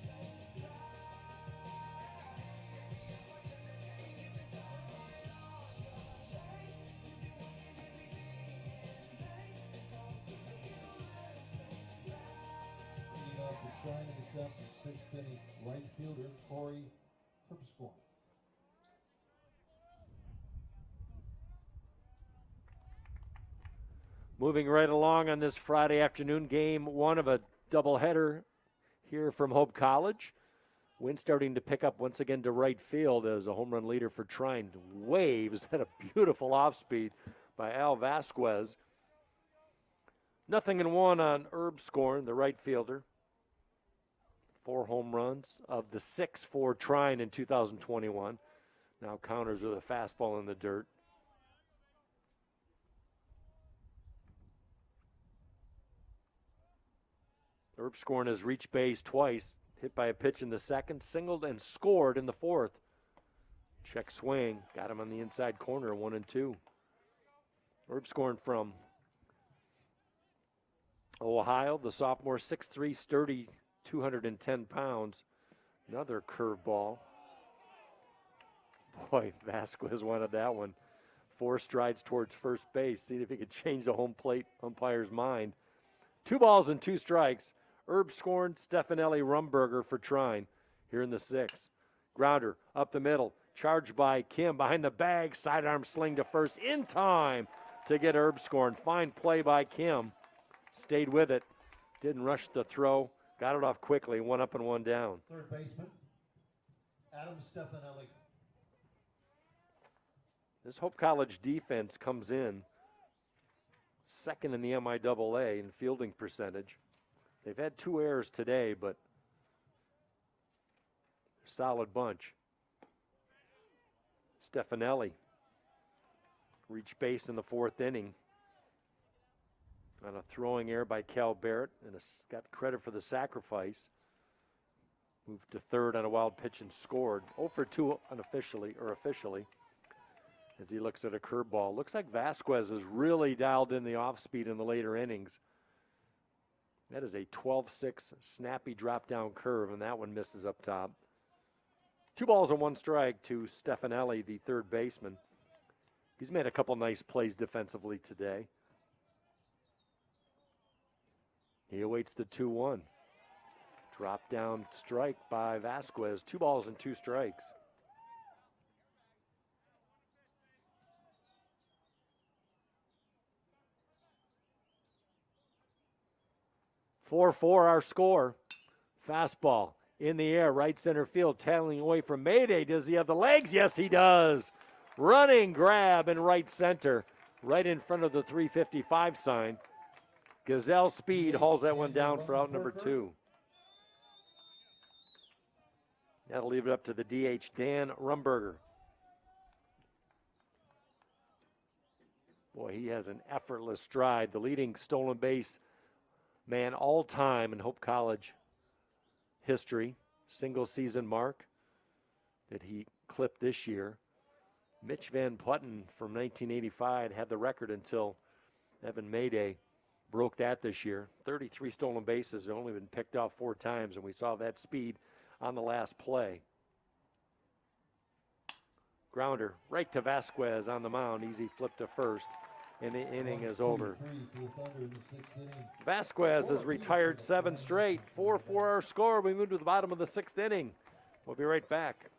It's all a superhuman instinct to fly. Every opportunity you took to fight all your life. You've been working every day and night. It's all a superhuman instinct to fly. Leading off for Trine in the top, the sixth inning right fielder, Corey Herbscorn. Moving right along on this Friday afternoon, game one of a doubleheader here from Hope College. Wind starting to pick up once again to right field as a home run leader for Trine. Waves at a beautiful off speed by Al Vasquez. 0-1 on Herbscorn, the right fielder. 4 home runs of the 6 for Trine in 2021. Now counters with a fastball in the dirt. Herbscorn has reached base twice, hit by a pitch in the second, singled and scored in the fourth. Check swing, got him on the inside corner, 1-2. Herbscorn from Ohio, the sophomore, 6'3", sturdy, 210 pounds. Another curveball. Boy, Vasquez wanted that one. 4 strides towards first base. See if he could change the home plate umpire's mind. 2 balls and 2 strikes. Herbscorn, Stefanelli, Rumberger for Trine here in the 6th. Grounder up the middle. Charged by Kim behind the bag. Sidearm sling to first in time to get Herbscorn. Fine play by Kim. Stayed with it. Didn't rush the throw. Got it off quickly. 1 up and 1 down. Third baseman, Adam Stefanelli. This Hope College defense comes in second in the MIAA in fielding percentage. They've had 2 errors today, but they're a solid bunch. Stefanelli reached base in the 4th inning on a throwing error by Cal Barrett, and got credit for the sacrifice. Moved to third on a wild pitch and scored. 0 for 2 officially, as he looks at a curveball. Looks like Vasquez has really dialed in the off-speed in the later innings. That is a 12-6 snappy drop-down curve, and that one misses up top. 2 balls and 1 strike to Stefanelli, the third baseman. He's made a couple nice plays defensively today. He awaits the 2-1. Drop-down strike by Vasquez. 2 balls and 2 strikes. Four our score. Fastball in the air, right center field, tailing away from Mayday. Does he have the legs? Yes, he does. Running grab in right center, right in front of the 355 sign. Gazelle speed hauls that one down for out number 2. That'll leave it up to the DH, Dan Rumberger. Boy, he has an effortless stride. The leading stolen base man all time in Hope College history. Single season mark that he clipped this year. Mitch Van Putten from 1985 had the record until Evan Mayday broke that this year. 33 stolen bases, only been picked off 4 times, and we saw that speed on the last play. Grounder right to Vasquez on the mound. Easy flip to first, and the inning is over. Vasquez has retired 7 straight. 4-4 our score. We move to the bottom of the 6th inning. We'll be right back.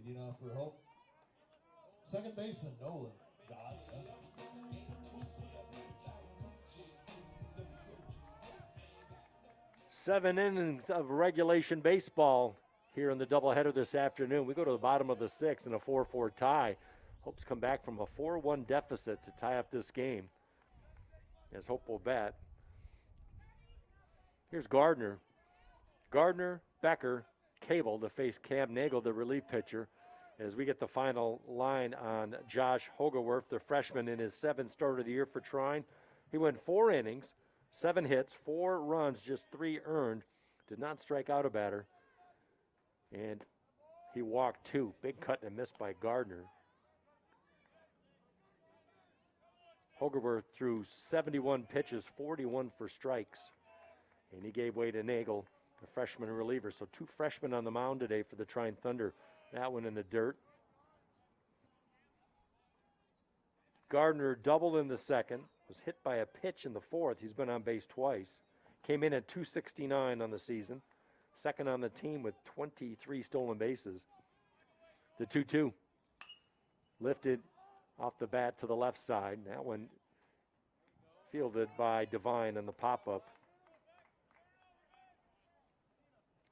Leading off for Hope. Second baseman, Nolan. Got it. 7 innings of regulation baseball here in the doubleheader this afternoon. We go to the bottom of the 6th in a 4-4 tie. Hope's come back from a 4-1 deficit to tie up this game, as Hope will bat. Here's Gardner. Gardner, Becker, Cable to face Cam Nagel, the relief pitcher, as we get the final line on Josh Hogeworth, the freshman, in his 7th start of the year for Trine. He went 4 innings, 7 hits, 4 runs, just 3 earned. Did not strike out a batter. And he walked 2. Big cut and miss by Gardner. Hogeworth threw 71 pitches, 41 for strikes. And he gave way to Nagel, the freshman reliever. So 2 freshmen on the mound today for the Trine Thunder. That one in the dirt. Gardner doubled in the 2nd. Was hit by a pitch in the 4th. He's been on base twice. Came in at 269 on the season. 2nd on the team with 23 stolen bases. The 2-2. Lifted off the bat to the left side. That one fielded by Devine on the pop-up.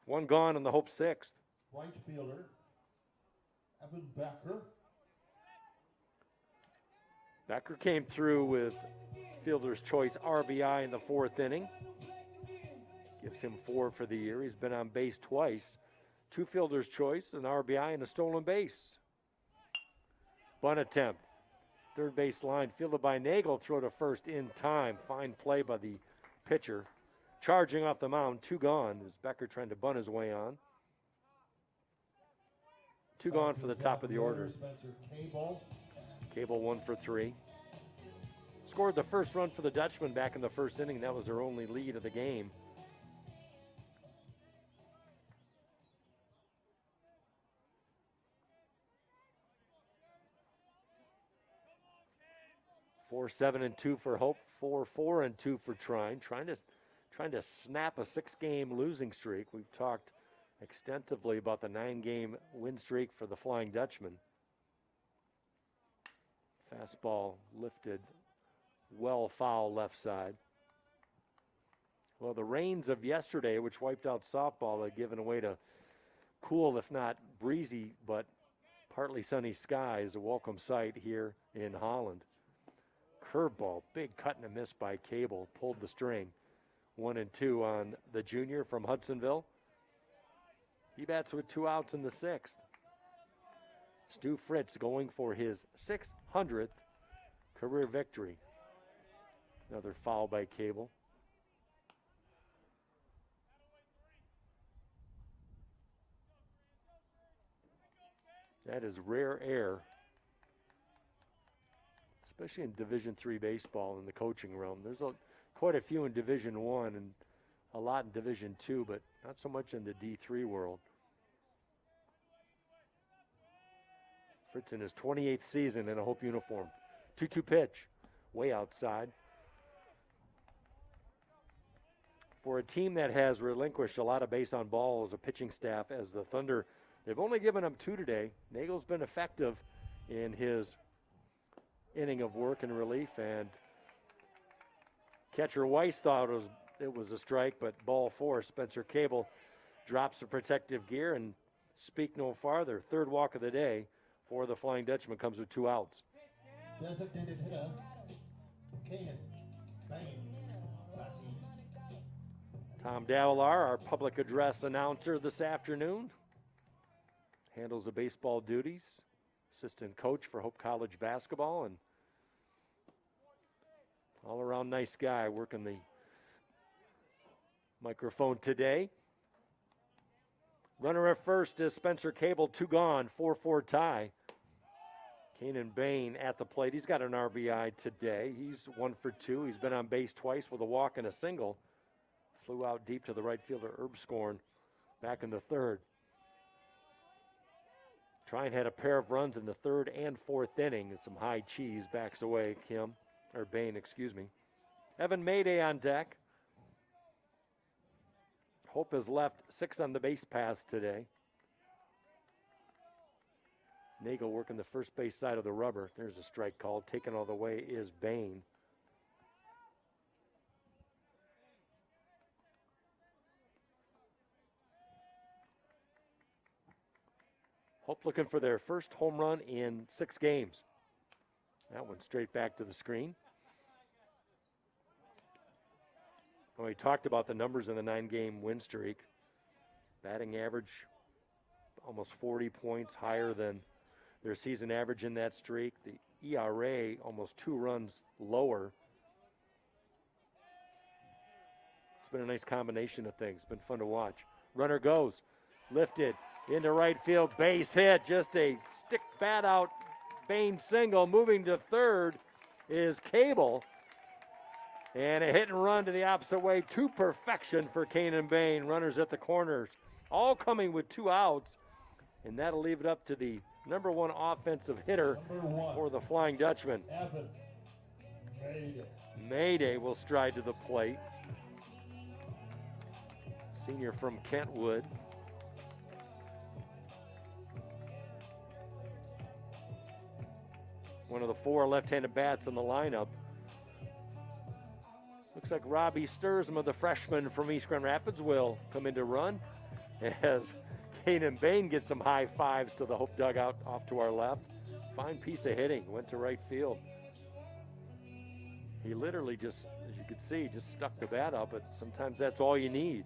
1 gone in the Hope 6th. Right fielder, Evan Becker. Becker came through with fielder's choice RBI in the 4th inning. Gives him 4 for the year. He's been on base twice. 2 fielder's choice, an RBI, and a stolen base. Bunt attempt. 3rd base line fielded by Nagel. Throw to first in time. Fine play by the pitcher. Charging off the mound, 2 gone as Becker trying to bunt his way on. 2 gone for the top of the order. Cable 1 for 3. Scored the first run for the Dutchman back in the 1st inning. That was their only lead of the game. Four, 7-2 for Hope. 4-4-2 for Trine. Trying to snap a 6-game losing streak. We've talked extensively about the 9-game win streak for the Flying Dutchman. Fastball lifted, well foul left side. Well, the rains of yesterday, which wiped out softball, are given away to cool, if not breezy, but partly sunny skies. A welcome sight here in Holland. Curveball, big cut and a miss by Cable, pulled the string. 1-2 on the junior from Hudsonville. He bats with 2 outs in the 6th. Stu Fritz going for his 600th career victory. Another foul by Cable. That is rare air, especially in Division III baseball in the coaching realm. There's quite a few in Division I and a lot in Division II, but not so much in the D3 world. Fritz in his 28th season in a Hope uniform. 2-2 pitch, way outside. For a team that has relinquished a lot of base on balls, a pitching staff as the Thunder, they've only given up 2 today. Nagel's been effective in his inning of work and relief, and catcher Weiss thought it was a strike, but ball 4. Spencer Cable drops the protective gear and speak no farther. Third walk of the day for the Flying Dutchman comes with 2 outs. Designated hitter, Kanan Bain, batting. Tom Davalar, our public address announcer this afternoon, handles the baseball duties, assistant coach for Hope College basketball, and all-around nice guy working the microphone today. Runner at first is Spencer Cable, 2 gone, 4-4 tie. Kanan Bain at the plate. He's got an RBI today. He's 1 for 2. He's been on base twice with a walk and a single. Flew out deep to the right fielder, Erbscorn, back in the 3rd. Trine had a pair of runs in the 3rd and 4th inning. Some high cheese backs away, Bain, excuse me. Evan Mayday on deck. Hope has left 6 on the base paths today. Nagel working the first base side of the rubber. There's a strike called. Taken all the way is Bain. Hope looking for their first home run in 6 games. That one straight back to the screen. Well, we talked about the numbers in the 9-game win streak. Batting average almost 40 points higher than their season average in that streak. The ERA almost 2 runs lower. It's been a nice combination of things. It's been fun to watch. Runner goes, lifted into right field, base hit, just a stick bat out, Bain single. Moving to 3rd is Cable. And a hit and run to the opposite way to perfection for Kanan Bain. Runners at the corners, all coming with 2 outs. And that'll leave it up to the number 1 offensive hitter for the Flying Dutchman. Evan Mayday. Mayday will stride to the plate. Senior from Kentwood. One of the 4 left-handed bats in the lineup. Looks like Robbie Sturzma, the freshman from East Grand Rapids, will come in to run as Kanan Bain gets some high fives to the Hope dugout off to our left. Fine piece of hitting, went to right field. He literally just, as you could see, just stuck the bat up, but sometimes that's all you need.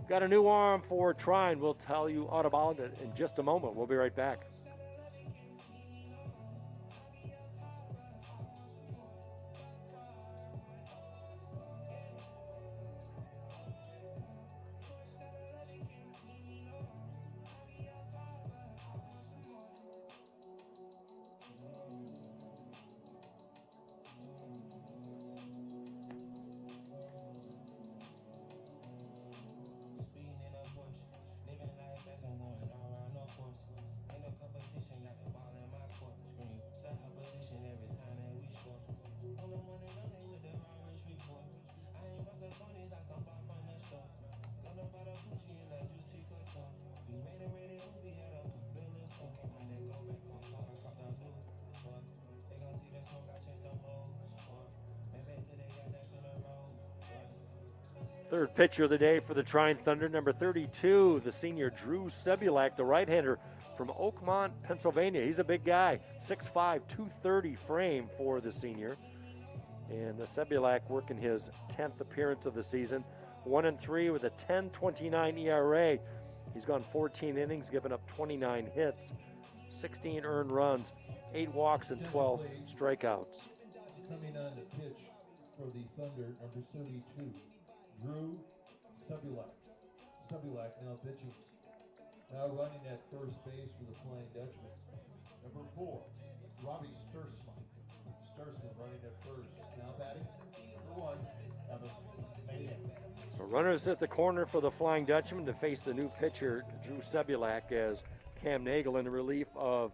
Got a new arm for Trine. We'll tell you all about it in just a moment. We'll be right back. Third pitcher of the day for the Trine Thunder, number 32, the senior Drew Sebulak, the right-hander from Oakmont, Pennsylvania. He's a big guy, 6'5", 230 frame for the senior. And the Sebulak working his 10th appearance of the season, 1-3 with a 10.29 ERA. He's gone 14 innings, given up 29 hits, 16 earned runs, 8 walks, and 12 strikeouts. Coming on to pitch for the Thunder, number 32, Drew Sebulak, Sebulak now pitching. Now running at first base for the Flying Dutchman. Number 4, Robbie Stursman. Stursman running at first. Now batting. Number 1, Evan Mayday. So runners at the corner for the Flying Dutchman to face the new pitcher, Drew Sebulak, as Cam Nagel in relief of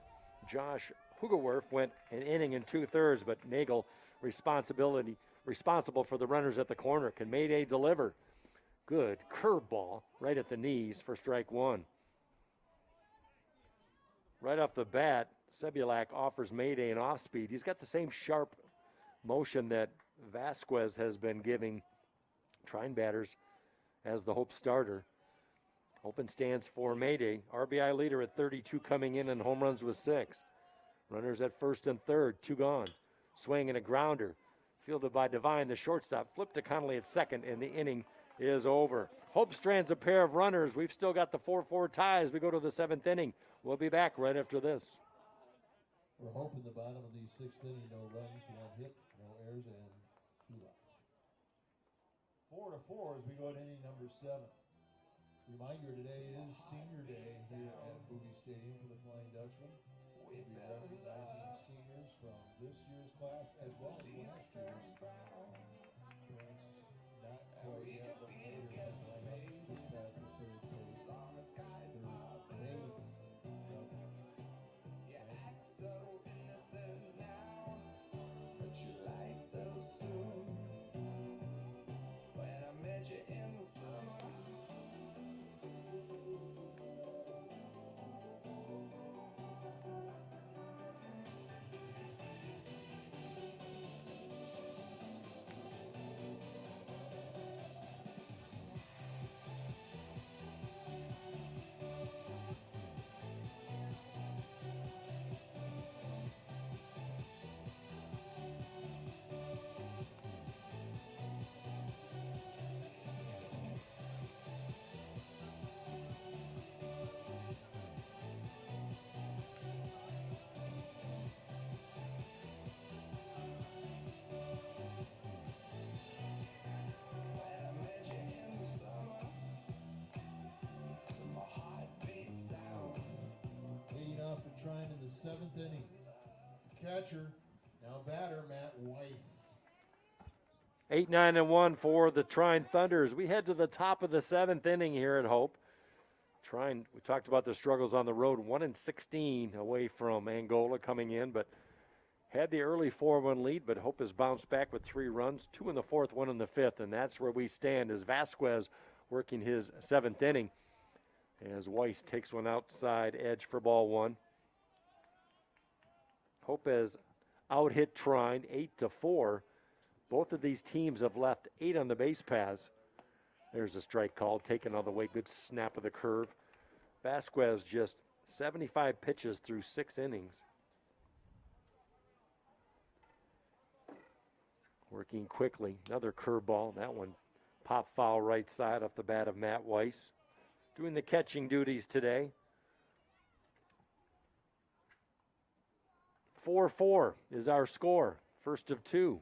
Josh Hugerwerf went an inning and 2/3, but Nagel responsible for the runners at the corner. Can Mayday deliver? Good curveball right at the knees for strike 1. Right off the bat, Sebulak offers Mayday an off speed. He's got the same sharp motion that Vasquez has been giving Trine batters as the Hope starter. Open stands for Mayday. RBI leader at 32 coming in, and home runs with 6. Runners at first and third, 2 gone. Swing and a grounder. Fielded by Devine, the shortstop. Flipped to Connolly at second, and the inning is over. Hope strands a pair of runners. We've still got the 4-4 ties. We go to the 7th inning. We'll be back right after this. We're hoping the bottom of the 6th inning, no runs, 1 hit, no errors, and 2 left. 4-4 as we go to inning number 7. Reminder, today is senior day here at Bowie Stadium for the Flying Dutchman. We'll be recognizing seniors from this year's class as well as last year's. Parents not quite yet, but later than right just past the 3rd grade. You act so innocent now, but you lied so soon. When I met you in the summer. Leading off for Trine in the 7th inning. Catcher, now batter, Matt Weiss. 8-9-1 for the Trine Thunders. We head to the top of the 7th inning here at Hope. Trine, we talked about the struggles on the road, 1-16 away from Angola coming in, but had the early 4-1 lead, but Hope has bounced back with 3 runs, 2 in the 4th, 1 in the 5th, and that's where we stand as Vasquez working his 7th inning as Weiss takes one outside edge for ball 1. Hope has out-hit Trine 8-4. Both of these teams have left 8 on the base paths. There's a strike called, taken all the way, good snap of the curve. Vasquez just 75 pitches through 6 innings. Working quickly, another curveball. That one pop foul right side off the bat of Matt Weiss. Doing the catching duties today. 4-4 is our score, first of 2.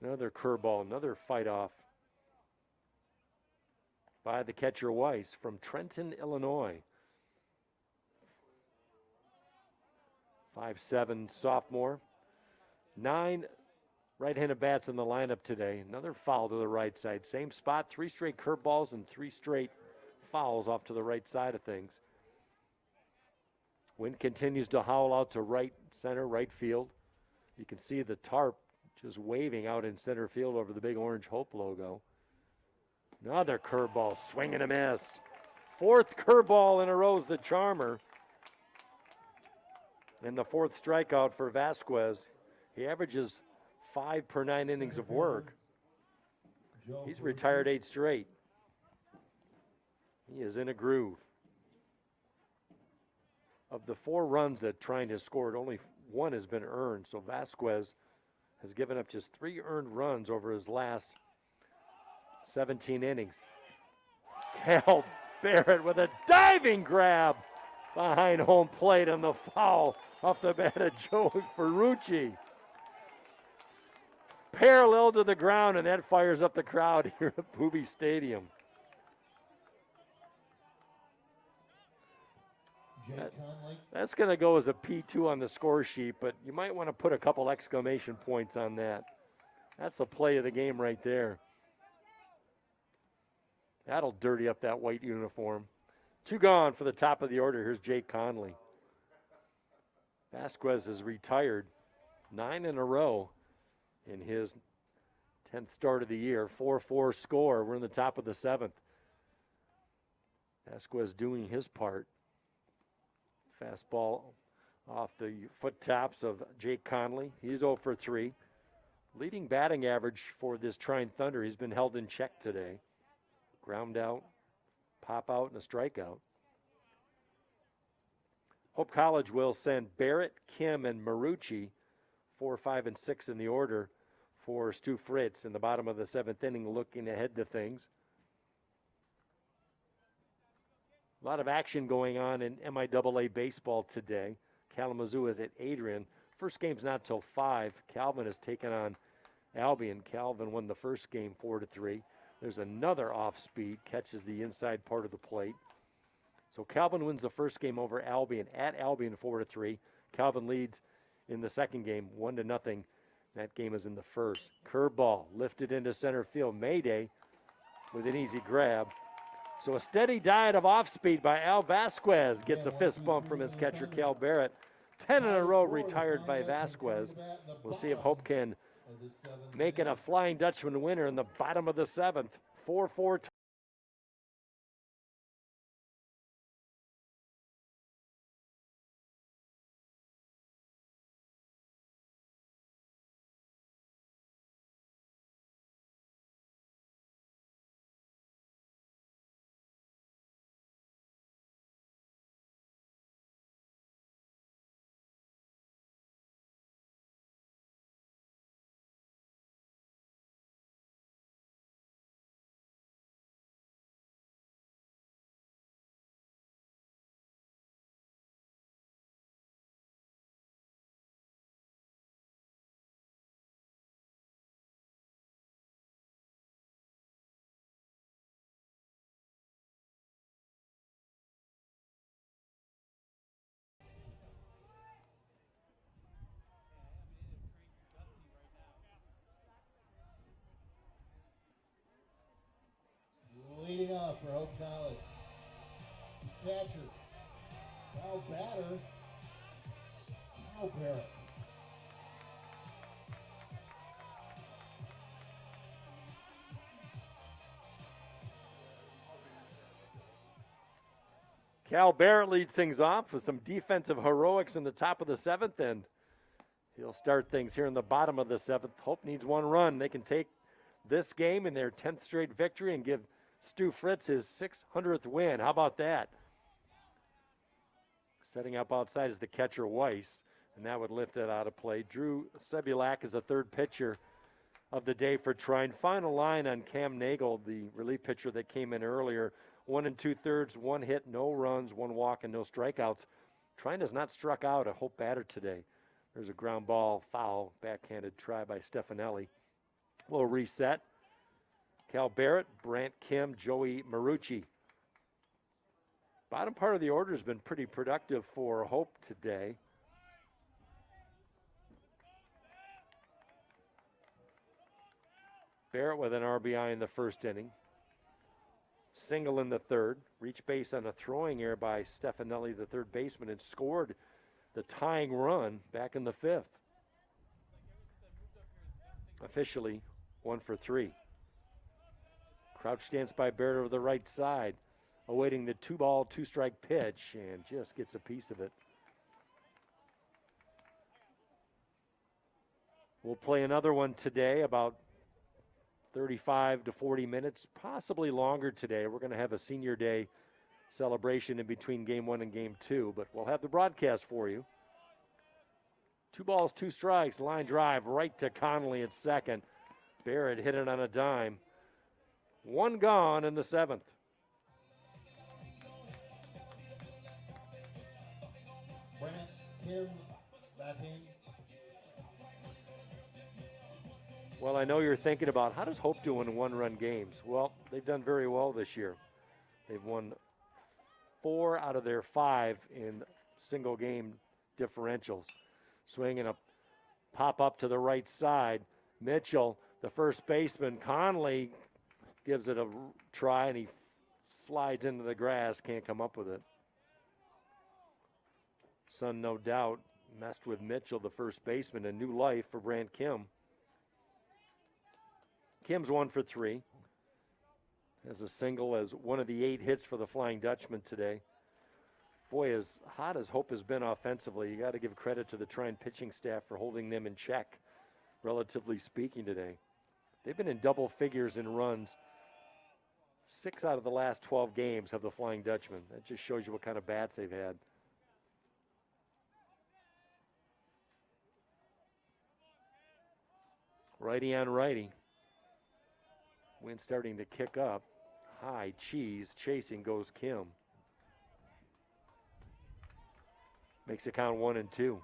Another curveball, another fight off by the catcher Weiss from Trenton, Illinois. 5'7" sophomore. 9 right-handed bats in the lineup today. Another foul to the right side. Same spot, 3 straight curveballs and 3 straight fouls off to the right side of things. Wind continues to howl out to right center, right field. You can see the tarp just waving out in center field over the big orange Hope logo. Another curveball, swing and a miss. 4th curveball in a row is the charmer. And the 4th strikeout for Vasquez. He averages 5 per 9 innings of work. He's retired 8 straight. He is in a groove. Of the 4 runs that Trine has scored, only 1 has been earned. So Vasquez has given up just 3 earned runs over his last 17 innings. Cal Barrett with a diving grab behind home plate on the foul off the bat of Joe Ferrucci. parallel to the ground, and that fires up the crowd here at Booby Stadium. That's going to go as a P2 on the score sheet, but you might want to put a couple exclamation points on that. That's the play of the game right there. That'll dirty up that white uniform. 2 gone for the top of the order. Here's Jake Conley. Vasquez is retired 9 in a row in his 10th start of the year. 4-4 score. We're in the top of the 7th. Vasquez doing his part. Fastball off the foot taps of Jake Conley. He's 0 for 3. Leading batting average for this Trine Thunder. He's been held in check today. Ground out, pop out, and a strikeout. Hope College will send Barrett, Kim, and Marucci 4, 5, and 6 in the order for Stu Fritz in the bottom of the 7th inning, looking ahead to things. A lot of action going on in MIAA baseball today. Kalamazoo is at Adrian. First game's not till 5. Calvin has taken on Albion. Calvin won the first game 4-3. There's another off-speed, catches the inside part of the plate. So Calvin wins the first game over Albion at Albion 4-3. Calvin leads in the second game 1-0. That game is in the first. Curveball lifted into center field. Mayday with an easy grab. So a steady diet of off-speed by Al Vasquez gets a fist bump from his catcher, Cal Barrett. 10 in a row retired by Vasquez. We'll see if Hope can make it a Flying Dutchman winner in the bottom of the 7th. 4-4. Leading off for Hope College. Catcher. Now batter. Now Barrett. Cal Barrett leads things off with some defensive heroics in the top of the 7th, and he'll start things here in the bottom of the 7th. Hope needs 1 run. They can take this game in their 10th straight victory and give Stu Fritz his 600th win. How about that? Setting up outside is the catcher Weiss, and that would lift it out of play. Drew Sebulak is the 3rd pitcher of the day for Trine. Final line on Cam Nagel, the relief pitcher that came in earlier. 1 2/3, 1 hit, no runs, 1 walk, and no strikeouts. Trine has not struck out a Hope batter today. There's a ground ball foul, backhanded try by Stefanelli. We'll reset. Cal Barrett, Brant Kim, Joey Marucci. Bottom part of the order has been pretty productive for Hope today. Barrett with an RBI in the first inning. Single in the 3rd. Reach base on a throwing error by Stefanelli, the 3rd baseman, and scored the tying run back in the 5th. Officially 1 for 3. Crouch stance by Barrett over the right side, awaiting the 2-ball, 2-strike pitch, and just gets a piece of it. We'll play another one today, about 35 to 40 minutes, possibly longer today. We're going to have a senior day celebration in between game 1 and game 2, but we'll have the broadcast for you. 2 balls, 2 strikes, line drive right to Connolly at second. Barrett hit it on a dime. 1 gone in the 7th. Brant Kim batting. Well, I know you're thinking about how does Hope do in one-run games? Well, they've done very well this year. They've won 4 out of their 5 in single game differentials. Swinging a pop up to the right side. Mitchell, the first baseman, Conley gives it a try and he slides into the grass, can't come up with it. Sun, no doubt, messed with Mitchell, the first baseman, a new life for Brant Kim. Kim's 1 for 3. Has a single as one of the 8 hits for the Flying Dutchman today. Boy, as hot as Hope has been offensively, you got to give credit to the Trine pitching staff for holding them in check, relatively speaking, today. They've been in double figures in runs 6 out of the last 12 games of the Flying Dutchman. That just shows you what kind of bats they've had. Righty on righty. Wind starting to kick up. High cheese, chasing goes Kim. Makes it count 1-2.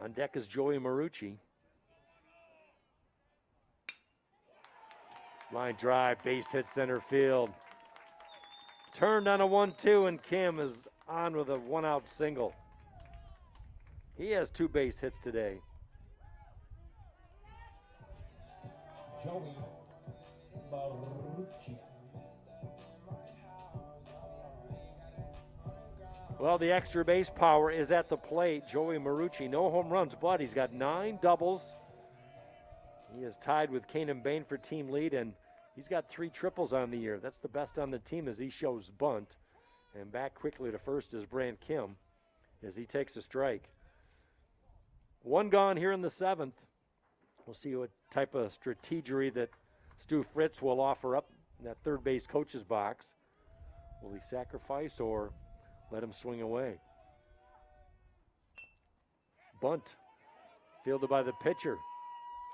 On deck is Joey Marucci. Line drive, base hit center field. Turned on a 1-2, and Kim is on with a 1-out single. He has 2 base hits today. Joey Marucci. Well, the extra base power is at the plate. Joey Marucci, no home runs, but he's got 9 doubles. He is tied with Kanan Bain for team lead, and he's got 3 triples on the year. That's the best on the team as he shows bunt. And back quickly to first is Brant Kim as he takes a strike. 1 gone here in the 7th. We'll see what type of strategery that Stu Fritz will offer up in that third base coach's box. Will he sacrifice or let him swing away? Bunt, fielded by the pitcher.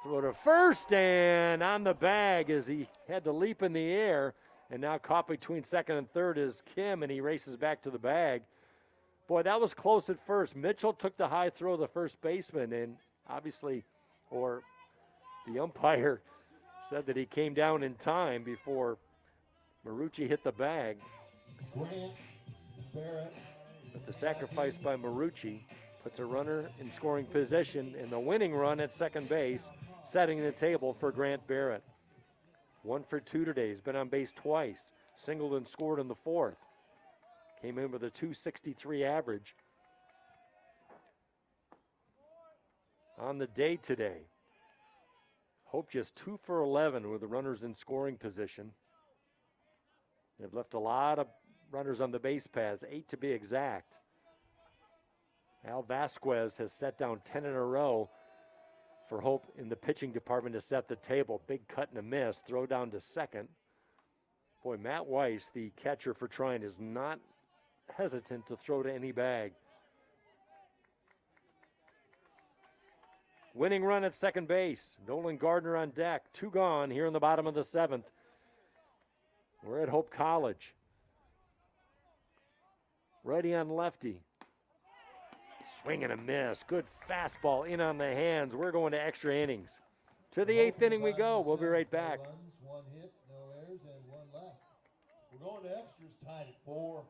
Throw to first and on the bag as he had to leap in the air, and now caught between second and third is Kim, and he races back to the bag. Boy, that was close at first. Mitchell took the high throw of the first baseman, and obviously, or the umpire said that he came down in time before Marucci hit the bag. Grant Barrett. But the sacrifice by Marucci puts a runner in scoring position in the winning run at second base, setting the table for Grant Barrett. 1 for 2 today. He's been on base twice. Singled and scored in the 4th. Came in with a .263 average. On the day today, Hope just 2 for 11 with the runners in scoring position. They've left a lot of runners on the base paths, 8 to be exact. Al Vasquez has set down 10 in a row for Hope in the pitching department to set the table. Big cut and a miss, throw down to second. Boy, Matt Weiss, the catcher for Trine, is not hesitant to throw to any bag. Winning run at second base. Nolan Gardner on deck. 2 gone here in the bottom of the 7th. We're at Hope College. Righty on lefty. Swing and a miss. Good fastball in on the hands. We're going to extra innings. To the 8th inning we go. We'll be right back. 4 runs, 1 hit, no errors, and 1 left. We're going to extras, tied at 4.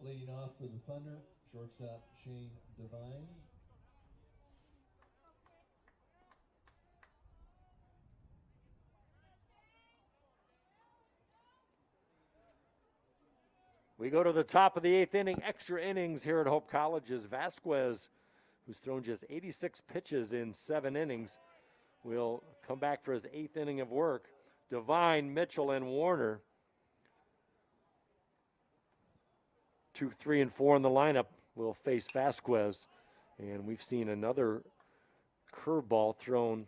leading off for the Thunder, shortstop Shane Devine. We go to the top of the 8th inning, extra innings here at Hope College as Vasquez, who's thrown just 86 pitches in 7 innings, will come back for his 8th inning of work. Devine, Mitchell, and Warner, 2, 3, and 4 in the lineup, will face Vasquez. And we've seen another curveball thrown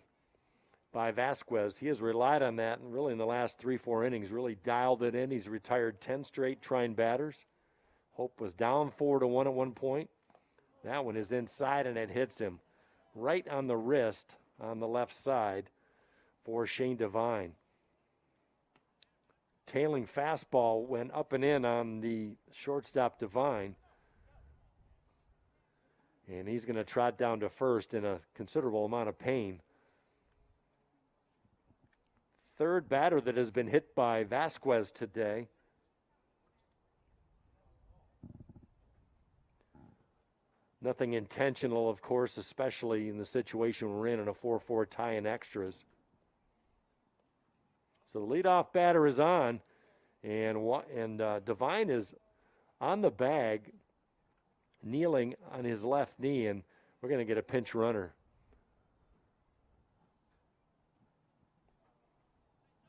by Vasquez. He has relied on that, and really in the last 3, 4 innings, really dialed it in. He's retired 10 straight Trine batters. Hope was down 4-1 at one point. That one is inside, and it hits him right on the wrist on the left side for Shane Devine. Tailing fastball went up and in on the shortstop Devine. And he's going to trot down to first in a considerable amount of pain. Third batter that has been hit by Vasquez today. Nothing intentional, of course, especially in the situation we're in a 4-4 tie in extras. So the leadoff batter is on, and Devine is on the bag, kneeling on his left knee, and we're going to get a pinch runner.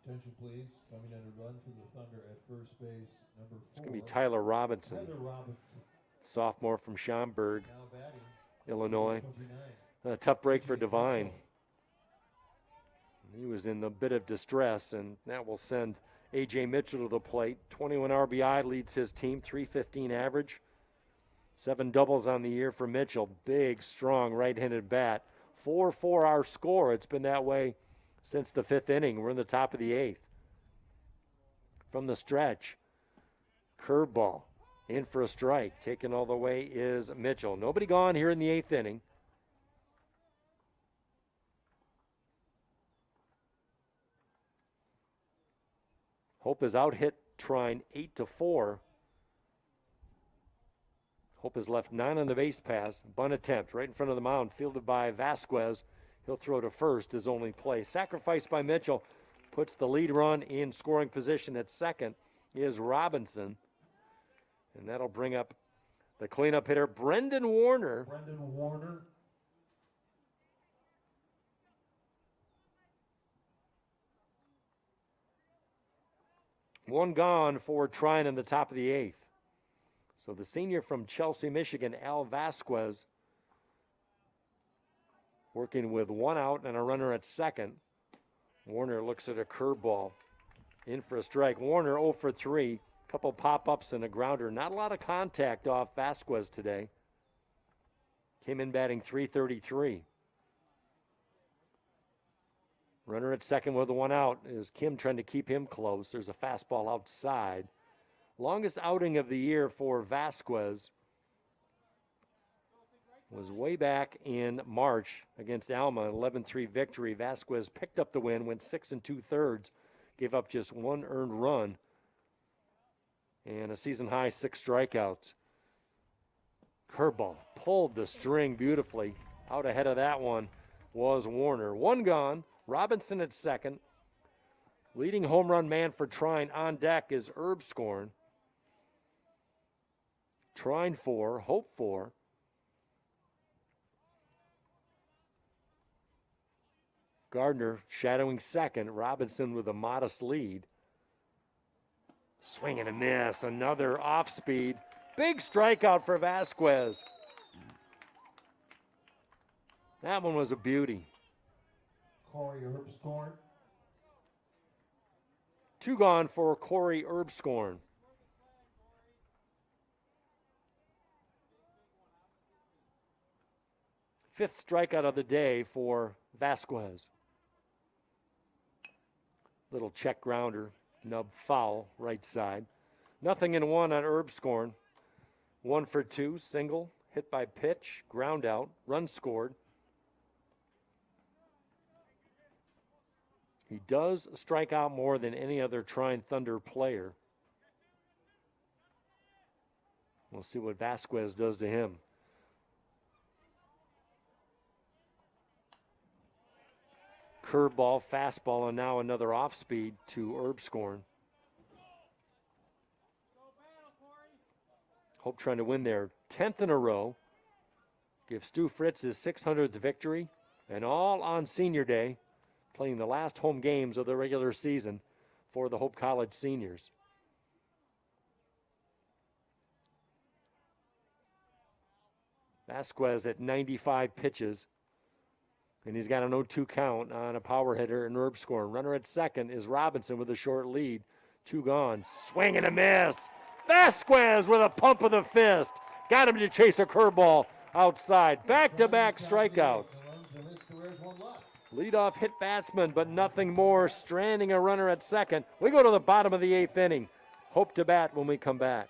Attention, please. Coming in to run for the Thunder at first base, number 4. It's going to be Tyler Robinson, Tyler Robinson, sophomore from Schaumburg, now batting, Illinois. 29. A tough break for Devine. He was in a bit of distress, and that will send A.J. Mitchell to the plate. 21 RBI, leads his team, .315 average. 7 doubles on the year for Mitchell. Big, strong right-handed bat. 4-4 our score. It's been that way since the 5th inning. We're in the top of the 8th. From the stretch, curveball, in for a strike. Taken all the way is Mitchell. Nobody gone here in the 8th inning. Hope has out-hit Trine 8-4. Hope has left 9 on the base pass. Bunt attempt right in front of the mound, fielded by Vasquez. He'll throw to first, his only play. Sacrificed by Mitchell, puts the lead run in scoring position at second is Robinson. And that'll bring up the cleanup hitter, Brendan Warner. Brendan Warner. One gone for Trine in the top of the 8th. So the senior from Chelsea, Michigan, Al Vasquez, working with 1 out and a runner at second. Warner looks at a curveball. In for a strike. Warner 0 for 3. Couple pop-ups and a grounder. Not a lot of contact off Vasquez today. Came in batting .333. Runner at second with 1 out is Kim trying to keep him close. There's a fastball outside. Longest outing of the year for Vasquez was way back in March against Alma, an 11-3 victory. Vasquez picked up the win, went 6 2/3, gave up just 1 earned run, and a season-high 6 strikeouts. Curveball pulled the string beautifully. Out ahead of that one was Warner. 1 gone. Robinson at second. Leading home run man for Trine on deck is Erbscorn. Trine 4, Hope 4. Gardner shadowing second. Robinson with a modest lead. Swing and a miss. Another off speed. Big strikeout for Vasquez. That one was a beauty. Corey Erbscorn. 2 gone for Corey Erbscorn. Fifth strikeout of the day for Vasquez. Little check grounder, nub foul, right side. 0-1 on Erbscorn. 1 for 2, single, hit by pitch, ground out, run scored. He does strike out more than any other Trine Thunder player. We'll see what Vasquez does to him. Curveball, fastball, and now another off-speed to Erbscorn. Hope trying to win their 10th in a row. Give Stu Fritz his 600th victory, and all on senior day, playing the last home games of the regular season for the Hope College seniors. Vasquez at 95 pitches, and he's got an 0-2 count on a power hitter and Erbscorn. Runner at second is Robinson with a short lead. 2 gone. Swing and a miss. Vasquez with a pump of the fist. Got him to chase a curveball outside. Back-to-back strikeouts. Leadoff hit batsman, but nothing more. Stranding a runner at second. We go to the bottom of the 8th inning. Hope to bat when we come back.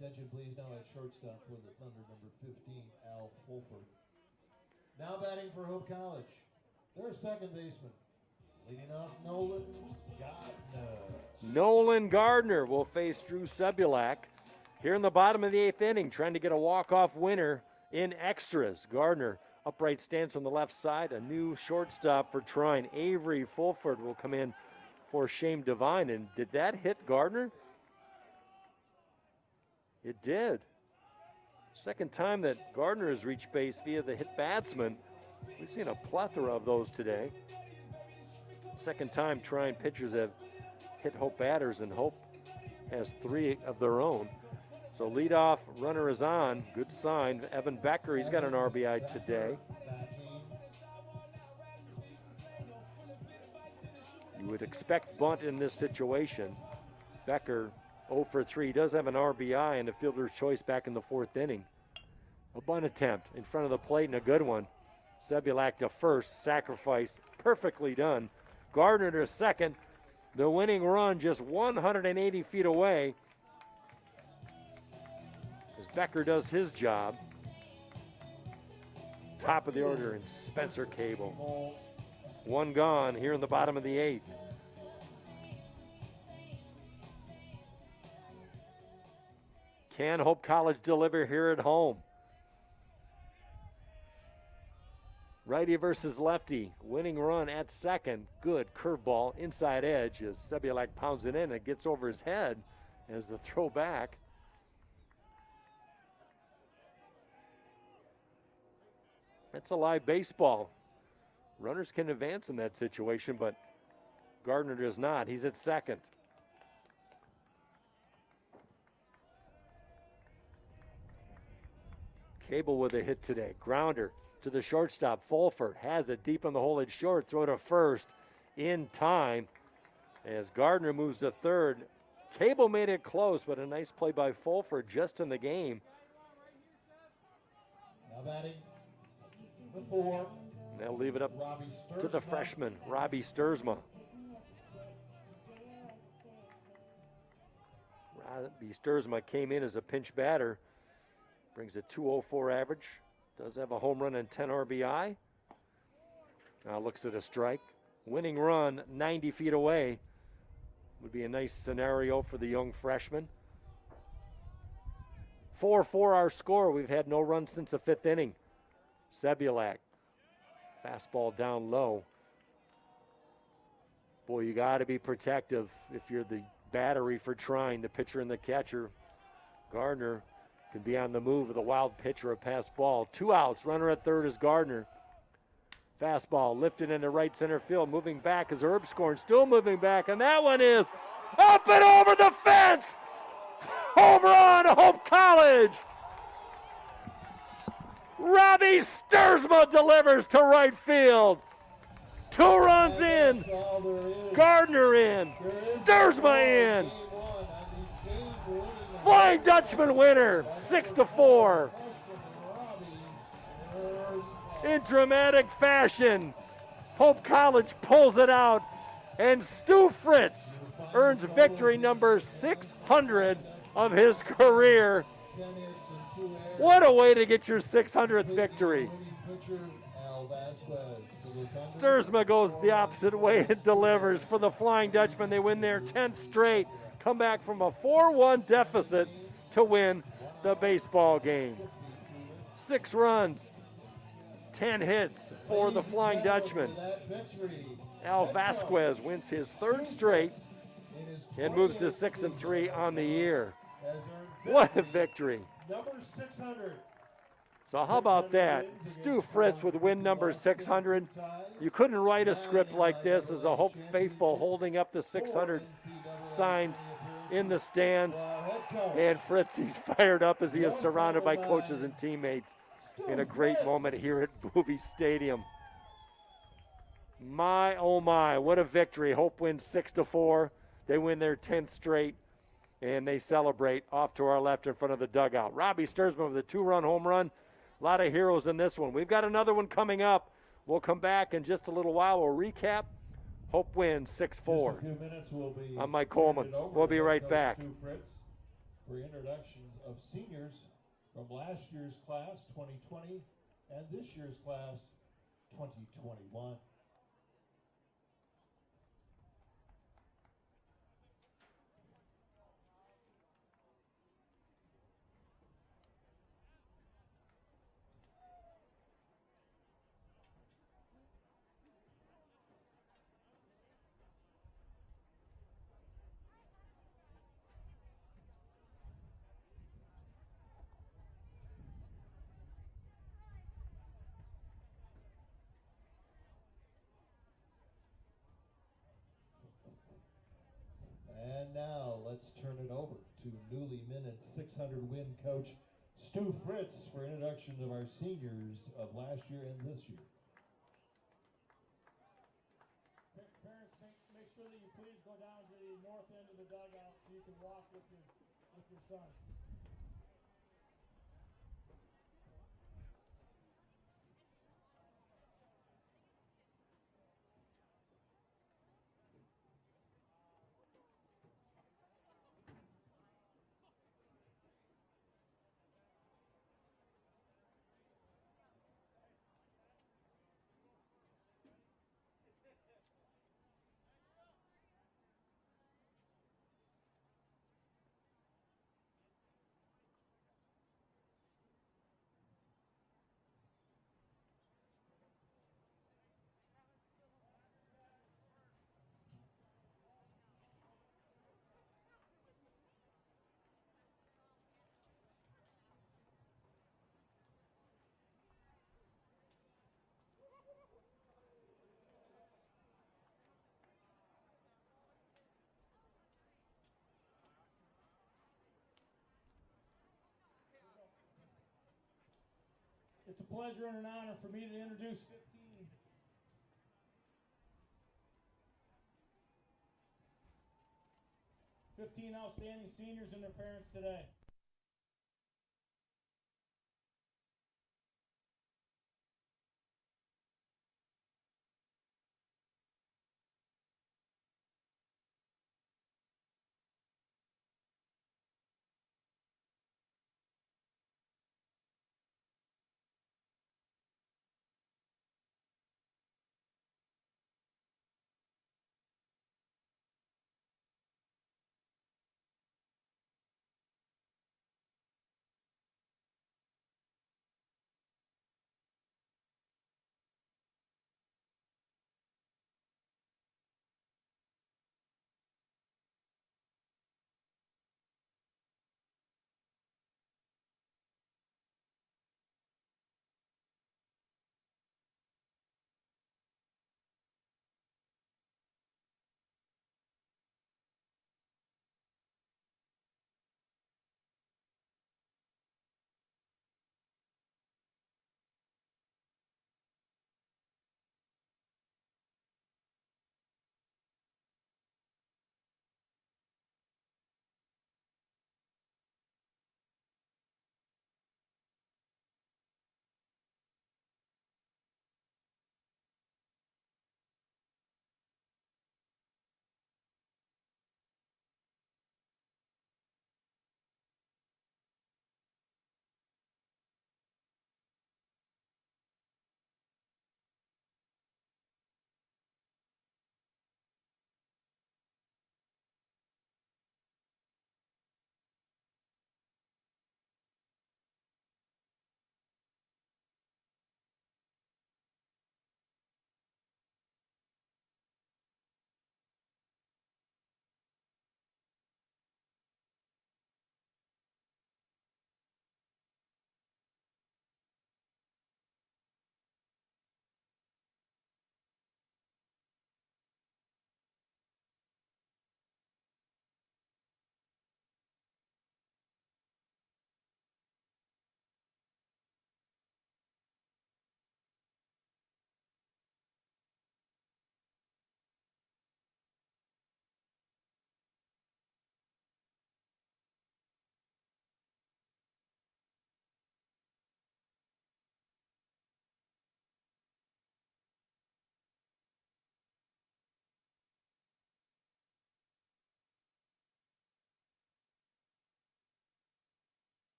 Attention please now at shortstop for the Thunder, number 15, Al Fulford. Now batting for Hope College, their second baseman. Leading off, Nolan Gardner. Nolan Gardner will face Drew Sebulak here in the bottom of the 8th inning, trying to get a walk-off winner in extras. Gardner, upright stance on the left side, a new shortstop for Trine. Avery Fulford will come in for Shane Devine. And did that hit Gardner? It did. Second time that Gardner has reached base via the hit batsman. We've seen a plethora of those today. Second time Trine pitchers have hit Hope batters, and Hope has 3 of their own. So leadoff runner is on. Good sign. Evan Becker, he's got an RBI today. You would expect bunt in this situation. Becker 0 for 3, does have an RBI and a fielder's choice back in the 4th inning. A bunt attempt in front of the plate and a good one. Sebulak to first, sacrifice perfectly done. Gardner to second. The winning run just 180 feet away as Becker does his job. Top of the order and Spencer Cable. 1 gone here in the bottom of the 8th. Can Hope College deliver here at home? Righty versus lefty. Winning run at second. Good curveball, inside edge as Sebulak pounds it in. It gets over his head as the throw back. That's a live baseball. Runners can advance in that situation, but Gardner does not. He's at second. Cable with a hit today. Grounder to the shortstop. Fulford has it deep in the hole at short. Throw to first in time as Gardner moves to third. Cable made it close, but a nice play by Fulford just in the game. Now batting the 4. They'll leave it up to the freshman, Robbie Sturzma. Robbie Sturzma came in as a pinch batter. Brings a .204 average. Does have a home run and 10 RBI. Now looks at a strike. Winning run 90 feet away. Would be a nice scenario for the young freshman. 4-4 our score. We've had no run since the 5th inning. Sebulak. Fastball down low. Boy, you got to be protective if you're the battery for Trine. The pitcher and the catcher. Gardner can be on the move with a wild pitch or a pass ball. 2 outs. Runner at third is Gardner. Fastball lifted into right center field. Moving back is Erbscorn. Still moving back. And that one is up and over the fence. Home run, Hope College. Robbie Sturzma delivers to right field. 2 runs in. That's all there is. Gardner in. There is Sturzma in. Game one on the game-winning Flying Dutchman winner, 6-4. In dramatic fashion, Hope College pulls it out, and Stu Fritz earns victory number 600 of his career. What a way to get your 600th victory. Sturzma goes the opposite way and delivers for the Flying Dutchman. They win their 10th straight, come back from a 4-1 deficit to win the baseball game. 6 runs, 10 hits for the Flying Dutchman. Al Vasquez wins his 3rd straight and moves to 6-3 on the year. What a victory. Number 600. So how about that? Stu Fritz with win number 600. You couldn't write a script like this as a Hope faithful holding up the 600 signs in the stands. And Fritz, he's fired up as he is surrounded by coaches and teammates in a great moment here at Bowie Stadium. My, oh my, what a victory. Hope wins 6-4. They win their 10th straight, and they celebrate off to our left in front of the dugout. Robbie Sturzman with a 2-run home run. A lot of heroes in this one. We've got another one coming up. We'll come back in just a little while. We'll recap. Hope wins 6-4. I'm Mike Coleman. We'll be right back. Fritz for introductions of seniors from last year's class 2020 and this year's class 2021. And now let's turn it over to newly minted 600-win coach Stu Fritz for introduction of our seniors of last year and this year. Parents, make sure that you please go down to the north end of the dugout so you can walk with your son. It's a pleasure and an honor for me to introduce 15 outstanding seniors and their parents today.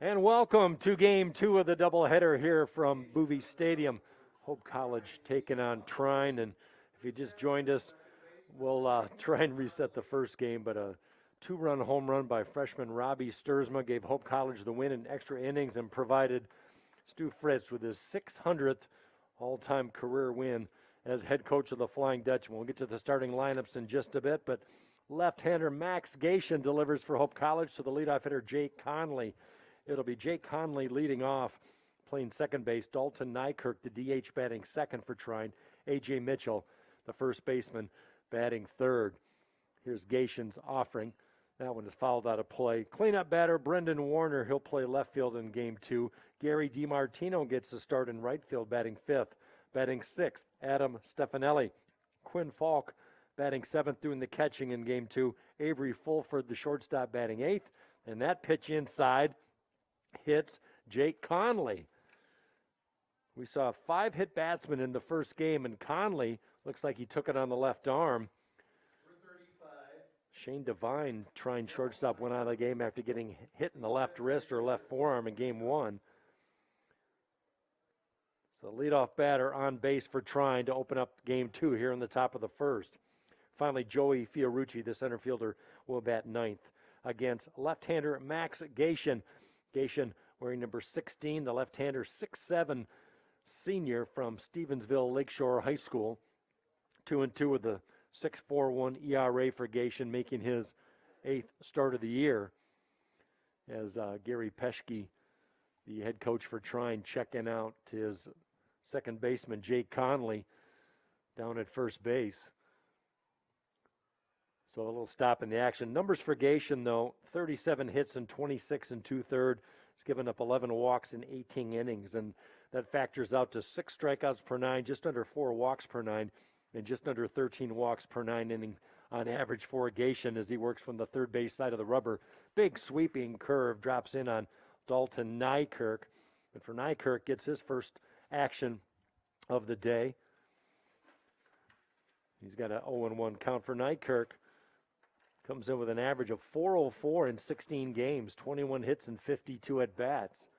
And welcome to game 2 of the doubleheader here from Bowie Stadium. Hope College taking on Trine. And if you just joined us, we'll try and reset the first game. But a 2-run home run by freshman Robbie Sturzma gave Hope College the win in extra innings and provided Stu Fritz with his 600th all-time career win as head coach of the Flying Dutchman. We'll get to the starting lineups in just a bit, but left-hander Max Gation delivers for Hope College to the leadoff hitter Jake Conley. It'll be Jake Conley leading off, playing second base. Dalton Nykirk, the DH, batting second for Trine. A.J. Mitchell, the first baseman, batting third. Here's Gation's offering. That one is fouled out of play. Cleanup batter Brendan Warner. He'll play left field in game 2. Gary DiMartino gets the start in right field, batting fifth. Batting sixth, Adam Stefanelli. Quinn Falk batting seventh, doing the catching in game 2. Avery Fulford, the shortstop, batting eighth. And that pitch inside hits Jake Conley. We saw a 5-hit batsman in the first game, and Conley looks like he took it on the left arm. Shane Devine, Trine shortstop, went out of the game after getting hit in the left wrist or left forearm in game 1. So leadoff batter on base for Trine to open up game 2 here in the top of the first. Finally, Joey Fiorucci, the center fielder, will bat ninth against left-hander Max Gation. Gation wearing number 16, the left-hander 6'7" senior from Stevensville Lakeshore High School. 2-2 with the 6.41 ERA for Gation, making his 8th start of the year. As Gary Peschke, the head coach for Trine, checking out his second baseman Jake Conley down at first base. So a little stop in the action. Numbers for Gation, though, 37 hits and 26 and 2/3. He's given up 11 walks in 18 innings, and that factors out to 6 strikeouts per 9, just under 4 walks per 9, and just under 13 walks per 9 inning on average for Gation as he works from the third base side of the rubber. Big sweeping curve drops in on Dalton Nykirk. And for Nykirk, gets his first action of the day. He's got a 0-1 count for Nykirk. Comes in with an average of .404 in 16 games, 21 hits and 52 at-bats.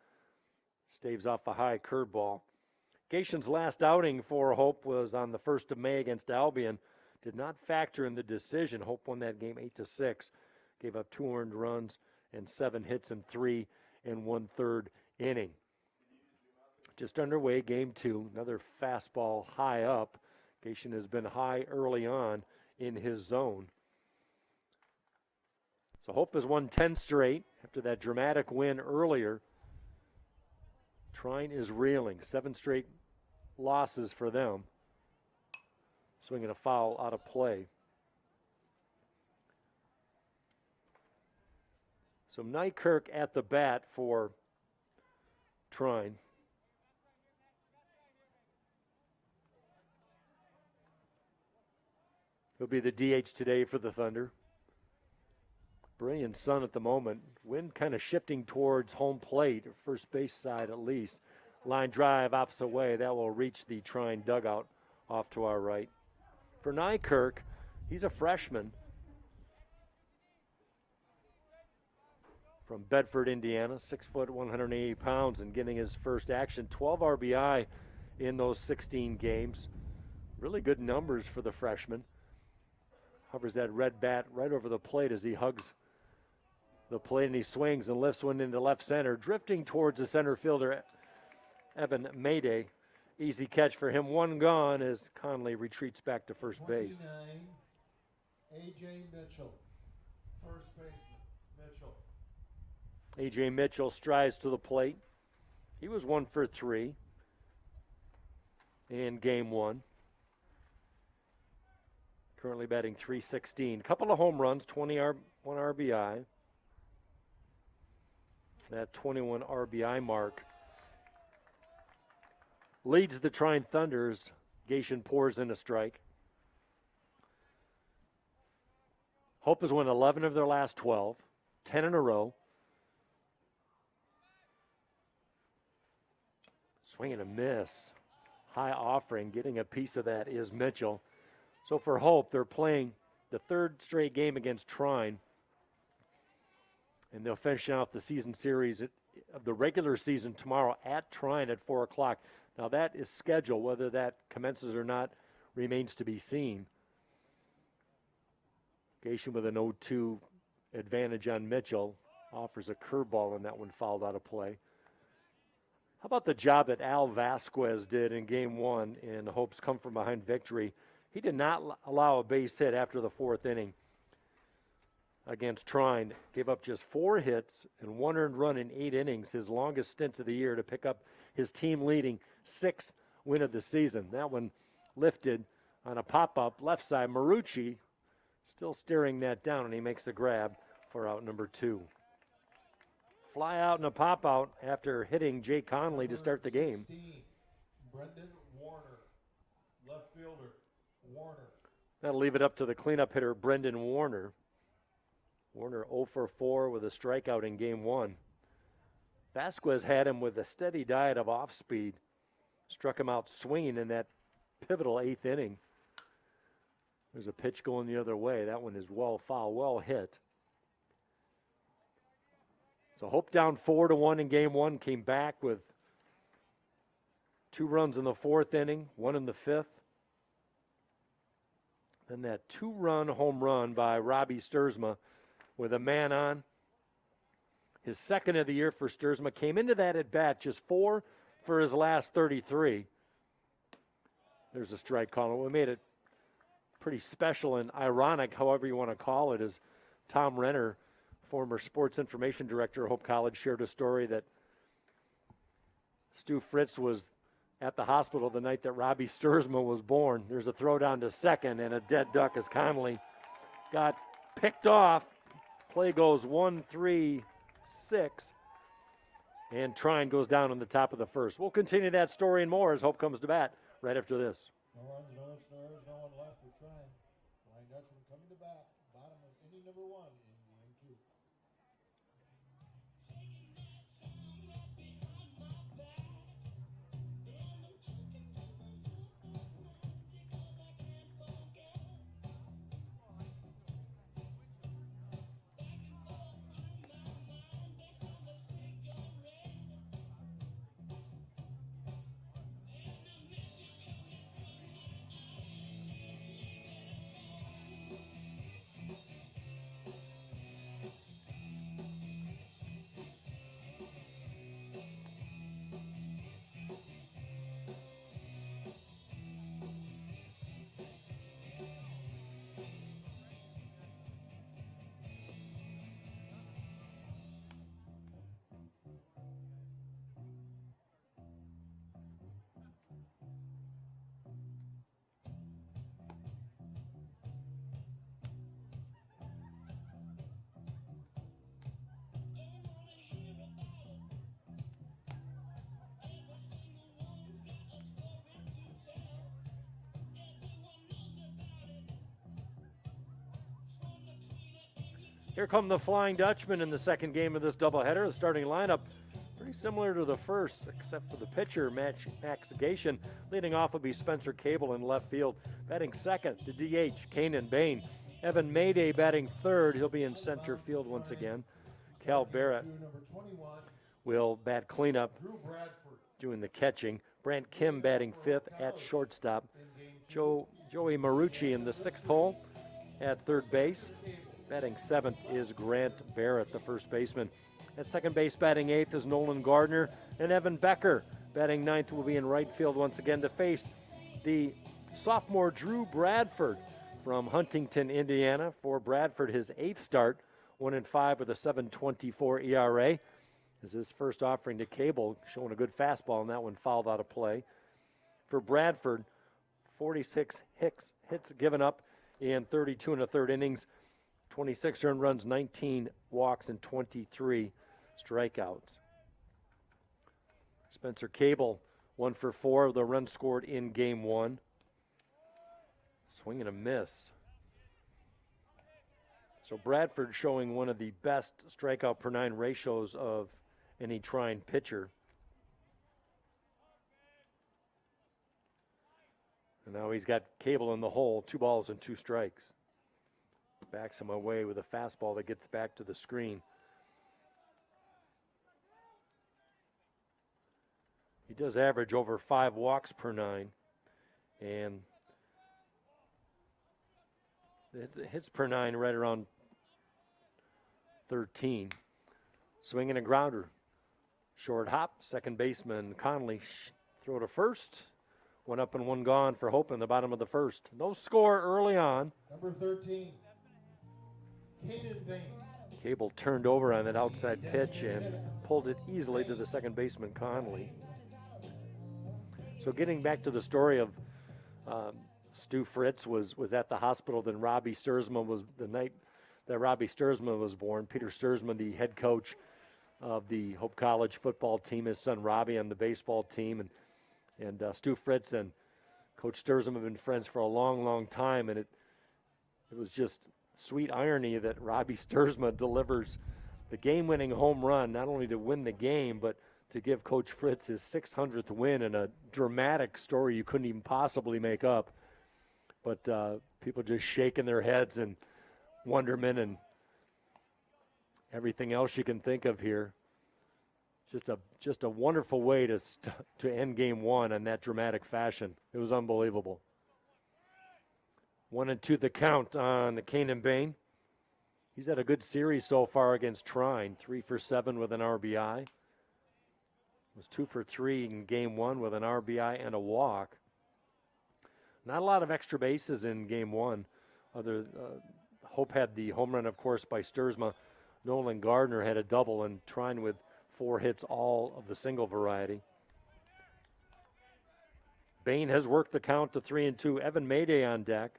Staves off a high curveball. Gation's last outing for Hope was on the 1st of May against Albion. Did not factor in the decision. Hope won that game 8-6. Gave up 2 earned runs and 7 hits in 3 1/3 inning. Just underway, game 2. Another fastball high up. Gation has been high early on in his zone. So Hope has won 10 straight after that dramatic win earlier. Trine is reeling. 7 straight losses for them. Swinging a foul out of play. So Nykirk at the bat for Trine. He'll be the DH today for the Thunder. Brilliant sun at the moment. Wind kind of shifting towards home plate, or first base side at least. Line drive opposite way. That will reach the Trine dugout off to our right. For Nykirk, he's a freshman from Bedford, Indiana, 6 foot, 180 pounds, and getting his first action. 12 RBI in those 16 games. Really good numbers for the freshman. Hovers that red bat right over the plate as he hugs the plate, and he swings and lifts one into left center, drifting towards the center fielder, Evan Mayday. Easy catch for him. One gone as Conley retreats back to first base. 29, A.J. Mitchell, first baseman, Mitchell. A.J. Mitchell strides to the plate. He was 1 for 3 in game 1. Currently batting .316. Couple of home runs, 1 RBI. That 21 RBI mark leads the Trine Thunders. Gation pours in a strike. Hope has won 11 of their last 12, 10 in a row. Swing and a miss. High offering, getting a piece of that is Mitchell. So for Hope, they're playing the 3rd straight game against Trine. And they'll finish off the season series of the regular season tomorrow at Trine at 4 o'clock. Now that is scheduled. Whether that commences or not remains to be seen. Gation with an 0-2 advantage on Mitchell. Offers a curveball, and that one fouled out of play. How about the job that Al Vasquez did in Game 1 in Hope's come-from-behind victory? He did not allow a base hit after the 4th inning against Trine. Gave up just 4 hits and 1 earned run in 8 innings, his longest stint of the year, to pick up his team-leading 6th win of the season. That one lifted on a pop-up left side. Marucci still staring that down, and he makes the grab for out number 2. Fly out and a pop out after hitting Jay Conley to start the game. 16, Brendan Warner, left fielder. Warner. That'll leave it up to the cleanup hitter, Brendan Warner. Warner 0 for 4 with a strikeout in Game 1. Vasquez had him with a steady diet of off speed. Struck him out swinging in that pivotal 8th inning. There's a pitch going the other way. That one is well foul, well hit. So Hope down 4-1 in Game 1, came back with 2 runs in the 4th inning, 1 in the 5th. Then that 2-run home run by Robbie Sturzma with a man on. His 2nd of the year for Sturzma. Came into that at bat just 4 for his last 33. There's a strike call. We made it pretty special and ironic, however you want to call it, as Tom Renner, former sports information director at Hope College, shared a story that Stu Fritz was at the hospital the night that Robbie Sturzma was born. There's a throw down to second and a dead duck as Conley got picked off. Play goes 1-3-6, and Trine goes down on the top of the 1st. We'll continue that story and more as Hope comes to bat right after this. No runs, no errors, no one left for Trine. Flying Dutchman coming to bat. Bottom of inning number 1 in Game 2. Here come the Flying Dutchman in the 2nd game of this doubleheader. The starting lineup pretty similar to the first, except for the pitcher, Max Gation. Leading off will be Spencer Cable in left field. Batting 2nd, the DH, Kanan Bain. Evan Mayday batting 3rd. He'll be in center field once again. Cal Barrett will bat cleanup, doing the catching. Brant Kim batting 5th at shortstop. Joey Marucci in the 6th hole at 3rd base. Batting 7th is Grant Barrett, the first baseman. At second base, batting 8th is Nolan Gardner. And Evan Becker, batting 9th, will be in right field once again to face the sophomore Drew Bradford from Huntington, Indiana. For Bradford, his 8th start, 1-5 with a 7.24 ERA. Is his first offering to Cable, showing a good fastball, and that one fouled out of play. For Bradford, 46 hits given up in 32 1/3 innings. 26 earned runs, 19 walks, and 23 strikeouts. Spencer Cable, 1 for 4 of the runs scored in Game 1. Swing and a miss. So Bradford showing one of the best strikeout per 9 ratios of any Trine pitcher. And now he's got Cable in the hole, 2 balls and 2 strikes. Backs him away with a fastball that gets back to the screen. He does average over 5 walks per 9. And hits per 9 right around 13. Swinging a grounder. Short hop, second baseman Conley throw to first. One up and one gone for Hope in the bottom of the first. No score early on. Number 13, Caden Bain. Cable turned over on that outside pitch and pulled it easily to the second baseman Conley. So getting back to the story of Stu Fritz was at the hospital. Then Robbie Sturzman was the night that Robbie Sturzman was born. Peter Sturzman, the head coach of the Hope College football team, his son Robbie on the baseball team, and Stu Fritz and Coach Sturzman have been friends for a long, long time, and it was just sweet irony that Robbie Sturzman delivers the game-winning home run, not only to win the game, but to give Coach Fritz his 600th win in a dramatic story you couldn't even possibly make up. But people just shaking their heads in wonderment and everything else you can think of here. Just a wonderful way to end game one in that dramatic fashion. It was unbelievable. 1-2 the count on the Canaan Bain. He's had a good series so far against Trine. 3 for 7 with an RBI. Was 2 for 3 in game one with an RBI and a walk. Not a lot of extra bases in game one. Hope had the home run, of course, by Sturzma. Nolan Gardner had a double, and Trine with 4 hits, all of the single variety. Bain has worked the count to 3-2. Evan Mayday on deck.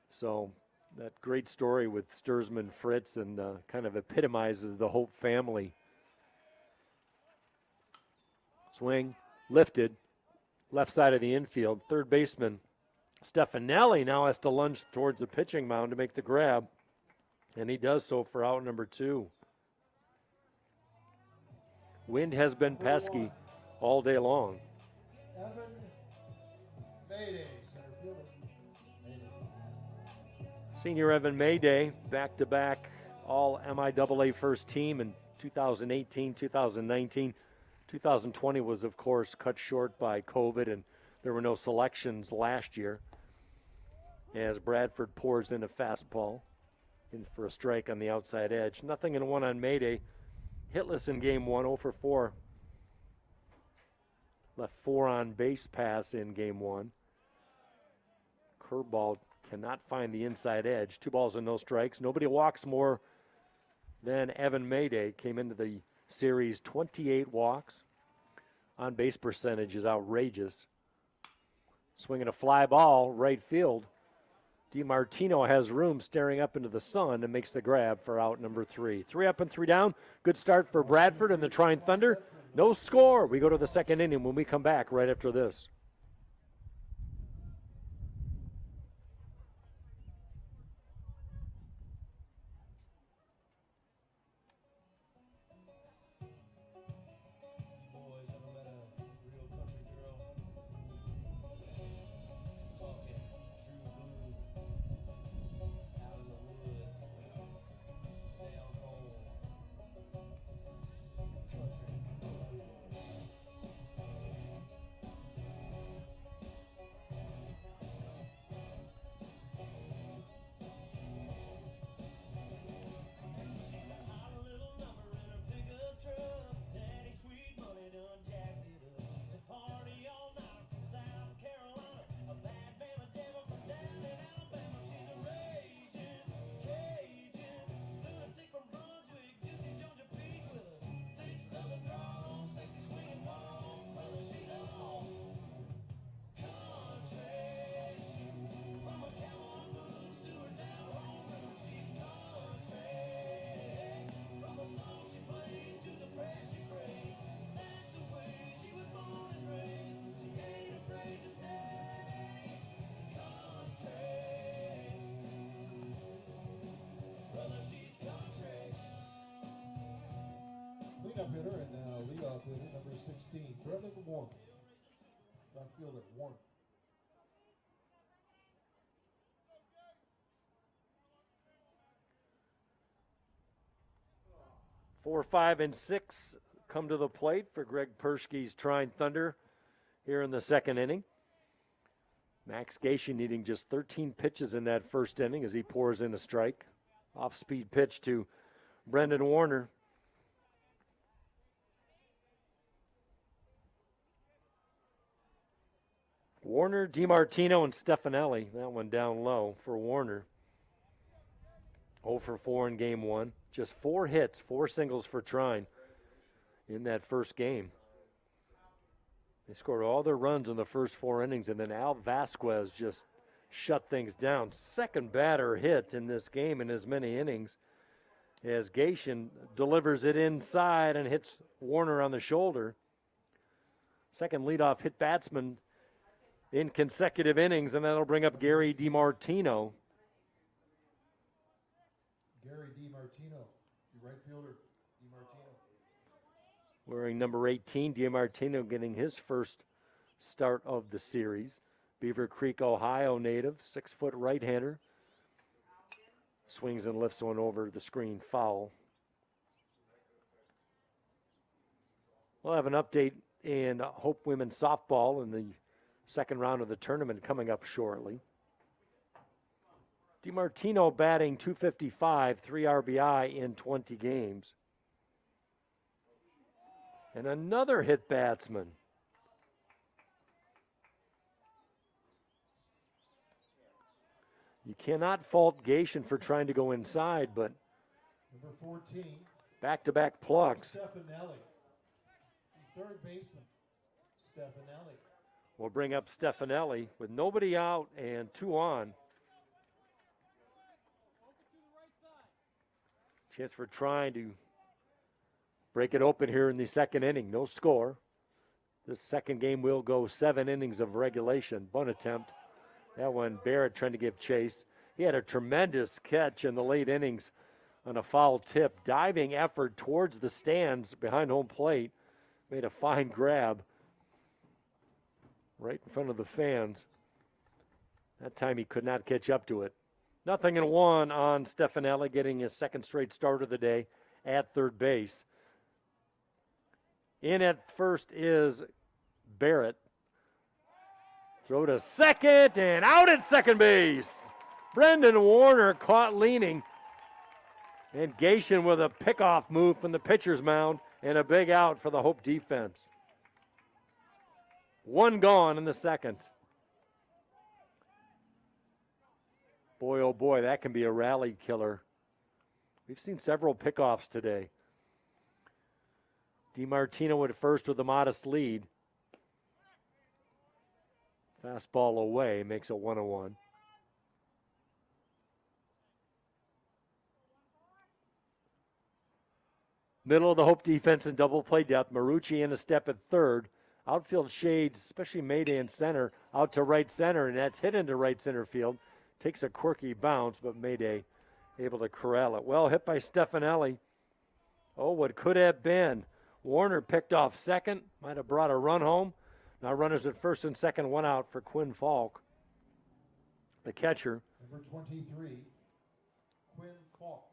So that great story with Sturzman Fritz and kind of epitomizes the Hope family. Swing, lifted, left side of the infield. Third baseman Stefanelli now has to lunge towards the pitching mound to make the grab, and he does so for out number 2. Wind has been pesky all day long. Evan Mayday, center fielder. Senior Evan Mayday, back-to-back all MIAA first team in 2018, 2019. 2020 was, of course, cut short by COVID, and there were no selections last year. As Bradford pours in a fastball in for a strike on the outside edge. 0-1 on Mayday. Hitless in game one, 0 for 4. Left 4 on base pass in game one. Curveball cannot find the inside edge. 2 balls and no strikes. Nobody walks more than Evan Mayday. Came into the series 28 walks. On base percentage is outrageous. Swinging a fly ball, right field. DiMartino has room staring up into the sun and makes the grab for out number 3. 3 up and 3 down. Good start for Bradford and the Trine Thunder. No score. We go to the second inning when we come back right after this. Boys, ever met a real country girl? Talking true blue, out in the woods, down home, country. She's a hot little number in her pickup truck. Daddy sweet money done jacked it up. She's a party all night from South Carolina. A bad Bama devil from down in Alabama. She's a raging Cajun lunatic from Brunswick, juicy Georgia peach with a thick southern drawl, sexy swinging ball. Brother, she's all country. From a cowboy boots to her down home roots, she's country. From the song she plays to the prayer she prays, that's the way she was born and raised. She ain't afraid to stay country. Brother, she's country. Cleanup hitter and now leadoff hitter, number 16, Brendan Warren. Left fielder, Warren. 4, 5, and 6 come to the plate for Greg Persky's Trine Thunder here in the second inning. Max Gation needing just 13 pitches in that first inning as he pours in a strike. Off-speed pitch to Brendan Warner. Warner, DiMartino, and Stefanelli. That one down low for Warner. 0 for 4 in game one. Just 4 hits, 4 singles for Trine in that first game. They scored all their runs in the first 4 innings, and then Al Vasquez just shut things down. Second batter hit in this game in as many innings as Gation delivers it inside and hits Warner on the shoulder. Second leadoff hit batsman in consecutive innings, and that'll bring up Gary DiMartino. Gary DiMartino, the right fielder, DiMartino. Wearing number 18, DiMartino getting his first start of the series. Beaver Creek, Ohio native, 6-foot right-hander. Swings and lifts one over the screen, foul. We'll have an update in Hope Women's Softball in the second round of the tournament coming up shortly. DiMartino batting .255, 3 RBI in 20 games. And another hit batsman. You cannot fault Gation for trying to go inside, but Number 14, back-to-back plugs. Stefanelli, the third baseman, Stefanelli. We'll bring up Stefanelli with nobody out and 2 on. Chance for Trine to break it open here in the second inning. No score. This second game will go 7 innings of regulation. Bunt attempt. That one, Barrett trying to give chase. He had a tremendous catch in the late innings on a foul tip. Diving effort towards the stands behind home plate. Made a fine grab right in front of the fans. That time he could not catch up to it. 0-1 on Stefanelli, getting his second straight start of the day at third base. In at first is Barrett. Throw to second and out at second base. Brendan Warner caught leaning. And Gation with a pickoff move from the pitcher's mound and a big out for the Hope defense. 1 gone in the second. Boy, oh boy, that can be a rally killer. We've seen several pickoffs today. DiMartino at first with a modest lead. Fastball away, makes it 1-1. Middle of the Hope defense in double play depth. Marucci in a step at third. Outfield shades, especially Mayday in center, out to right center, and that's hit into right center field. Takes a quirky bounce, but Mayday able to corral it. Well hit by Stefanelli. Oh, what could have been. Warner picked off second, might have brought a run home. Now runners at first and second, 1 out for Quinn Falk, the catcher. Number 23, Quinn Falk.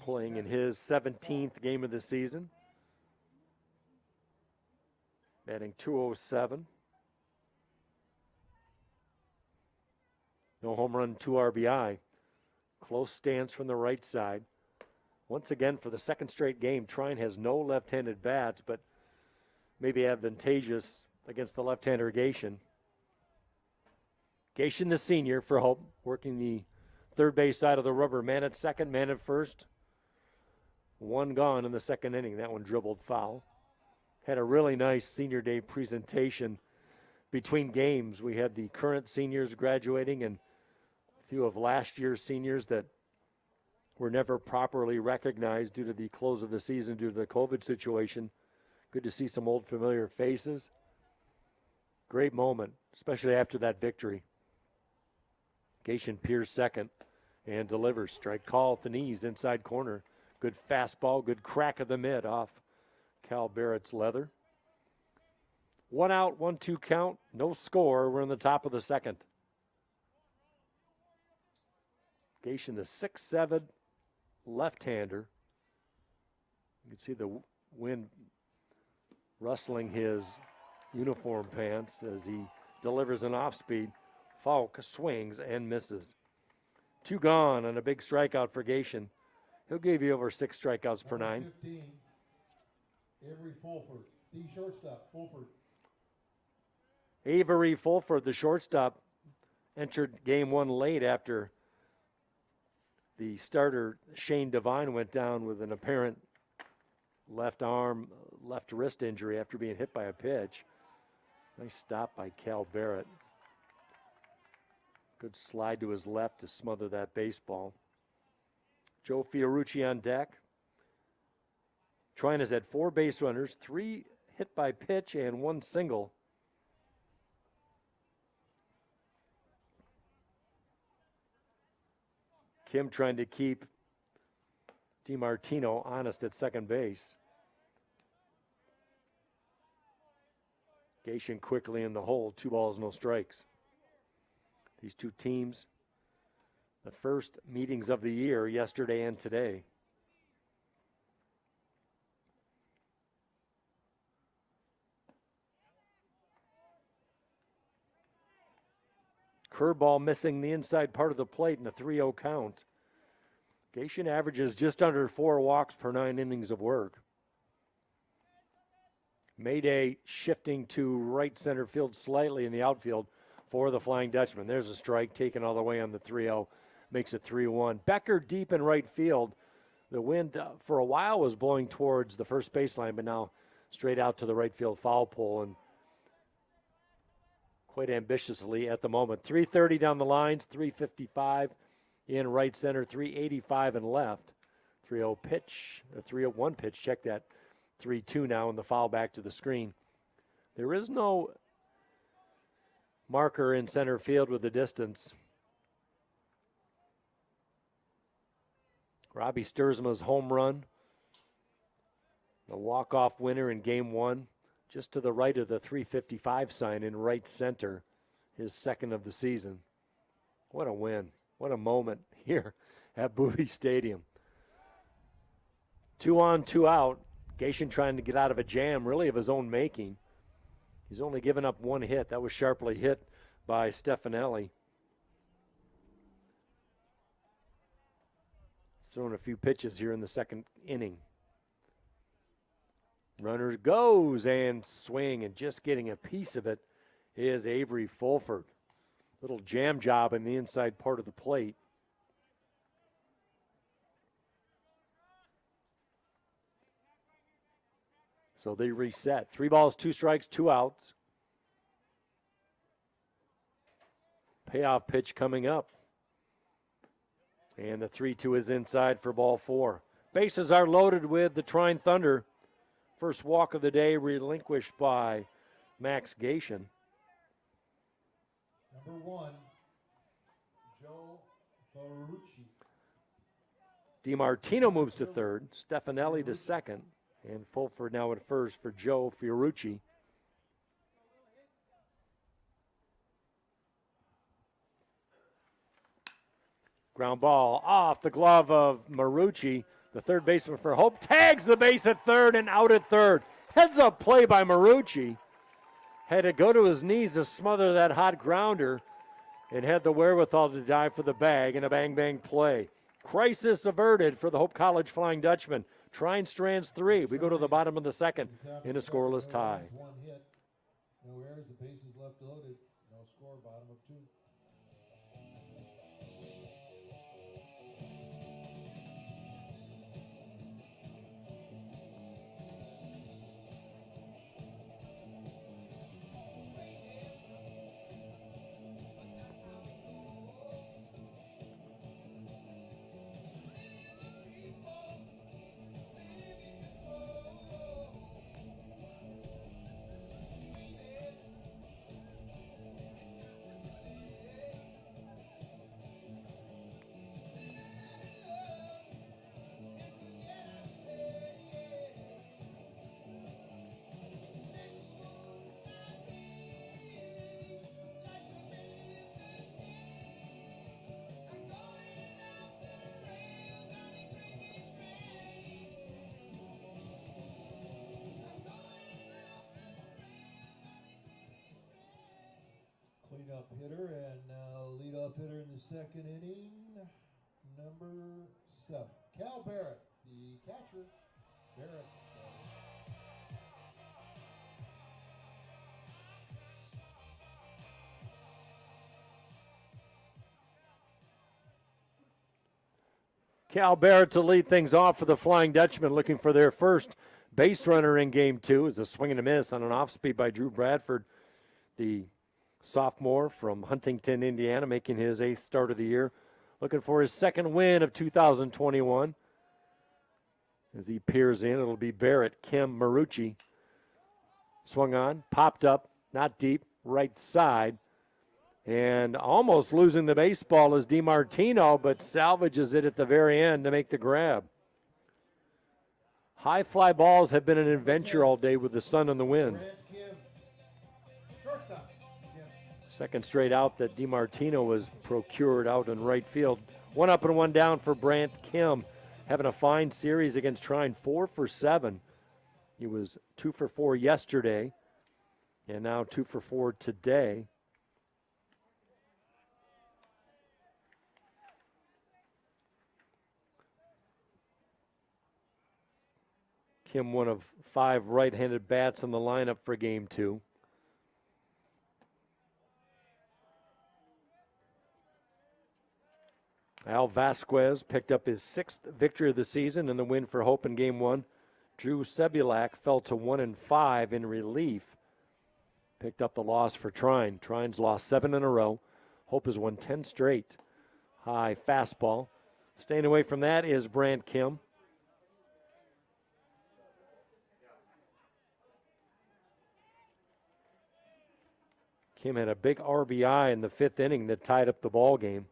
Playing in his 17th game of the season. Batting .207. No home run, 2 RBI. Close stance from the right side. Once again, for the second straight game, Trine has no left-handed bats, but maybe advantageous against the left-hander Gation. Gation, the senior for Hope, working the third base side of the rubber. Man at second, man at first. 1 gone in the second inning. That one dribbled foul. Had a really nice senior day presentation between games. We had the current seniors graduating and a few of last year's seniors that were never properly recognized due to the close of the season due to the COVID situation. Good to see some old familiar faces. Great moment, especially after that victory. Gation peers second and delivers. Strike call at the knees, inside corner. Good fastball, good crack of the mid off Cal Barrett's leather. 1 out, 1-2 count, no score. We're in the top of the second. Gation, the 6'7" left-hander. You can see the wind rustling his uniform pants as he delivers an off-speed. Falk swings and misses. 2 gone and a big strikeout for Gation. He'll give you over 6 strikeouts per Number 9. 15, Avery Fulford, the shortstop, Fulford. Avery Fulford, the shortstop, entered game 1 late after the starter Shane Devine went down with an apparent left arm, left wrist injury after being hit by a pitch. Nice stop by Cal Barrett. Good slide to his left to smother that baseball. Joe Fiorucci on deck. Trine has had 4 base runners, 3 hit by pitch, and 1 single. Kim trying to keep DiMartino honest at second base. Gation quickly in the hole, 2 balls, no strikes. These two teams, the first meetings of the year, yesterday and today. Curveball missing the inside part of the plate in a 3-0 count. Gation averages just under 4 walks per 9 innings of work. Mayday shifting to right center field slightly in the outfield for the Flying Dutchman. There's a strike taken all the way on the 3-0. Makes it 3-1. Becker deep in right field. The wind for a while was blowing towards the first baseline, but now straight out to the right field foul pole, and quite ambitiously at the moment. 330 down the lines, 355 in right center, 385 in left. 3-0 pitch, a 3-0-1 pitch, check that. 3-2 now, and the foul back to the screen. There is no marker in center field with the distance. Robbie Sturzma's home run, the walk-off winner in game 1, just to the right of the 355 sign in right center, his second of the season. What a win. What a moment here at Bowie Stadium. 2 on, 2 out. Gation trying to get out of a jam, really of his own making. He's only given up 1 hit. That was sharply hit by Stefanelli. He's thrown a few pitches here in the second inning. Runner goes and swing, and just getting a piece of it is Avery Fulford. Little jam job in the inside part of the plate. So they reset. 3 balls, 2 strikes, 2 outs. Payoff pitch coming up. And the 3-2 is inside for ball 4. Bases are loaded with the Trine Thunder. First walk of the day relinquished by Max Gation. Number 1, Joe Fiorucci. DiMartino moves to third. Stefanelli to second. And Fulford now at first for Joe Fiorucci. Ground ball off the glove of Marucci. The third baseman for Hope tags the base at third and out at third. Heads up play by Marucci. Had to go to his knees to smother that hot grounder and had the wherewithal to dive for the bag in a bang-bang play. Crisis averted for the Hope College Flying Dutchman. Trine strands 3. We go to the bottom of the second in a scoreless tie. 1 hit, no errors, the bases left loaded, no score, bottom of 2. cleanup hitter and leadoff hitter in the second inning, number 7. Cal Barrett, the catcher. Barrett. Cal Barrett to lead things off for the Flying Dutchman, looking for their first base runner in game 2. It's a swing and a miss on an off speed by Drew Bradford, the sophomore from Huntington, Indiana, making his 8th start of the year. Looking for his second win of 2021. As he peers in, it'll be Barrett, Kim, Marucci. Swung on, popped up, not deep, right side. And almost losing the baseball is DiMartino, but salvages it at the very end to make the grab. High fly balls have been an adventure all day with the sun and the wind. Second straight out that DiMartino was procured out in right field. 1 up and 1 down for Brant Kim, having a fine series against Trine, 4 for 7. He was 2 for 4 yesterday, and now 2 for 4 today. Kim, one of 5 right-handed bats in the lineup for game 2. Al Vasquez picked up his 6th victory of the season in the win for Hope in game 1. Drew Sebulak fell to 1-5 in relief. Picked up the loss for Trine. Trine's lost 7 in a row. Hope has won 10 straight. High fastball. Staying away from that is Brant Kim. Kim had a big RBI in the 5th inning that tied up the ball game.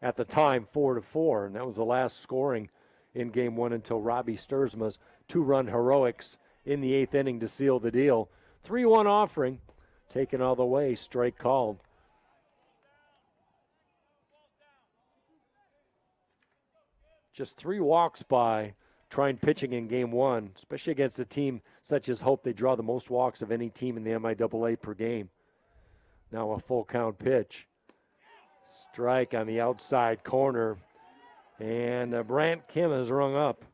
At the time, 4-4, and that was the last scoring in game 1 until Robbie Sturzma's 2-run heroics in the 8th inning to seal the deal. 3-1 offering, taken all the way, strike called. Just 3 walks by Trine pitching in game 1, especially against a team such as Hope. They draw the most walks of any team in the MIAA per game. Now a full count pitch. Strike on the outside corner. And Brant Kim is rung up.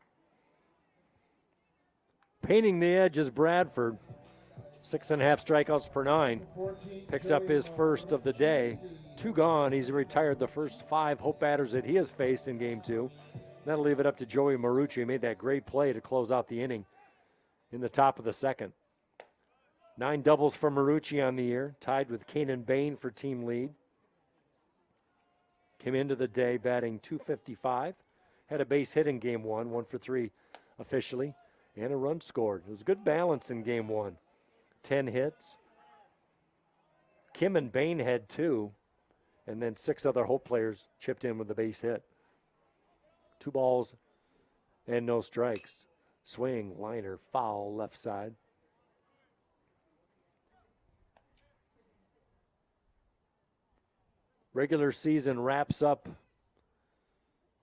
Painting the edge is Bradford. 6.5 strikeouts per 9. Picks up his first of the day. 2 gone. He's retired the first 5 Hope batters that he has faced in game 2. That'll leave it up to Joey Marucci, who made that great play to close out the inning in the top of the 2nd. 9 doubles for Marucci on the year, tied with Kanan Bain for team lead. Came into the day batting .255. Had a base hit in game 1, 1 for 3 officially, and a run scored. It was good balance in game 1. 10 hits. Kim and Bain had 2, and then 6 other Hope players chipped in with the base hit. 2 balls and no strikes. Swing, liner, foul, left side. Regular season wraps up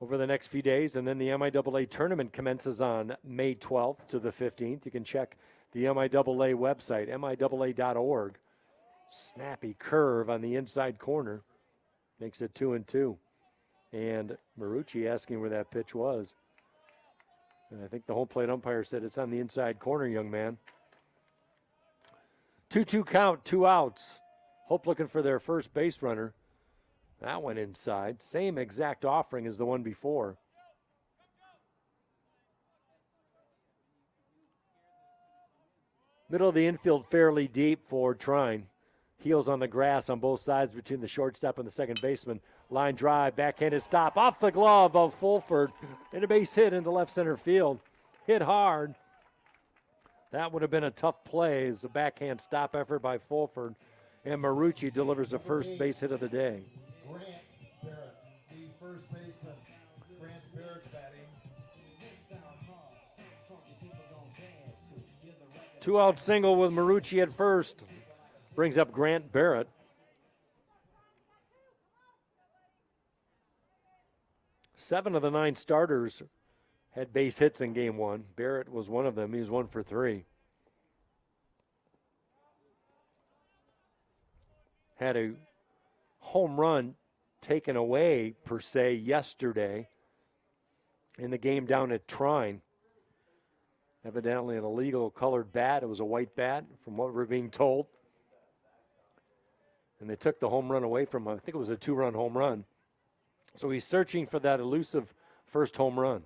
over the next few days, and then the MIAA tournament commences on May 12th to the 15th. You can check the MIAA website, MIAA.org. Snappy curve on the inside corner. Makes it 2-2. And Marucci asking where that pitch was. And I think the home plate umpire said it's on the inside corner, young man. 2-2 count, 2 outs. Hope looking for their first base runner. That went inside. Same exact offering as the one before. Middle of the infield fairly deep for Trine. Heels on the grass on both sides between the shortstop and the second baseman. Line drive, backhanded stop off the glove of Fulford. And a base hit into left center field. Hit hard. That would have been a tough play as a backhand stop effort by Fulford. And Marucci delivers the first base hit of the day. Brant Barrett, the first baseman. Brant Barrett batting. 2-out single with Marucci at first. Brings up Grant Barrett. Seven of the 9 starters had base hits in game 1. Barrett was one of them. He was 1 for 3. Had a home run taken away, per se, yesterday in the game down at Trine. Evidently an illegal colored bat. It was a white bat, from what we're being told. And they took the home run away from him. I think it was a 2-run home run. So he's searching for that elusive first home run.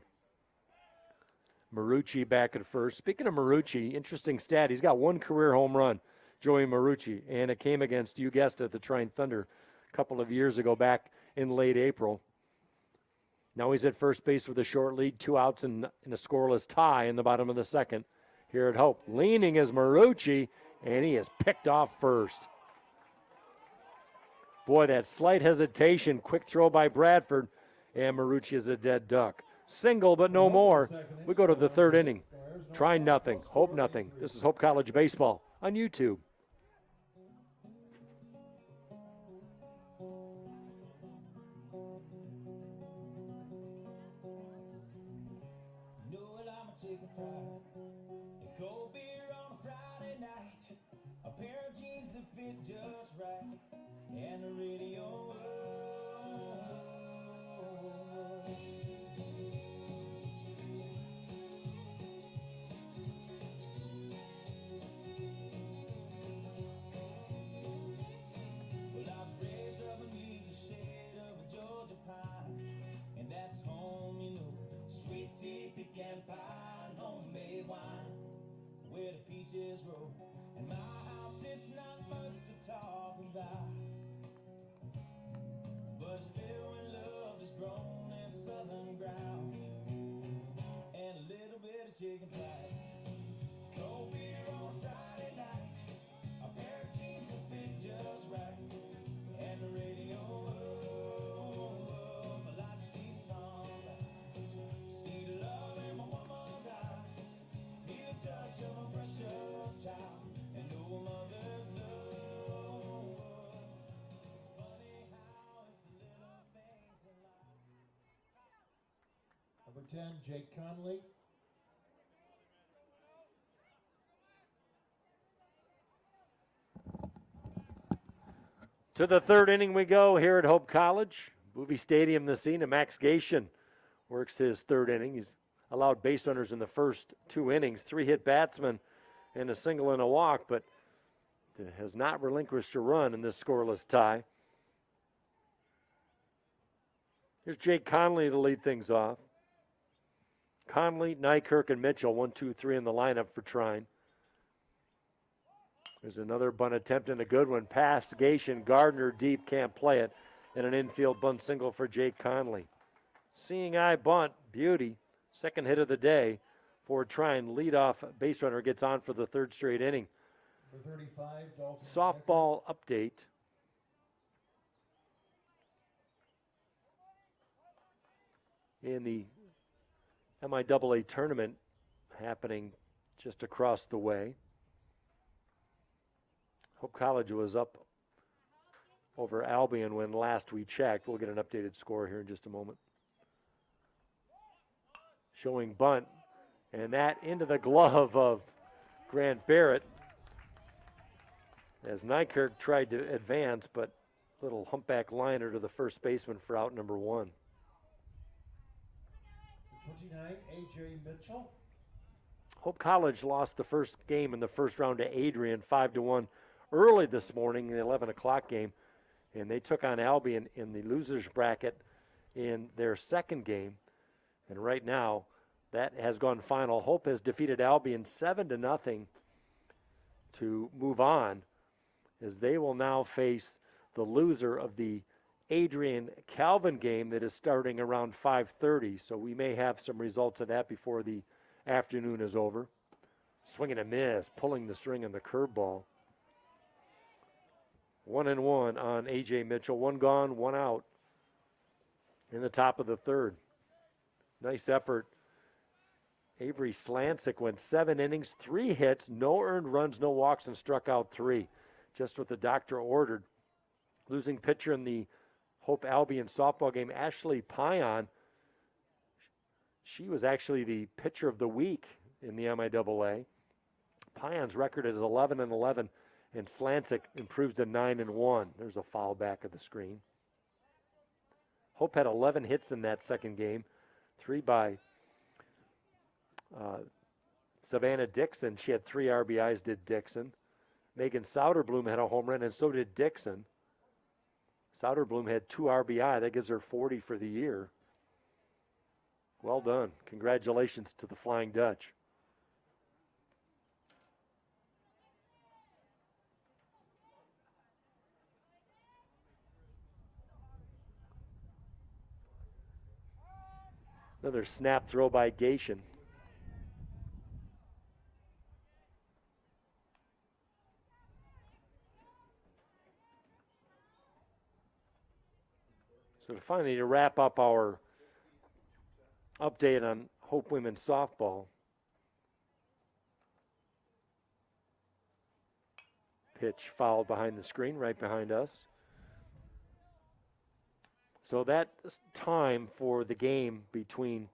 Marucci back at first. Speaking of Marucci, interesting stat. He's got 1 career home run, Joey Marucci, and it came against, you guessed it, the Trine Thunder a couple of years ago back in late April. Now he's at first base with a short lead, 2 outs in a scoreless tie in the bottom of the second here at Hope. Leaning is Marucci, and he is picked off first. Boy, that slight hesitation, quick throw by Bradford, and Marucci is a dead duck. Single, but no more. We go to the third inning. Try nothing, Hope nothing. This is Hope College Baseball on YouTube. Know it, I'm a chicken fried. A cold beer on a Friday night. A pair of jeans that fit just right. And the radio. Well, I was raised up beneath the shade of a Georgia pine. And that's home, you know. Sweet tea, pecan pie, and homemade wine. Where the peaches grow. And my house, it's not much to talk about. But it's filled with love that's grown in southern ground. And a little bit of chicken fried. Cold beer on a Friday night. A pair of jeans that fit just right. And the radio. I like to see sunrise. See the love in my woman's eyes. Feel the touch of a precious child. And know a mother's love. It's funny how it's the little things in life. Number 10, Jake Conley. To the third inning we go here at Hope College. Bowie Stadium this scene. Max Gation works his third inning. He's allowed base runners in the first 2 innings, 3 hit batsmen and a single and a walk, but has not relinquished a run in this scoreless tie. Here's Jake Conley to lead things off. Conley, Nykirk, and Mitchell, 1, 2, 3 in the lineup for Trine. There's another bunt attempt and a good one. Pass Gation, Gardner deep, can't play it. And an infield bunt single for Jake Conley. Seeing eye bunt, beauty. Second hit of the day for Trine. Leadoff base runner gets on for the third straight inning. Number 35, Dalton. Softball update. In the MIAA tournament happening just across the way. Hope College was up over Albion when last we checked. We'll get an updated score here in just a moment. Showing bunt, and that into the glove of Grant Barrett as Nykirk tried to advance, but little humpback liner to the first baseman for out number 1. 29, A.J. Mitchell. Hope College lost the first game in the first round to Adrian 5-1 early this morning in the 11 o'clock game, and they took on Albion in the losers bracket in their second game. And right now, that has gone final. Hope has defeated Albion 7-0 to move on, as they will now face the loser of the Adrian-Calvin game that is starting around 5:30. So we may have some results of that before the afternoon is over. Swing and a miss, pulling the string on the curveball. 1-1 on A.J. Mitchell. 1 gone, 1 out in the top of the third. Nice effort. Avery Slancic went 7 innings, 3 hits, no earned runs, no walks, and struck out 3. Just what the doctor ordered. Losing pitcher in the Hope Albion softball game, Ashley Pion. She was actually the pitcher of the week in the MIAA. Pion's record is 11-11 and Slancic improves to 9-1. There's a foul back of the screen. Hope had 11 hits in that second game, 3 by Savannah Dixon. She had 3 RBIs, did Dixon. Megan Soderblom had a home run, and so did Dixon. Soderblom had 2 RBI. That gives her 40 for the year. Well done. Congratulations to the Flying Dutch. Another snap throw by Gation. So finally, to wrap up our update on Hope Women's Softball. Pitch fouled behind the screen, right behind us. So that time for the game between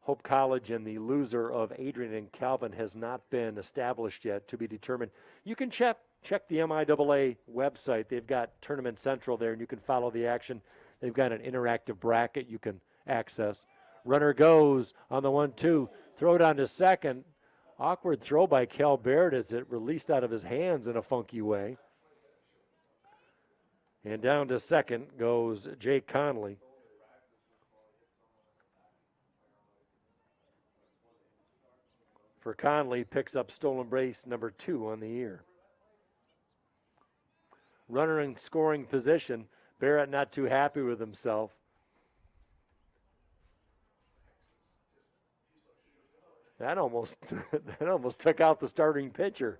Hope College and the loser of Adrian and Calvin has not been established yet, to be determined. You can check the MIAA website. They've got Tournament Central there, and you can follow the action. They've got an interactive bracket you can access. Runner goes on the 1-2. Throw it on to second. Awkward throw by Cal Barrett as it released out of his hands in a funky way. And down to second goes Jake Conley. For Conley, picks up stolen base number 2 on the year. Runner in scoring position. Barrett not too happy with himself. That almost took out the starting pitcher.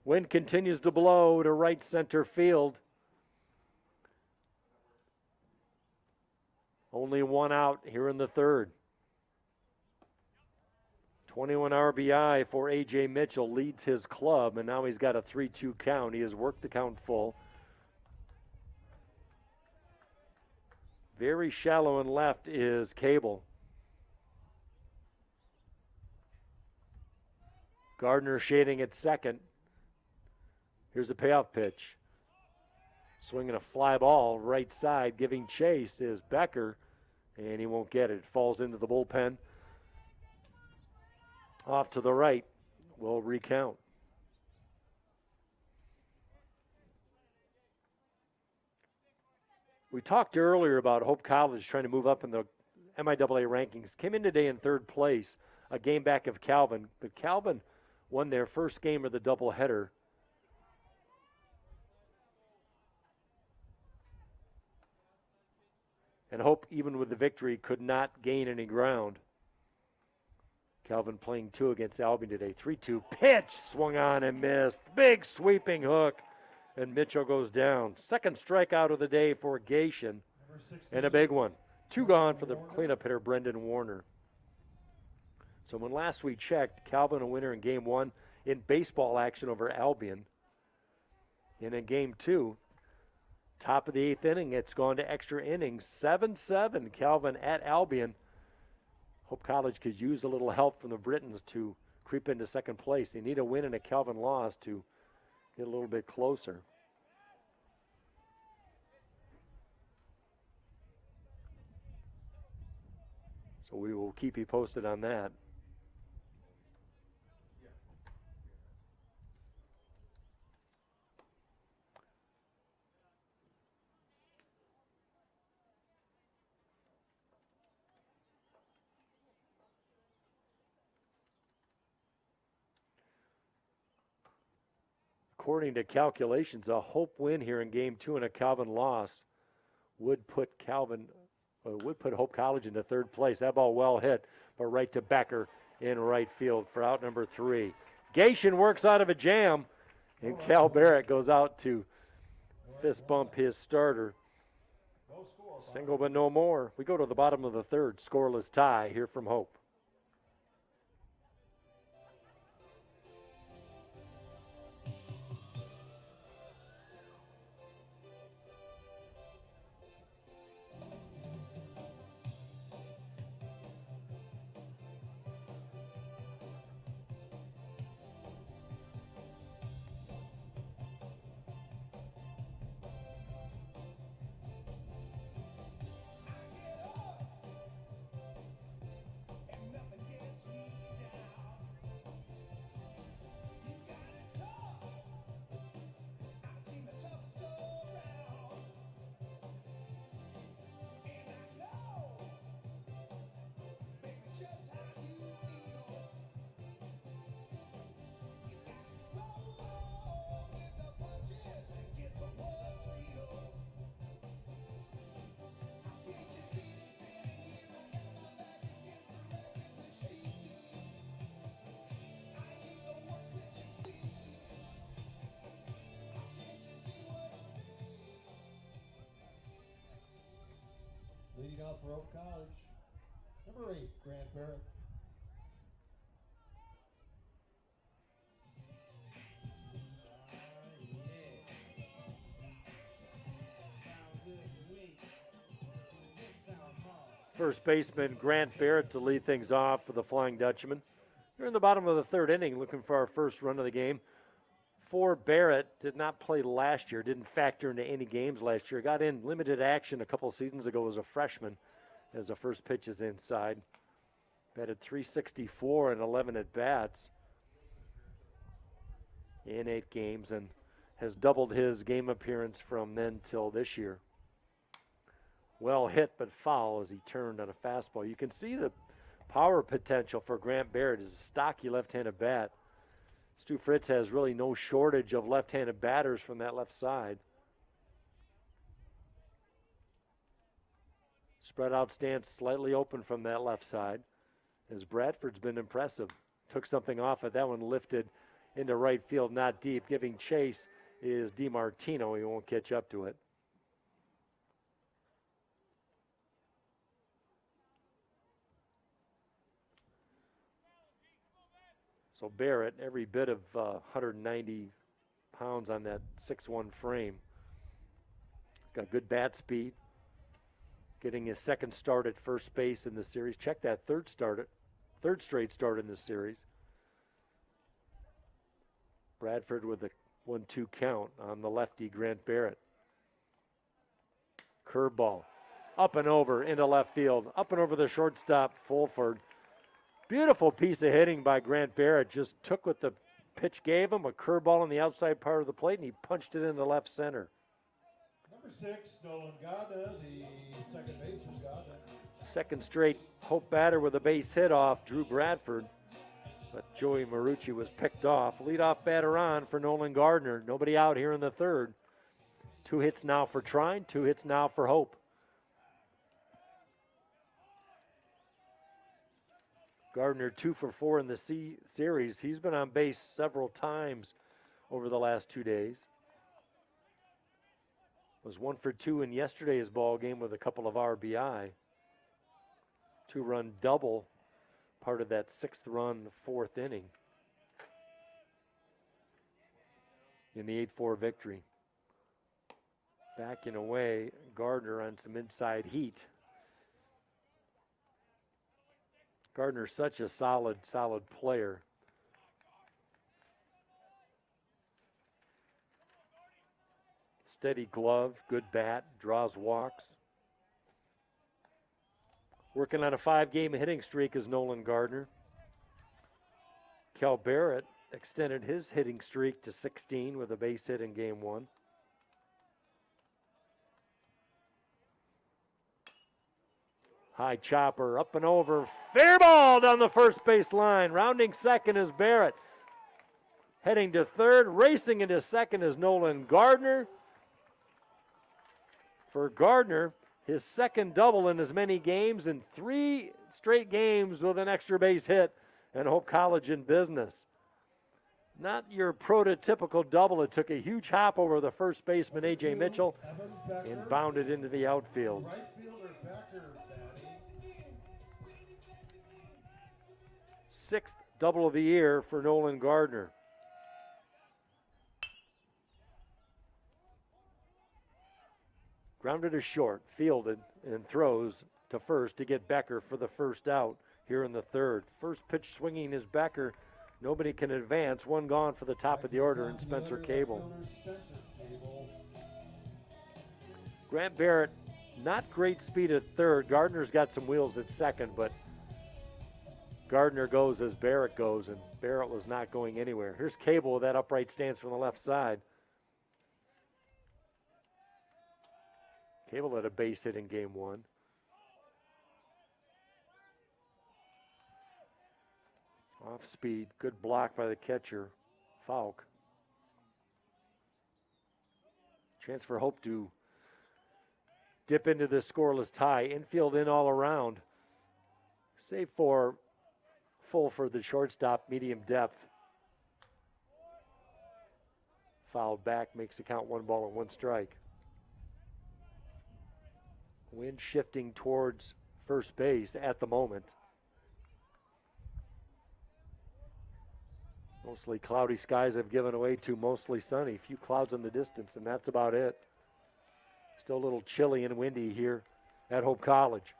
Wind continues to blow to right center field. Only 1 out here in the third. 21 RBI for A.J. Mitchell, leads his club, and now he's got a 3-2 count. He has worked the count full. Very shallow and left is Cable. Gardner shading at second. Here's the payoff pitch. Swinging a fly ball right side, giving chase is Becker, and he won't get it. It falls into the bullpen. Off to the right, will recount. We talked earlier about Hope College trying to move up in the MIAA rankings. Came in today in third place, a game back of Calvin, but Calvin won their first game of the doubleheader. And Hope, even with the victory, could not gain any ground. Calvin playing 2 against Albion today. 3-2 pitch, swung on and missed. Big sweeping hook, and Mitchell goes down. Second strikeout of the day for Gation, and a big one. 2 gone for the cleanup hitter, Brendan Warner. So when last we checked, Calvin a winner in game 1 in baseball action over Albion. And in game 2, top of the 8th inning, it's gone to extra innings. 7-7, Calvin at Albion. Hope College could use a little help from the Britons to creep into second place. They need a win and a Calvin loss to get a little bit closer. So we will keep you posted on that. According to calculations, a Hope win here in game 2 and a Calvin loss would put Hope College into third place. That ball well hit, but right to Becker in right field for out number 3. Gation works out of a jam, and Cal Barrett goes out to fist bump his starter. Single but no more. We go to the bottom of the third, scoreless tie here from Hope. now for Hope College. Number 8, Grant Barrett. First baseman Grant Barrett to lead things off for the Flying Dutchman. We're in the bottom of the third inning looking for our first run of the game. For Barrett, did not play last year, didn't factor into any games last year. Got in limited action a couple of seasons ago as a freshman as the first pitch is inside. Batted .364 and 11 at-bats in 8 games and has doubled his game appearance from then till this year. Well hit but foul as he turned on a fastball. You can see the power potential for Grant Barrett. His stocky left-handed bat. Stu Fritz has really no shortage of left-handed batters from that left side. Spread out stance slightly open from that left side as Bradford's been impressive. Took something off at that one, lifted into right field, not deep. Giving chase is DiMartino. He won't catch up to it. So Barrett, every bit of 190 pounds on that 6'1" frame. Got good bat speed. Getting his second start at first base in the series. Check that third straight start in this series. Bradford with a 1-2 count on the lefty Grant Barrett. Curveball. Up and over into left field. Up and over the shortstop, Fulford. Beautiful piece of hitting by Grant Barrett. Just took what the pitch gave him, a curveball on the outside part of the plate, and he punched it into left center. Number 6, Nolan Gada, the second baseman. Gada. Second straight Hope batter with a base hit off Drew Bradford, but Joey Marucci was picked off. Leadoff batter on for Nolan Gardner. Nobody out here in the third. 2 hits now for Trine, 2 hits now for Hope. Gardner 2 for 4 in the series. He's been on base several times over the last 2 days. Was 1 for 2 in yesterday's ball game with a couple of RBI. 2-run double, part of that 6th run, 4th inning in the 8-4 victory. Backing away, Gardner on some inside heat. Gardner's such a solid player. Steady glove, good bat, draws walks. Working on a 5-game hitting streak is Nolan Gardner. Cal Barrett extended his hitting streak to 16 with a base hit in game 1. High chopper, up and over, fair ball down the first base line. Rounding second is Barrett. Heading to third, racing into second is Nolan Gardner. For Gardner, his second double in as many games and 3 straight games with an extra base hit, and Hope College in business. Not your prototypical double. It took a huge hop over the first baseman, A.J. Mitchell, and bounded into the outfield. Right fielder Becker batting. 6th double of the year for Nolan Gardner. Grounded to short, fielded, and throws to first to get Becker for the first out here in the third. First pitch swinging is Becker. Nobody can advance. 1 gone for the top of the order and Spencer Cable. Grant Barrett, not great speed at third. Gardner's got some wheels at second, but Gardner goes as Barrett goes, and Barrett was not going anywhere. Here's Cable with that upright stance from the left side. Cable had a base hit in game 1. Off speed, good block by the catcher, Falk. Chance for Hope to dip into the scoreless tie. Infield in all around. Save for Fulford, the shortstop, medium depth. Fouled back, makes the count 1 ball and 1 strike. Wind shifting towards first base at the moment. Mostly cloudy skies have given way to mostly sunny. Few clouds in the distance, and that's about it. Still a little chilly and windy here at Hope College.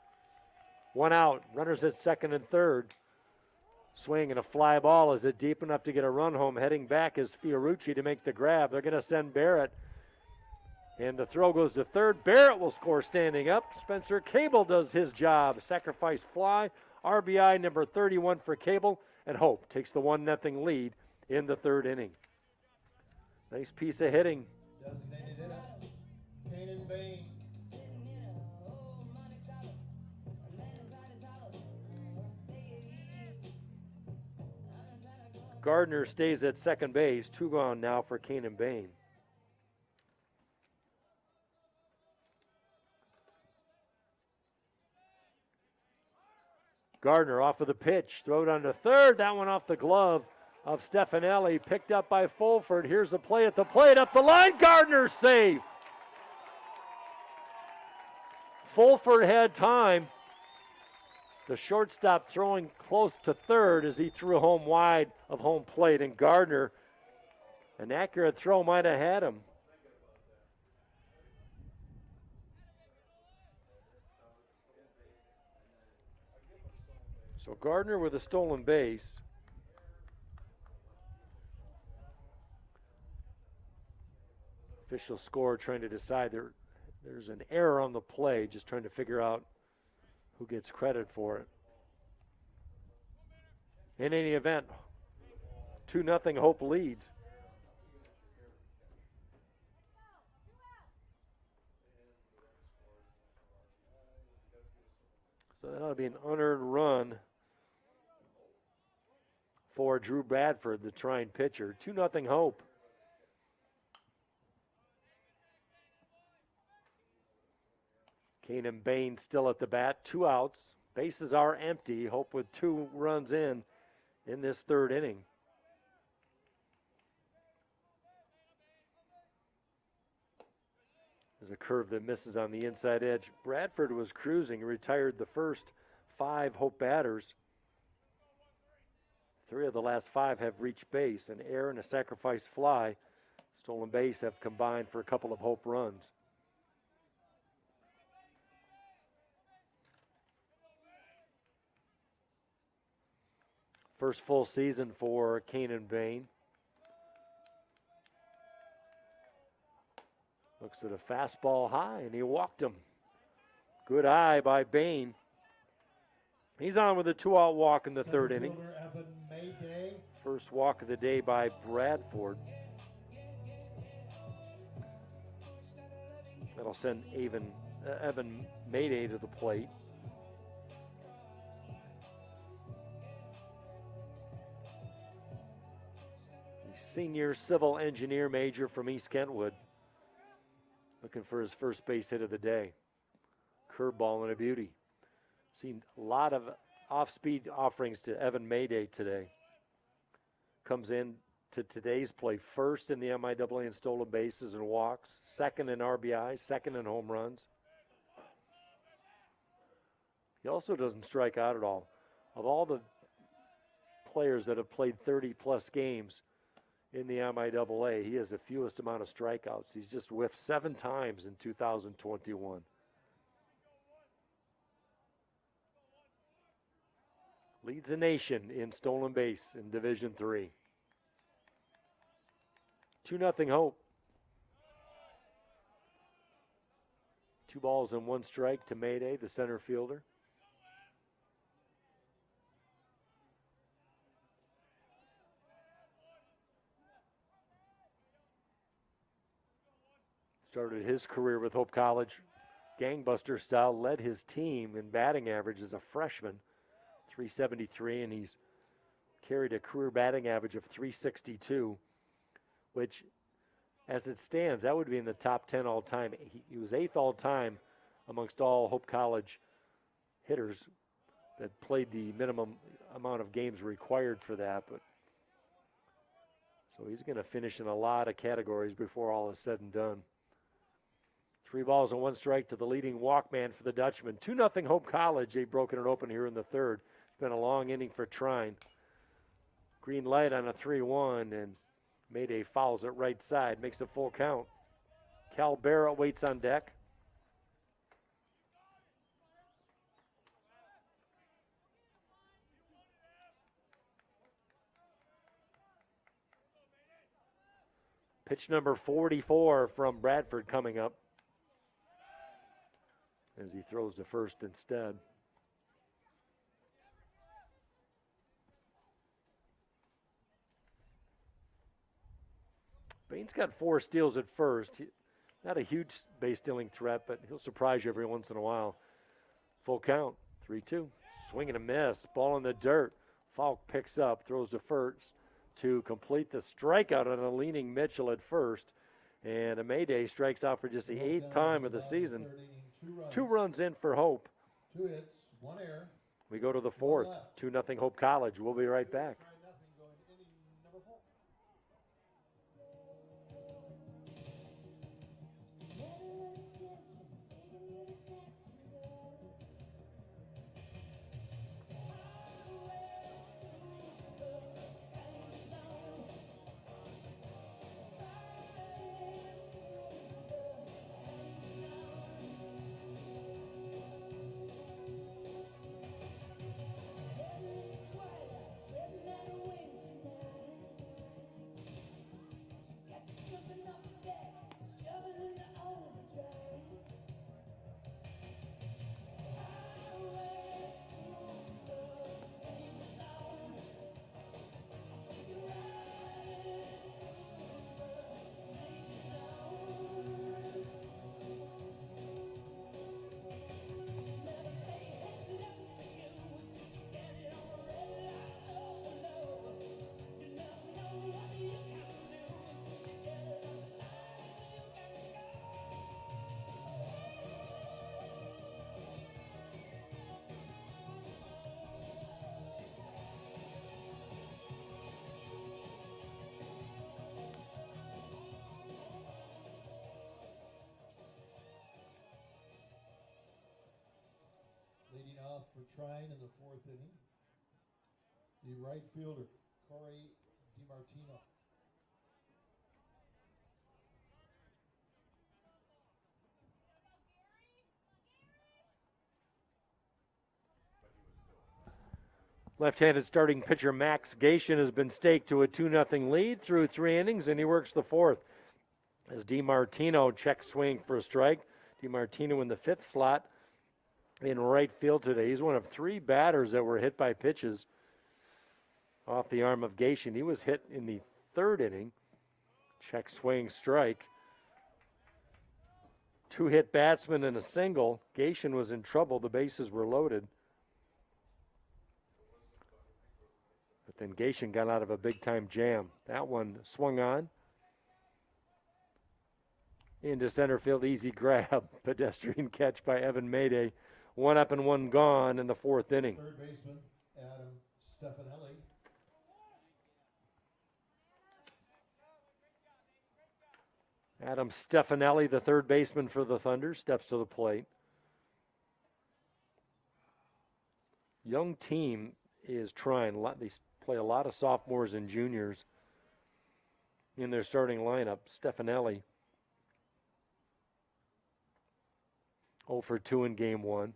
One out. Runners at second and third. Swing and a fly ball. Is it deep enough to get a run home? Heading back is Fiorucci to make the grab. They're going to send Barrett. And the throw goes to third. Barrett will score standing up. Spencer Cable does his job. Sacrifice fly. RBI number 31 for Cable. And Hope takes the 1-0 lead in the third inning. Nice piece of hitting. Designated hitter, Kanan Bain. Gardner stays at second base. 2 gone now for Kanan Bain. Gardner off of the pitch. Throw it on to third. That one off the glove of Stefanelli. Picked up by Fulford. Here's the play at the plate. Up the line. Gardner safe. Fulford had time. The shortstop throwing close to third as he threw home wide of home plate. And Gardner, an accurate throw might have had him. So Gardner with a stolen base. Official score trying to decide there's an error on the play, just trying to figure out who gets credit for it. In any event, 2-0 Hope leads. So that'll be an unearned run for Drew Bradford, the Trine pitcher. 2-0 Hope. Kanan Bain still at the bat. 2 outs. Bases are empty. Hope with 2 runs in this third inning. There's a curve that misses on the inside edge. Bradford was cruising, retired the first 5 Hope batters. 3 of the last 5 have reached base. An error and a sacrifice fly. Stolen base have combined for a couple of Hope runs. First full season for Kanan Bain. Looks at a fastball high, and he walked him. Good eye by Bain. He's on with a 2-out walk in the third inning. Evan Mayday. First walk of the day by Bradford. That'll send Evan Mayday to the plate. Senior civil engineer major from East Kentwood. Looking for his first base hit of the day. Curveball and a beauty. Seen a lot of off-speed offerings to Evan Mayday today. Comes in to today's play first in the MIAA in stolen bases and walks, second in RBI, second in home runs. He also doesn't strike out at all. Of all the players that have played 30-plus games in the MIAA, he has the fewest amount of strikeouts. He's just whiffed 7 times in 2021. Leads the nation in stolen base in Division III. 2-0 Hope. 2 balls and 1 strike to Mayday, the center fielder. Started his career with Hope College gangbuster style, led his team in batting average as a freshman, 373, and he's carried a career batting average of 362, which, as it stands, that would be in the top 10 all-time. He was 8th all-time amongst all Hope College hitters that played the minimum amount of games required for that. But so he's going to finish in a lot of categories before all is said and done. 3 balls and 1 strike to the leading walkman for the Dutchman. 2-0 Hope College. They've broken it open here in the third. It's been a long inning for Trine. Green light on a 3-1, and Mayday fouls it right side, makes a full count. Cal Barrett waits on deck. Pitch number 44 from Bradford coming up as he throws to first instead. Bain's got 4 steals at first. Not a huge base stealing threat, but he'll surprise you every once in a while. Full count, 3-2. Swing and a miss, ball in the dirt. Falk picks up, throws to first to complete the strikeout on a leaning Mitchell at first. And a Mayday strikes out for just the 8th time of the season. 2 runs in for Hope. 2 hits, 1 error. We go to the 4th, 2-0 Hope College. We'll be right back. Leading off for Trine in the 4th inning, the right fielder, Corey DiMartino. Left-handed starting pitcher Max Gation has been staked to a 2-0 lead through 3 innings, and he works the 4th. As DiMartino checks swing for a strike. DiMartino in the 5th slot in right field today. He's one of 3 batters that were hit by pitches off the arm of Gation. He was hit in the 3rd inning. Check swing strike. 2 hit batsmen and a single. Gation was in trouble. The bases were loaded. But then Gation got out of a big-time jam. That one swung on. Into center field, easy grab. Pedestrian catch by Evan Mayday. 1 up and 1 gone in the 4th inning. Third baseman, Adam Stefanelli. Adam Stefanelli, the third baseman for the Thunder, steps to the plate. Young team is trying. They play a lot of sophomores and juniors in their starting lineup. Stefanelli 0 for 2 in game 1.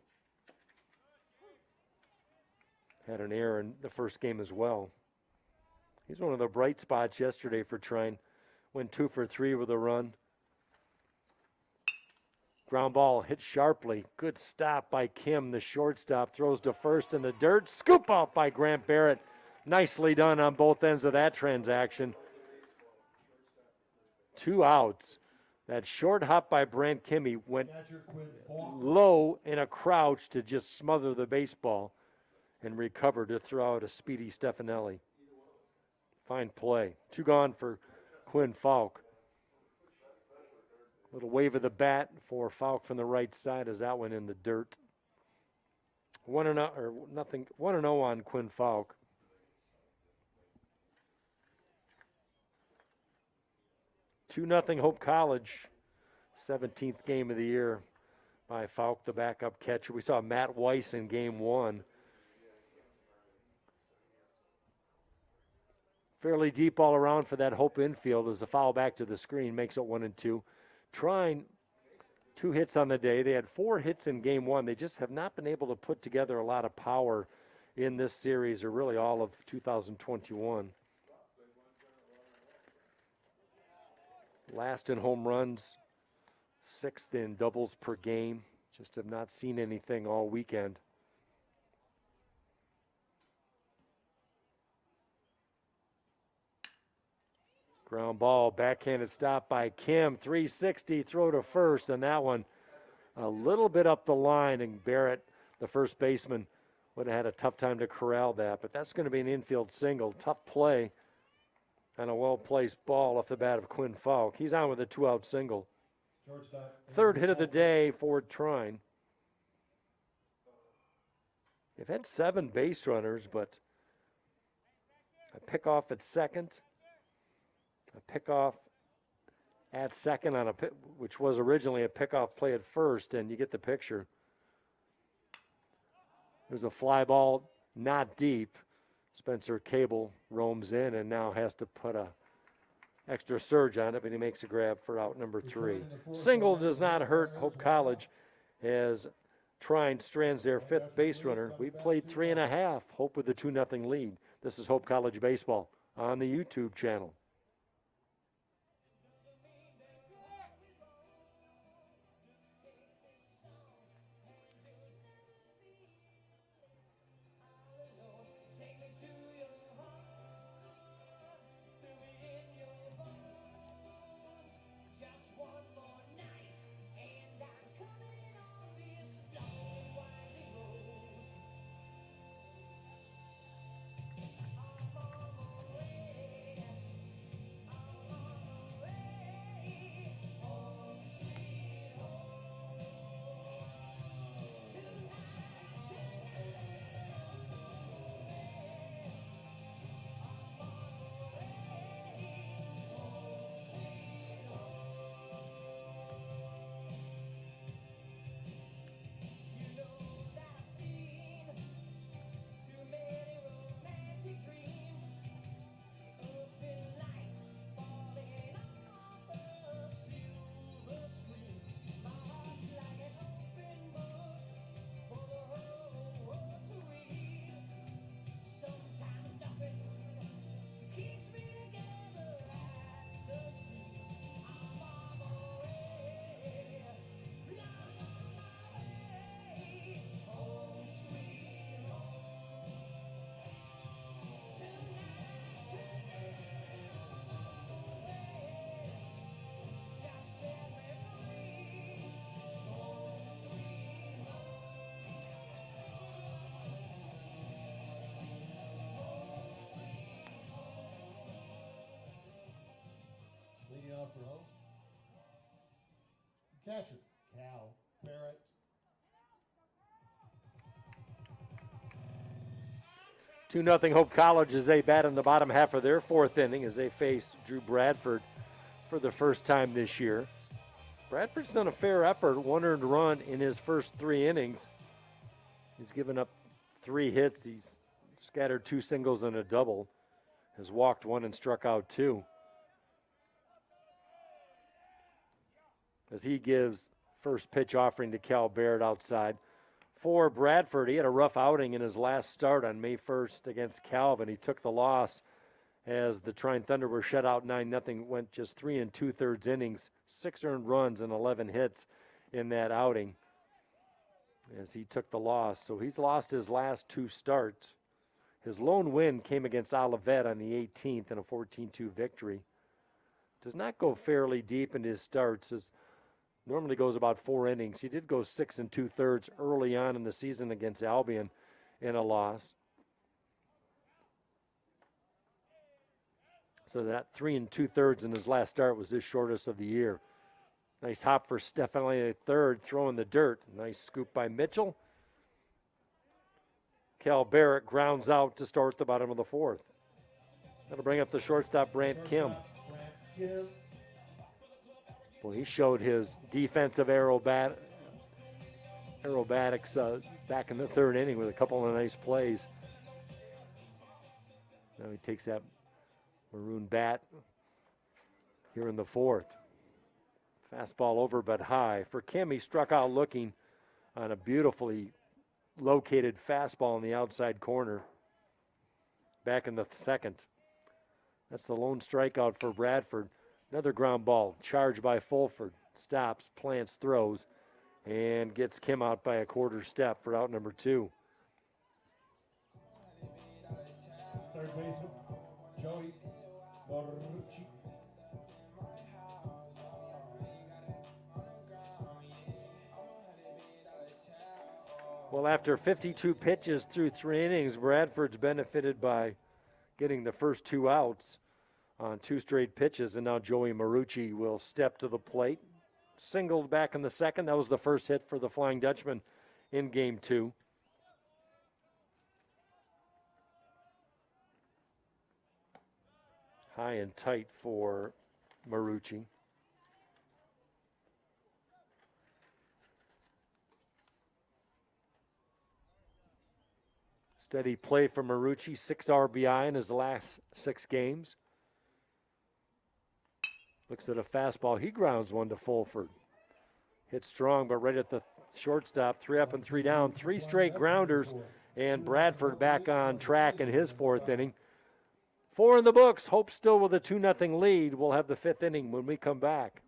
Had an error in the first game as well. He's one of the bright spots yesterday for Trine. Went 2 for 3 with a run. Ground ball hit sharply. Good stop by Kim, the shortstop. Throws to first in the dirt. Scoop out by Grant Barrett. Nicely done on both ends of that transaction. 2 outs. That short hop by Brant Kimmy went low in a crouch to just smother the baseball and recover to throw out a speedy Stefanelli. Fine play. 2 gone for Quinn Falk. Little wave of the bat for Falk from the right side as that went in the dirt. 1-0 or nothing. 1-0 on Quinn Falk. Two 2-0 Hope College. 17th game of the year by Falk, the backup catcher. We saw Matt Weiss in game 1. Fairly deep all around for that Hope infield as the foul back to the screen makes it 1-2. Trine, 2 hits on the day. They had 4 hits in game 1. They just have not been able to put together a lot of power in this series, or really all of 2021. Last in home runs, 6th in doubles per game. Just have not seen anything all weekend. Ground ball, backhanded stop by Kim. 360, throw to first, and that one a little bit up the line, and Barrett, the first baseman, would have had a tough time to corral that. But that's going to be an infield single. Tough play and a well-placed ball off the bat of Quinn Falk. He's on with a 2-out single. Third hit of the day for Trine. They've had 7 base runners, but a pickoff at second, a pickoff at second on which was originally a pickoff play at first, and you get the picture. There's a fly ball, not deep. Spencer Cable roams in and now has to put a extra surge on it, but he makes a grab for out number 3. Single does not hurt Hope College as Trine strands their 5th base runner. We played 3.5. Hope with a 2-0 lead. This is Hope College baseball on the YouTube channel. Take me to your heart, fill me in your bones. Just one more night, and I'm coming on this long winding road. I'm on my way, I'm on my way, home sweet home. You know that I've seen too many romantic dreams, open lights falling off a silver screen. My heart's like an open book for the whole world to read. Sometimes nothing keeps me together at the seams. I'm on my way, I'm on my way, home sweet home. Tonight, I'm on my way, just set me free, home sweet home. Leading off for Hope. Catcher, Cal Barrett. 2-0 Hope College as they bat in the bottom half of their 4th inning as they face Drew Bradford for the first time this year. Bradford's done a fair effort, 1 earned run in his first 3 innings. He's given up 3 hits. He's scattered 2 singles and a double. Has walked 1 and struck out 2. As he gives first pitch offering to Cal Barrett outside. For Bradford, he had a rough outing in his last start on May 1st against Calvin. He took the loss as the Trine Thunder were shut out 9-0, went just 3 2/3 innings, 6 earned runs and 11 hits in that outing as he took the loss. So he's lost his last 2 starts. His lone win came against Olivet on the 18th in a 14-2 victory. Does not go fairly deep in his starts. Normally goes about 4 innings. He did go 6 2/3 early on in the season against Albion in a loss. So that 3 2/3 in his last start was his shortest of the year. Nice hop for Stephanie third, throwing the dirt. Nice scoop by Mitchell. Cal Barrett grounds out to start the bottom of the 4th. That'll bring up the shortstop, Brant Kim. Well, he showed his defensive aerobatics back in the third inning with a couple of nice plays. Now he takes that maroon bat here in the fourth. Fastball over but high. For Kim, he struck out looking on a beautifully located fastball in the outside corner. Back in the second. That's the lone strikeout for Bradford. Another ground ball charged by Fulford. Stops, plants, throws, and gets Kim out by a quarter step for out number 2. Third baseman, Joey Borucci. Well, after 52 pitches through 3 innings, Bradford's benefited by getting the first 2 outs on 2 straight pitches, and now Joey Marucci will step to the plate. Singled back in the second. That was the first hit for the Flying Dutchman in Game 2. High and tight for Marucci. Steady play from Marucci, 6 RBI in his last 6 games. Looks at a fastball. He grounds one to Fulford. Hit strong, but right at the shortstop. 3 up and 3 down. 3 straight grounders, and Bradford back on track in his 4th inning. 4 in the books. Hope still with a 2-0 lead. We'll have the 5th inning when we come back.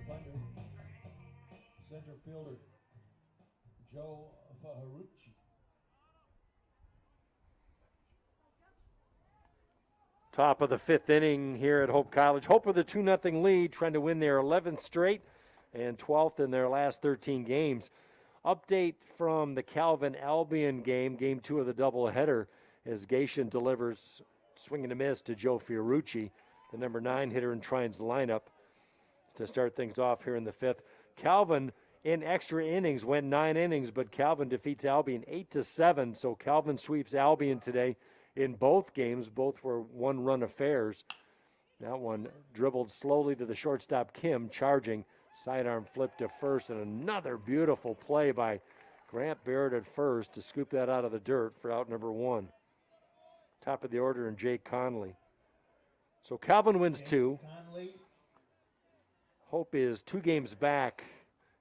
Thunder, center fielder Joe Faharucci. Top of the 5th inning here at Hope College. Hope with a 2-0 lead, trying to win their 11th straight and 12th in their last 13 games. Update from the Calvin Albion game, Game 2 of the doubleheader, as Gation delivers swing and a miss to Joe Fiorucci, the number 9 hitter in Trine's lineup, to start things off here in the 5th. Calvin in extra innings went 9 innings, but Calvin defeats Albion 8-7. So Calvin sweeps Albion today in both games. Both were 1-run affairs. That one dribbled slowly to the shortstop, Kim, charging. Sidearm flip to first, and another beautiful play by Grant Barrett at first to scoop that out of the dirt for out number 1. Top of the order, and Jake Conley. So Calvin wins 2. Conley. Hope is 2 games back.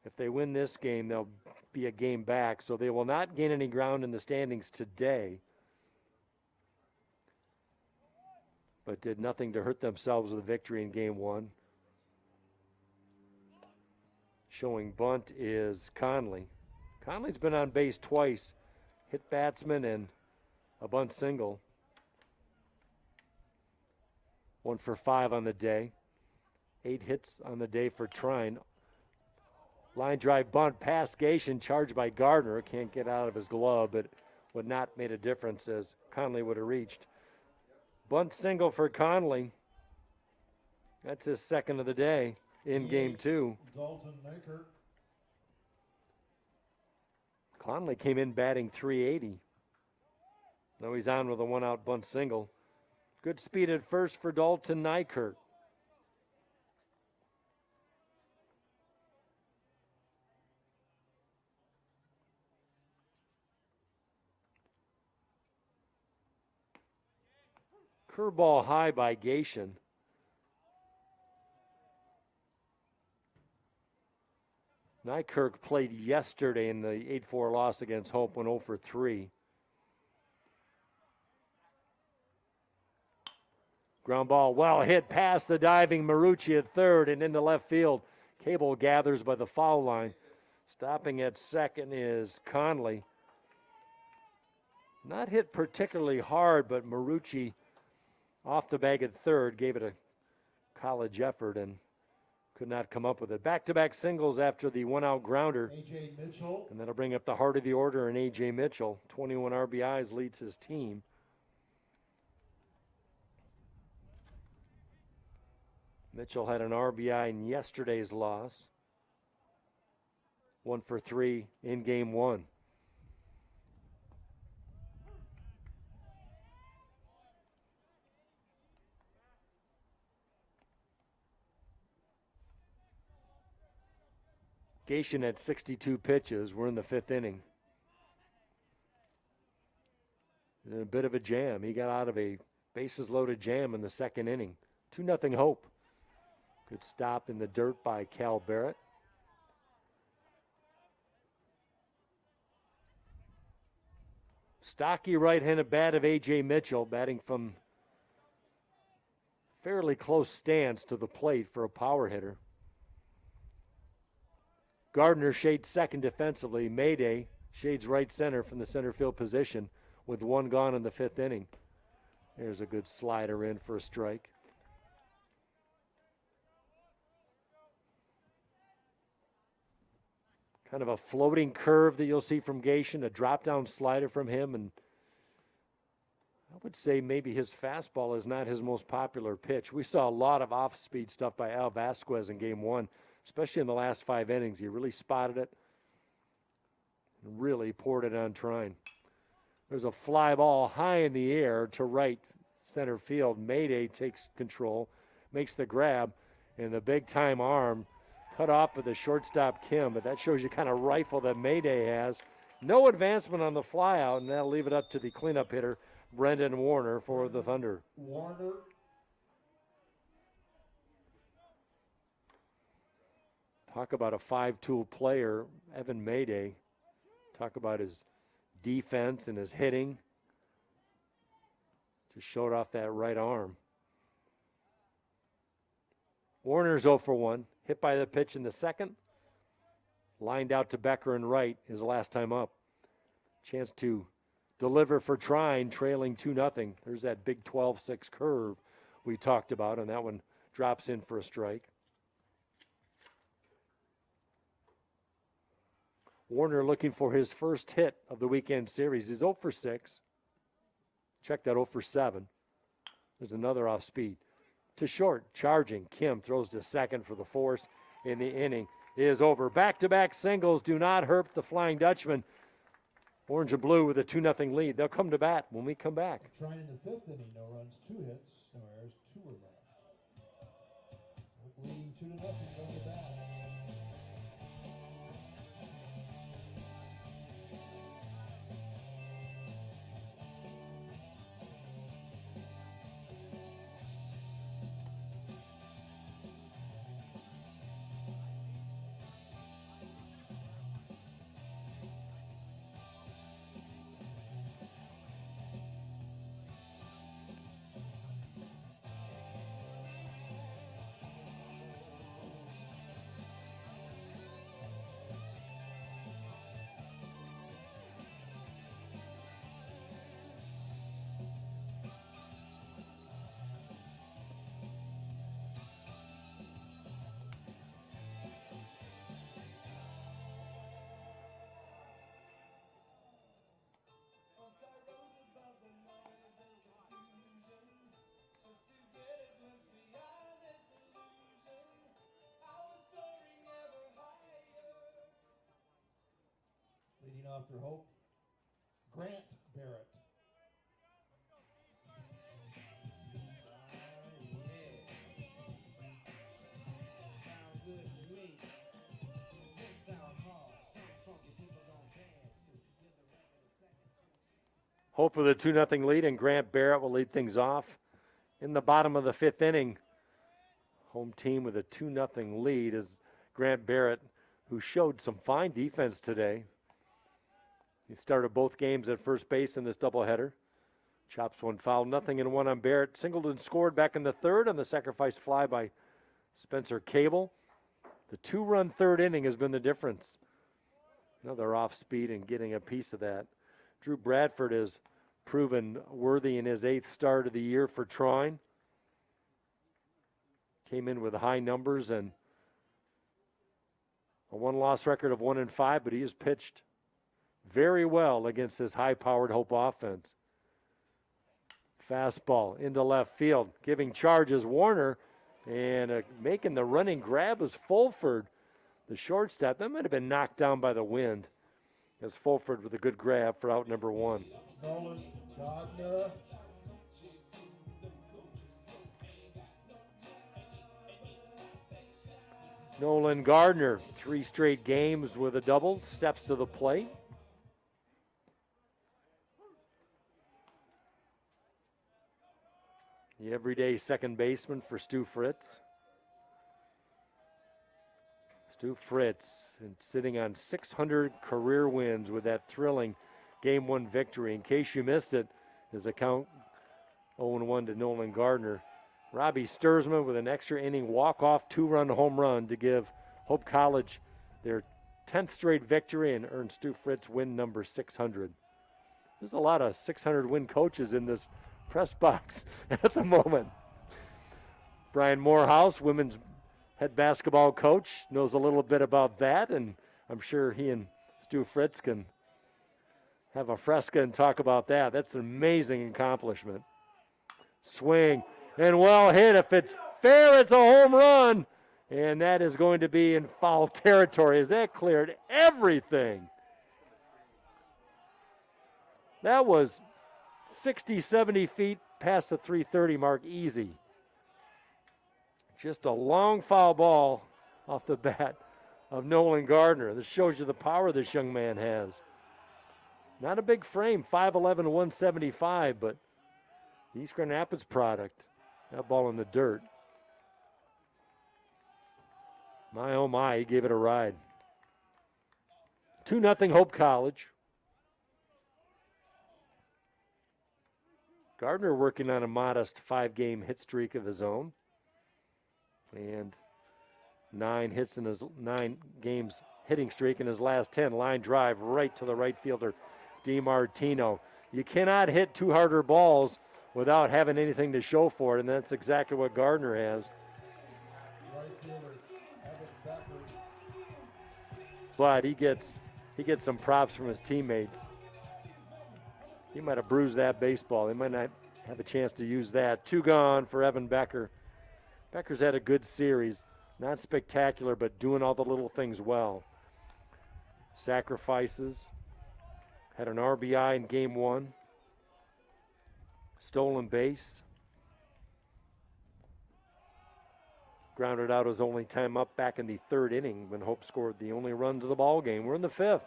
If they win this game, they'll be a game back. So they will not gain any ground in the standings today, but did nothing to hurt themselves with a victory in Game 1. Showing bunt is Conley. Conley's been on base twice. Hit batsman and a bunt single. 1 for 5 on the day. 8 hits on the day for Trine. Line drive bunt past Gation, charged by Gardner. Can't get out of his glove, but would not made a difference as Conley would have reached. Bunt single for Conley. That's his 2nd of the day in Game 2. Dalton Maker. Conley came in batting .380. Now he's on with a one-out bunt single. Good speed at first for Dalton Nykirk. Curveball high by Gation. Nykirk played yesterday in the 8-4 loss against Hope, went 0 for 3. Ground ball well hit past the diving Marucci at third and into left field. Cable gathers by the foul line. Stopping at second is Conley. Not hit particularly hard, but Marucci off the bag at third, gave it a college effort and could not come up with it. Back-to-back singles after the one-out grounder. A.J. Mitchell. And that'll bring up the heart of the order, and A.J. Mitchell, 21 RBIs, leads his team. Mitchell had an RBI in yesterday's loss. 1 for 3 in game one. Gation had 62 pitches. We're in the fifth inning. And a bit of a jam. He got out of a bases-loaded jam in the second inning. 2-0 Hope. Good stop in the dirt by Cal Barrett. Stocky right-handed bat of A.J. Mitchell, batting from fairly close stance to the plate for a power hitter. Gardner shades second defensively. Mayday shades right center from the center field position with one gone in the fifth inning. There's a good slider in for a strike. Kind of a floating curve that you'll see from Gation, a drop-down slider from him, and I would say maybe his fastball is not his most popular pitch. We saw a lot of off-speed stuff by Al Vasquez in game one, especially in the last 5 innings. He really spotted it and really poured it on Trine. There's a fly ball high in the air to right center field. Mayday takes control, makes the grab, and the big-time arm cut off with the shortstop Kim, but that shows you kind of rifle that Mayday has. No advancement on the flyout, and that'll leave it up to the cleanup hitter, Brendan Warner, for the Thunder. Warner. Talk about a five-tool player, Evan Mayday. Talk about his defense and his hitting. Just showed off that right arm. Warner's 0 for 1. Hit by the pitch in the second. Lined out to Becker and right his last time up. Chance to deliver for Trine, trailing 2-0. There's that big 12-6 curve we talked about, and that one drops in for a strike. Warner looking for his first hit of the weekend series. He's 0 for 6. Check that 0 for 7. There's another off speed. To short, charging. Kim throws to second for the force, and the inning is over. Back-to-back singles do not hurt the Flying Dutchman. Orange and blue with a 2-0 lead. They'll come to bat when we come back. Trine in the fifth inning, no runs, 2 hits, no errors, 2 were left. Leading 2-0, going to bat. off for Hope, Grant Barrett. Sound good to me. This sound hard. Some funky people gon' dance to. Give the record a second. Hope with a 2-0 lead, and Grant Barrett will lead things off in the bottom of the 5th inning. Home team with a 2-0 lead is Grant Barrett, who showed some fine defense today. He started both games at first base in this doubleheader. Chops one foul, 0-1 on Barrett. Singleton scored back in the 3rd on the sacrifice fly by Spencer Cable. The 2-run 3rd inning has been the difference. Another off speed and getting a piece of that. Drew Bradford has proven worthy in his 8th start of the year for Trine. Came in with high numbers and a 1-loss record of 1-5, but he has pitched very well against this high-powered Hope offense. Fastball into left field, giving charges Warner, and making the running grab was Fulford, the shortstop. That might have been knocked down by the wind, as Fulford with a good grab for out number 1. Nolan Gardner. Nolan Gardner, 3 straight games with a double, steps to the plate. The everyday second baseman for Stu Fritz. Stu Fritz sitting on 600 career wins with that thrilling Game 1 victory. In case you missed it, his account 0-1 to Nolan Gardner. Robbie Sturzman with an extra inning walk-off 2-run home run to give Hope College their 10th straight victory and earn Stu Fritz win number 600. There's a lot of 600-win coaches in this press box at the moment. Brian Morehouse, women's head basketball coach, knows a little bit about that, and I'm sure he and Stu Fritz can have a fresca and talk about that. That's an amazing accomplishment. Swing, and well hit. If it's fair, it's a home run, and that is going to be in foul territory as that cleared everything. That was 60, 70 feet past the 330 mark, easy. Just a long foul ball off the bat of Nolan Gardner. This shows you the power this young man has. Not a big frame, 5'11", 175, but the East Grand Rapids product. That ball in the dirt. My, oh my, he gave it a ride. 2-0 Hope College. Gardner working on a modest 5-game hit streak of his own. And 9 games hitting streak in his last 10. Line drive right to the right fielder, DiMartino. You cannot hit 2 harder balls without having anything to show for it, and that's exactly what Gardner has. Right fielder, Evan Becker. But he gets some props from his teammates. He might have bruised that baseball. He might not have a chance to use that. 2 gone for Evan Becker. Becker's had a good series. Not spectacular, but doing all the little things well. Sacrifices. Had an RBI in Game 1. Stolen base. Grounded out his only time up back in the 3rd inning when Hope scored the only run to the ball game. We're in the 5th.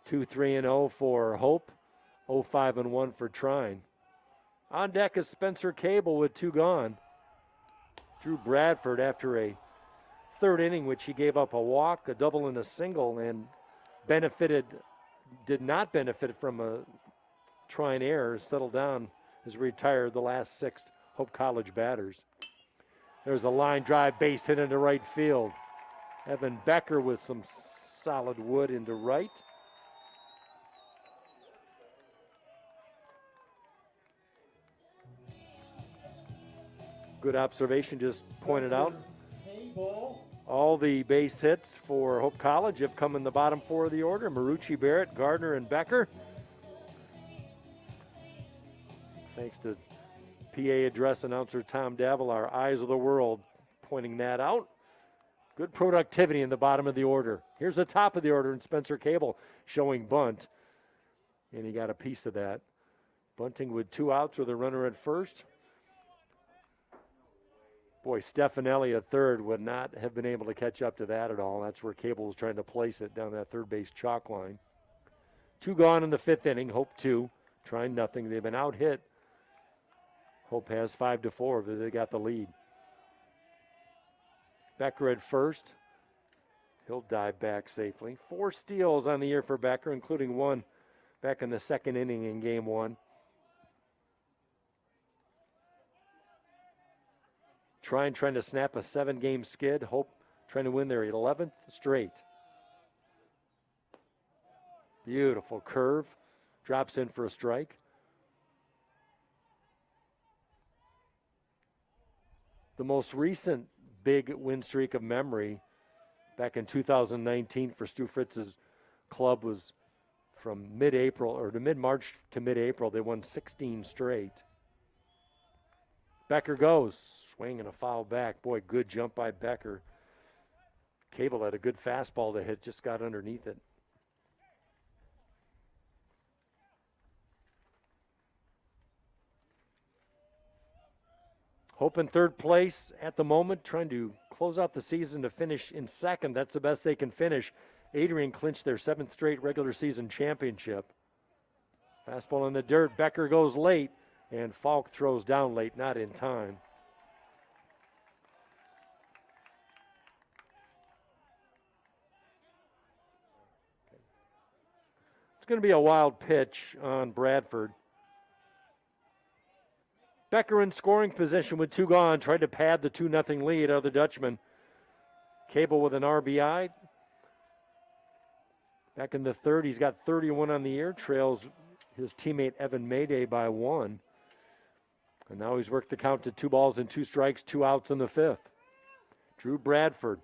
2-3-0 for Hope. 0-5-1 for Trine. On deck is Spencer Cable with 2 gone. Drew Bradford after a 3rd inning, which he gave up a walk, a double, and a single, and did not benefit from a Trine error, settled down, has retired the last 6 Hope College batters. There's a line drive base hit into right field. Evan Becker with some solid wood into right. Good observation, just pointed out. All the base hits for Hope College have come in the bottom 4 of the order. Marucci, Barrett, Gardner, and Becker. Thanks to PA address announcer Tom Davila, our eyes of the world, pointing that out. Good productivity in the bottom of the order. Here's the top of the order, and Spencer Cable showing bunt. And he got a piece of that. Bunting with 2 outs with a runner at first. Boy, Stefanelli at third would not have been able to catch up to that at all. That's where Cable was trying to place it down that third base chalk line. 2 gone in the 5th inning. Hope 2. Trying nothing. They've been out hit. Hope has 5-4, but they got the lead. Becker at first. He'll dive back safely. 4 steals on the year for Becker, including 1 back in the 2nd inning in game 1. Trine trying to snap a 7-game skid. Hope trying to win their 11th straight. Beautiful curve. Drops in for a strike. The most recent big win streak of memory back in 2019 for Stu Fritz's club was from mid-April, or to mid-March to mid-April. They won 16 straight. Becker goes. Swing and a foul back. Boy, good jump by Becker. Cable had a good fastball to hit, just got underneath it. Hope in third place at the moment, trying to close out the season to finish in 2nd. That's the best they can finish. Adrian clinched their 7th straight regular season championship. Fastball in the dirt. Becker goes late, and Falk throws down late, not in time. It's going to be a wild pitch on Bradford. Becker in scoring position with 2 gone. Tried to pad the 2-0 lead of the Dutchman. Cable with an RBI. Back in the 3rd, he's got 31 on the year. Trails his teammate Evan Mayday by 1. And now he's worked the count to 2 balls and 2 strikes, 2 outs in the 5th. Drew Bradford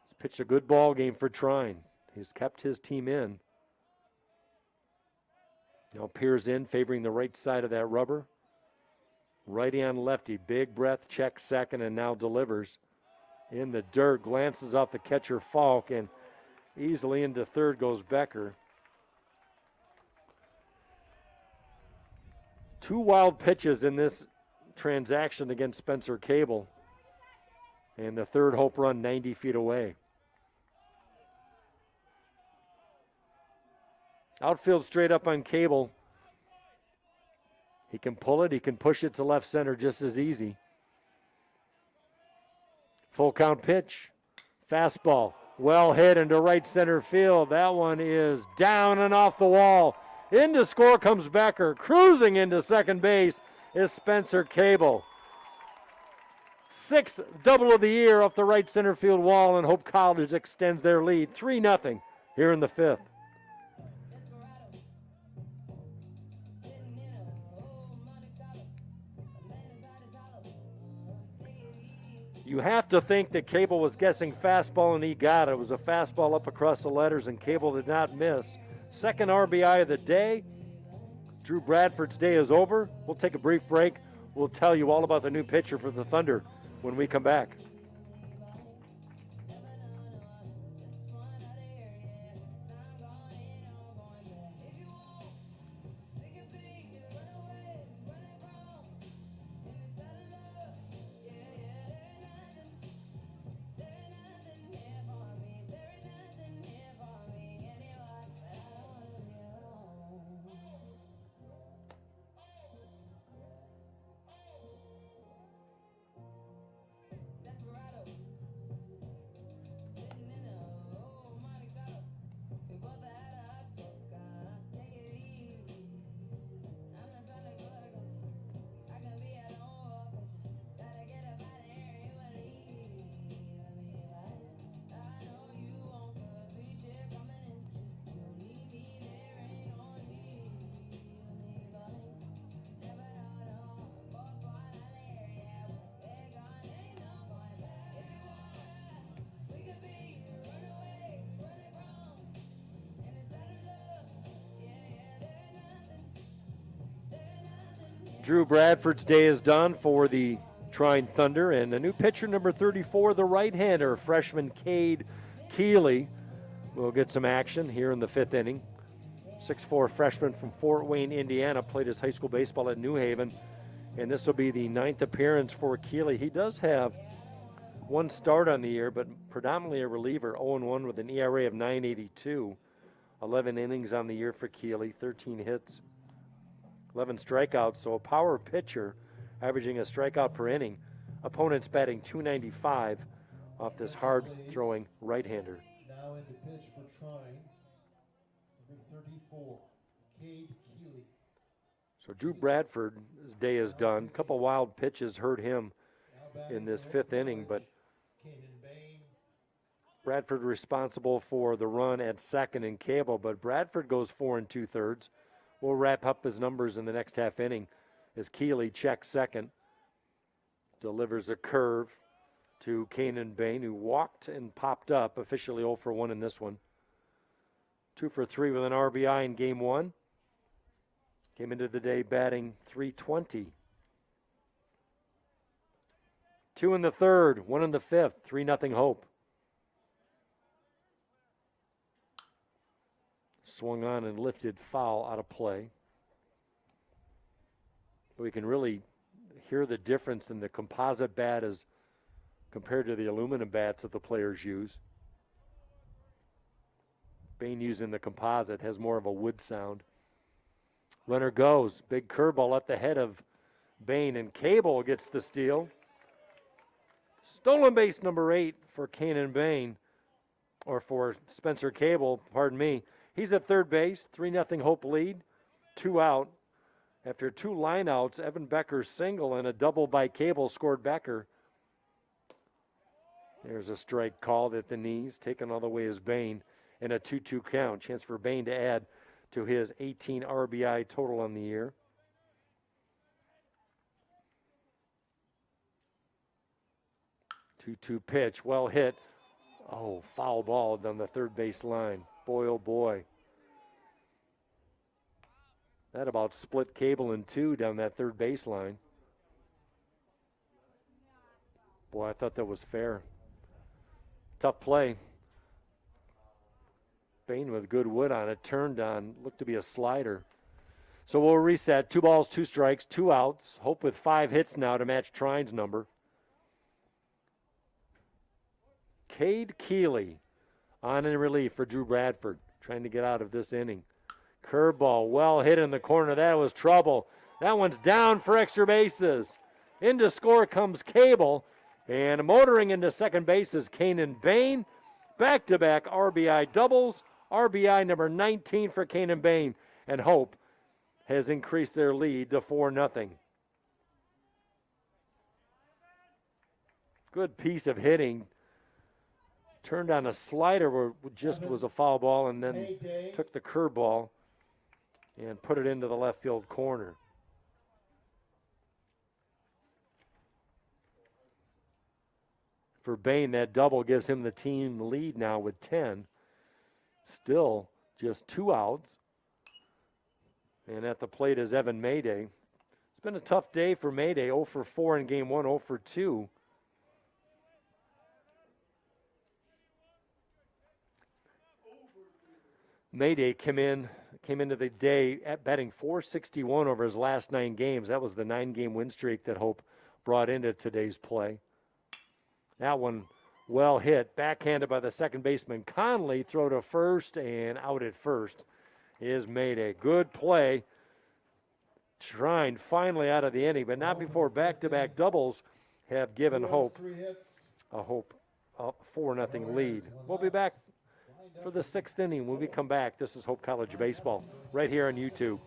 has pitched a good ball game for Trine. He's kept his team in. Now peers in, favoring the right side of that rubber. Righty on lefty, big breath, checks second, and now delivers. In the dirt, glances off the catcher Falk, and easily into 3rd goes Becker. 2 wild pitches in this transaction against Spencer Cable. And the 3rd Hope run 90 feet away. Outfield straight up on Cable. He can pull it. He can push it to left center just as easy. Full count pitch. Fastball. Well hit into right center field. That one is down and off the wall. Into score comes Becker. Cruising into second base is Spencer Cable. 6th double of the year off the right center field wall, and Hope College extends their lead 3-0 here in the 5th. You have to think that Cable was guessing fastball, and he got it. It was a fastball up across the letters, and Cable did not miss. 2nd RBI of the day. Drew Bradford's day is over. We'll take a brief break. We'll tell you all about the new pitcher for the Thunder when we come back. Drew Bradford's day is done for the Trine Thunder, and a new pitcher, number 34, the right-hander, freshman Cade Keeley, will get some action here in the 5th inning. 6'4" freshman from Fort Wayne, Indiana, played his high school baseball at New Haven, and this will be the 9th appearance for Keeley. He does have one start on the year, but predominantly a reliever, 0-1 with an ERA of 9.82. 11 innings on the year for Keeley, 13 hits, 11 strikeouts, so a power pitcher, averaging a strikeout per inning. Opponents batting .295 off this hard-throwing right-hander. Now into pitch for Trine, number 34, Cade Keeley. So Drew Bradford's day is done. A couple wild pitches hurt him in this 5th inning, but Bradford responsible for the run at second and Cable, but Bradford goes 4 2/3. We'll wrap up his numbers in the next half inning as Keeley checks second, delivers a curve to Kanan Bain, who walked and popped up, officially 0 for 1 in this one. 2 for 3 with an RBI in game 1. Came into the day batting .320. 2 in the 3rd, 1 in the 5th, 3-0 Hope. Swung on and lifted foul out of play. We can really hear the difference in the composite bat as compared to the aluminum bats that the players use. Bain using the composite has more of a wood sound. Runner goes. Big curveball at the head of Bain, and Cable gets the steal. Stolen base number 8 for Kanan Bain, or for Spencer Cable, pardon me. He's at third base, 3-0 Hope lead, 2 out. After 2 lineouts, Evan Becker's single and a double by Cable scored Becker. There's a strike called at the knees, taken all the way as Bain, and a 2-2 count. Chance for Bain to add to his 18 RBI total on the year. Two-two pitch, well hit. Oh, foul ball down the third base line. Boy, oh boy. That about split Cable in 2 down that third base line. Boy, I thought that was fair. Tough play. Bain with good wood on it, turned on, looked to be a slider. So we'll reset. 2 balls, 2 strikes, 2 outs. Hope with 5 hits now to match Trine's number. Cade Keeley on in relief for Drew Bradford, trying to get out of this inning. Curveball, well hit in the corner. That was trouble. That one's down for extra bases. Into score comes Cable, and motoring into second base is Kanan Bain. Back-to-back RBI doubles. RBI number 19 for Kanan Bain, and Hope has increased their lead to 4-0. Good piece of hitting. Turned on a slider where just was a foul ball, and then took the curveball and put it into the left field corner. For Bain, that double gives him the team lead now with 10. Still just 2 outs. And at the plate is Evan Mayday. It's been a tough day for Mayday. 0 for 4 in game 1, 0 for 2. Mayday came into the day at batting .461 over his last 9 games. That was the 9-game win streak that Hope brought into today's play. That one well hit, backhanded by the second baseman Conley. Throw to first, and out at first is Mayday. Good play. Trine finally out of the inning, but not before back-to-back doubles have given Hope a 4-0 lead. We'll be back for the 6th inning when we come back. This is Hope College Baseball right here on YouTube.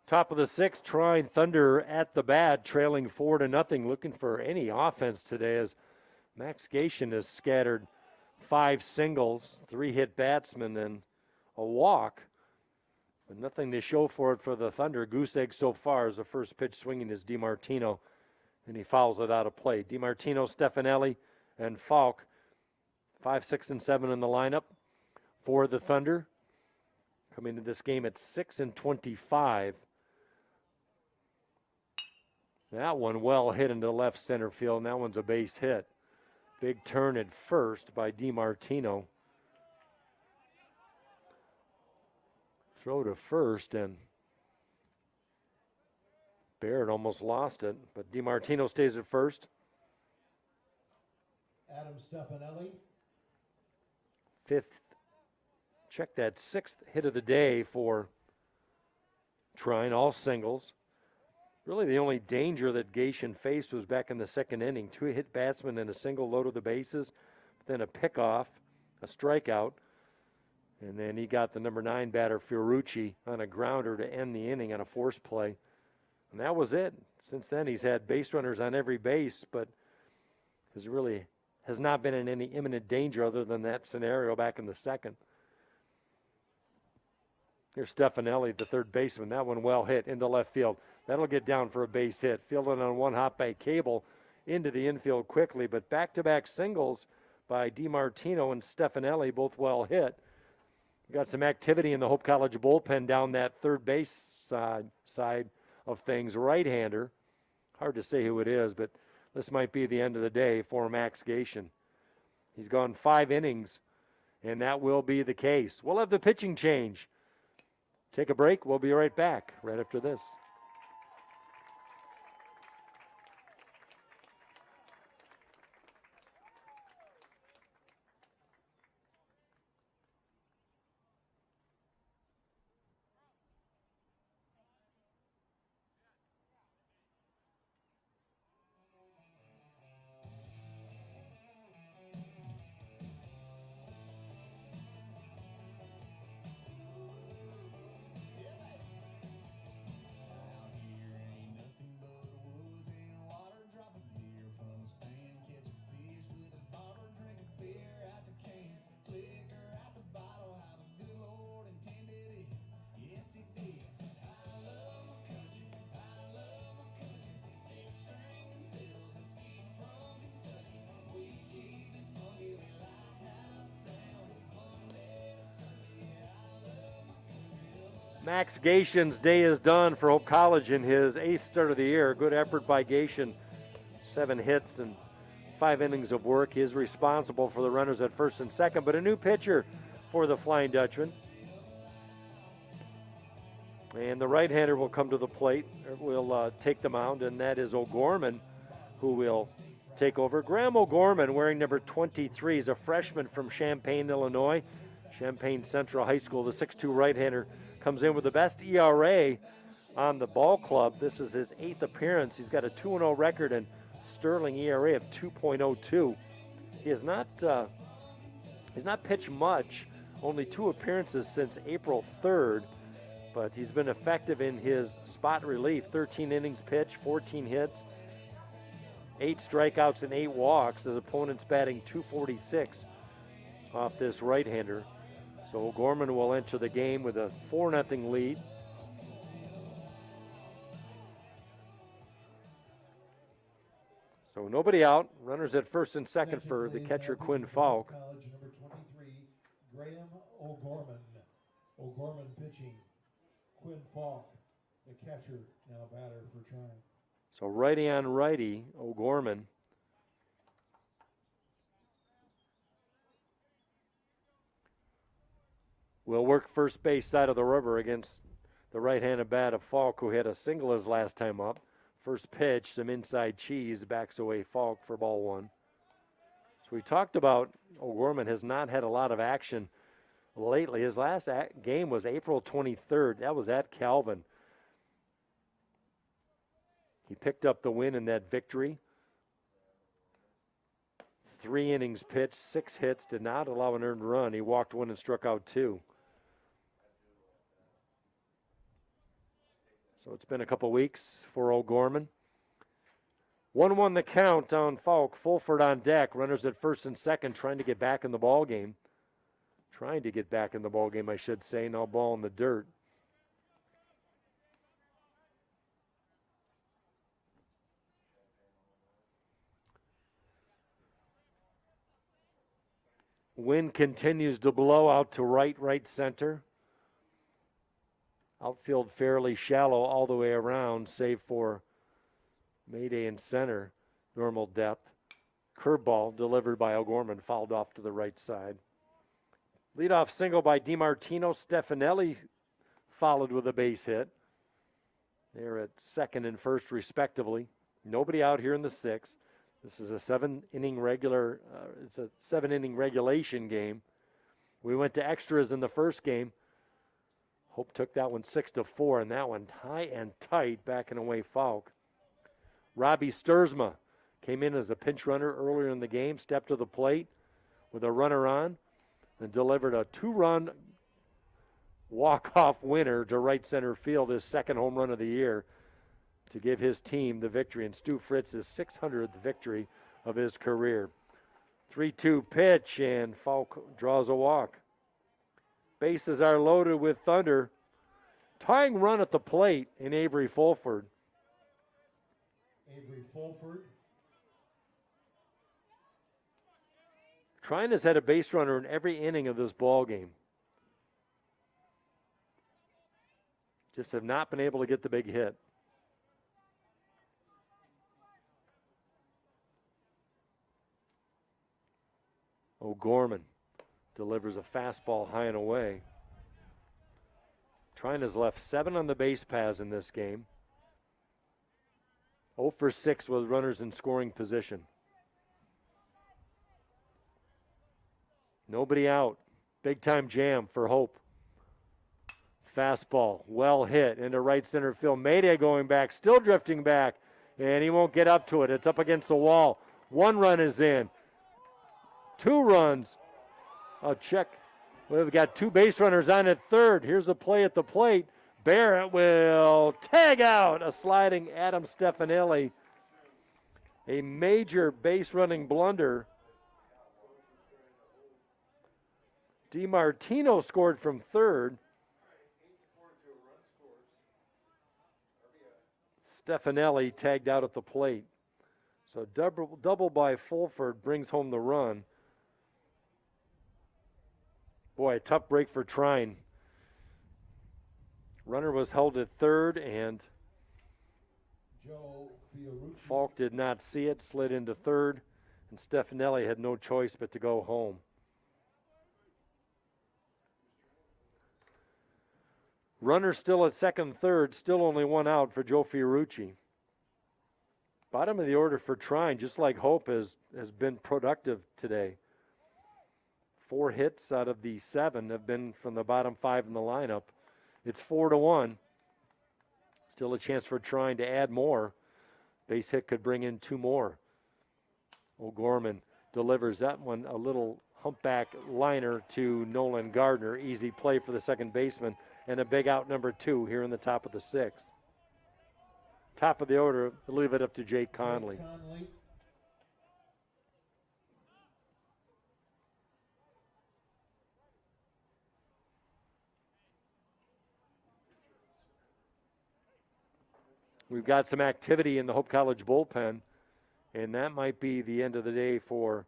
Top of the sixth, Trine Thunder at the bat, trailing 4-0, looking for any offense today as Max Gation has scattered 5 singles, 3 hit batsmen, and a walk. But nothing to show for it for the Thunder. Goose egg so far as the first pitch swinging is DiMartino, and he fouls it out of play. DiMartino, Stefanelli, and Falk, 5, 6, and 7 in the lineup for the Thunder. Coming to this game at 6-25. That one well hit into left center field, and that one's a base hit. Big turn at first by DiMartino. Throw to first, and Barrett almost lost it, but DiMartino stays at first. Adam Stefanelli. Fifth, check that, 6th hit of the day for Trine, all singles. Really the only danger that Gation faced was back in the second inning. 2 hit batsmen and a single load of the bases, then a pickoff, a strikeout, and then he got the number 9 batter, Fiorucci, on a grounder to end the inning on a force play. And that was it. Since then he's had base runners on every base, but has not been in any imminent danger other than that scenario back in the second. Here's Stefanelli, the third baseman. That one well hit into left field. That'll get down for a base hit. Fielded on one hop by Cable into the infield quickly, but back-to-back singles by DiMartino and Stefanelli, both well hit. We got some activity in the Hope College bullpen down that third base side of things. Right-hander. Hard to say who it is, but this might be the end of the day for Max Gation. He's gone 5 innings, and that will be the case. We'll have the pitching change. Take a break. We'll be right back right after this. Max Gation's day is done for Hope College in his 8th start of the year. Good effort by Gation. 7 hits and 5 innings of work. He is responsible for the runners at first and second, but a new pitcher for the Flying Dutchman. And the right-hander will come to the plate, will take the mound, and that is O'Gorman, who will take over. Graham O'Gorman, wearing number 23, is a freshman from Champaign, Illinois. Champaign Central High School, the 6'2 right-hander, comes in with the best ERA on the ball club. This is his 8th appearance. He's got a 2-0 record and sterling ERA of 2.02. He has not he's not pitched much, only 2 appearances since April 3rd, but he's been effective in his spot relief. 13 innings pitched, 14 hits, 8 strikeouts and 8 walks. His opponent's batting .246 off this right-hander. So O'Gorman will enter the game with a 4-0 lead. So nobody out. Runners at first and second for the catcher Quinn Falk. College number 23, Graham O'Gorman. O'Gorman pitching. Quinn Falk, the catcher, now batter for Trine. So righty on righty, O'Gorman. Will work first base side of the river against the right-handed bat of Falk, who had a single his last time up. First pitch, some inside cheese, backs away Falk for ball 1. So we talked about O'Gorman has not had a lot of action lately. His last game was April 23rd. That was at Calvin. He picked up the win in that victory. 3 innings pitched, 6 hits, did not allow an earned run. He walked 1 and struck out 2. So it's been a couple weeks for O'Gorman. 1-1 the count on Falk. Fulford on deck. Runners at first and second trying to get back in the ball game. Trying to get back in the ball game, I should say. No ball in the dirt. Wind continues to blow out to right center. Outfield fairly shallow all the way around, save for Mayday in center, normal depth. Curveball delivered by O'Gorman, fouled off to the right side. Leadoff single by DiMartino. Stefanelli followed with a base hit. They're at second and first, respectively. Nobody out here in the sixth. This is a seven-inning regulation game. We went to extras in the first game. Hope took that one 6-4, and that one high and tight, backing away Falk. Robbie Sturzma came in as a pinch runner earlier in the game, stepped to the plate with a runner on, and delivered a two-run walk-off winner to right center field, his second home run of the year, to give his team the victory, and Stu Fritz's 600th victory of his career. 3-2 pitch, and Falk draws a walk. Bases are loaded with Thunder. Tying run at the plate in Avery Fulford. Avery Fulford. Trine has had a base runner in every inning of this ball game. Just have not been able to get the big hit. O'Gorman delivers a fastball high and away. Trine has left 7 on the base paths in this game. 0 for 6 with runners in scoring position. Nobody out. Big time jam for Hope. Fastball, well hit into right center field. Mayday going back, still drifting back, and he won't get up to it. It's up against the wall. 1 run is in. 2 runs. A check. We've got 2 base runners on at third. Here's a play at the plate. Barrett will tag out a sliding Adam Stefanelli. A major base running blunder. DiMartino scored from third. Stefanelli tagged out at the plate. So double by Fulford brings home the run. Boy, a tough break for Trine. Runner was held at third, and Joe Fiorucci. Falk did not see it, slid into third, and Stefanelli had no choice but to go home. Runner still at second and third, still only 1 out for Joe Fiorucci. Bottom of the order for Trine, just like Hope, has been productive today. 4 hits out of the 7 have been from the bottom 5 in the lineup. It's 4-1. Still a chance for Trine to add more. Base hit could bring in 2 more. O'Gorman delivers that one, a little humpback liner to Nolan Gardner. Easy play for the second baseman, and a big out number 2 here in the top of the 6th. Top of the order, we'll leave it up to Jake Conley. We've got some activity in the Hope College bullpen, and that might be the end of the day for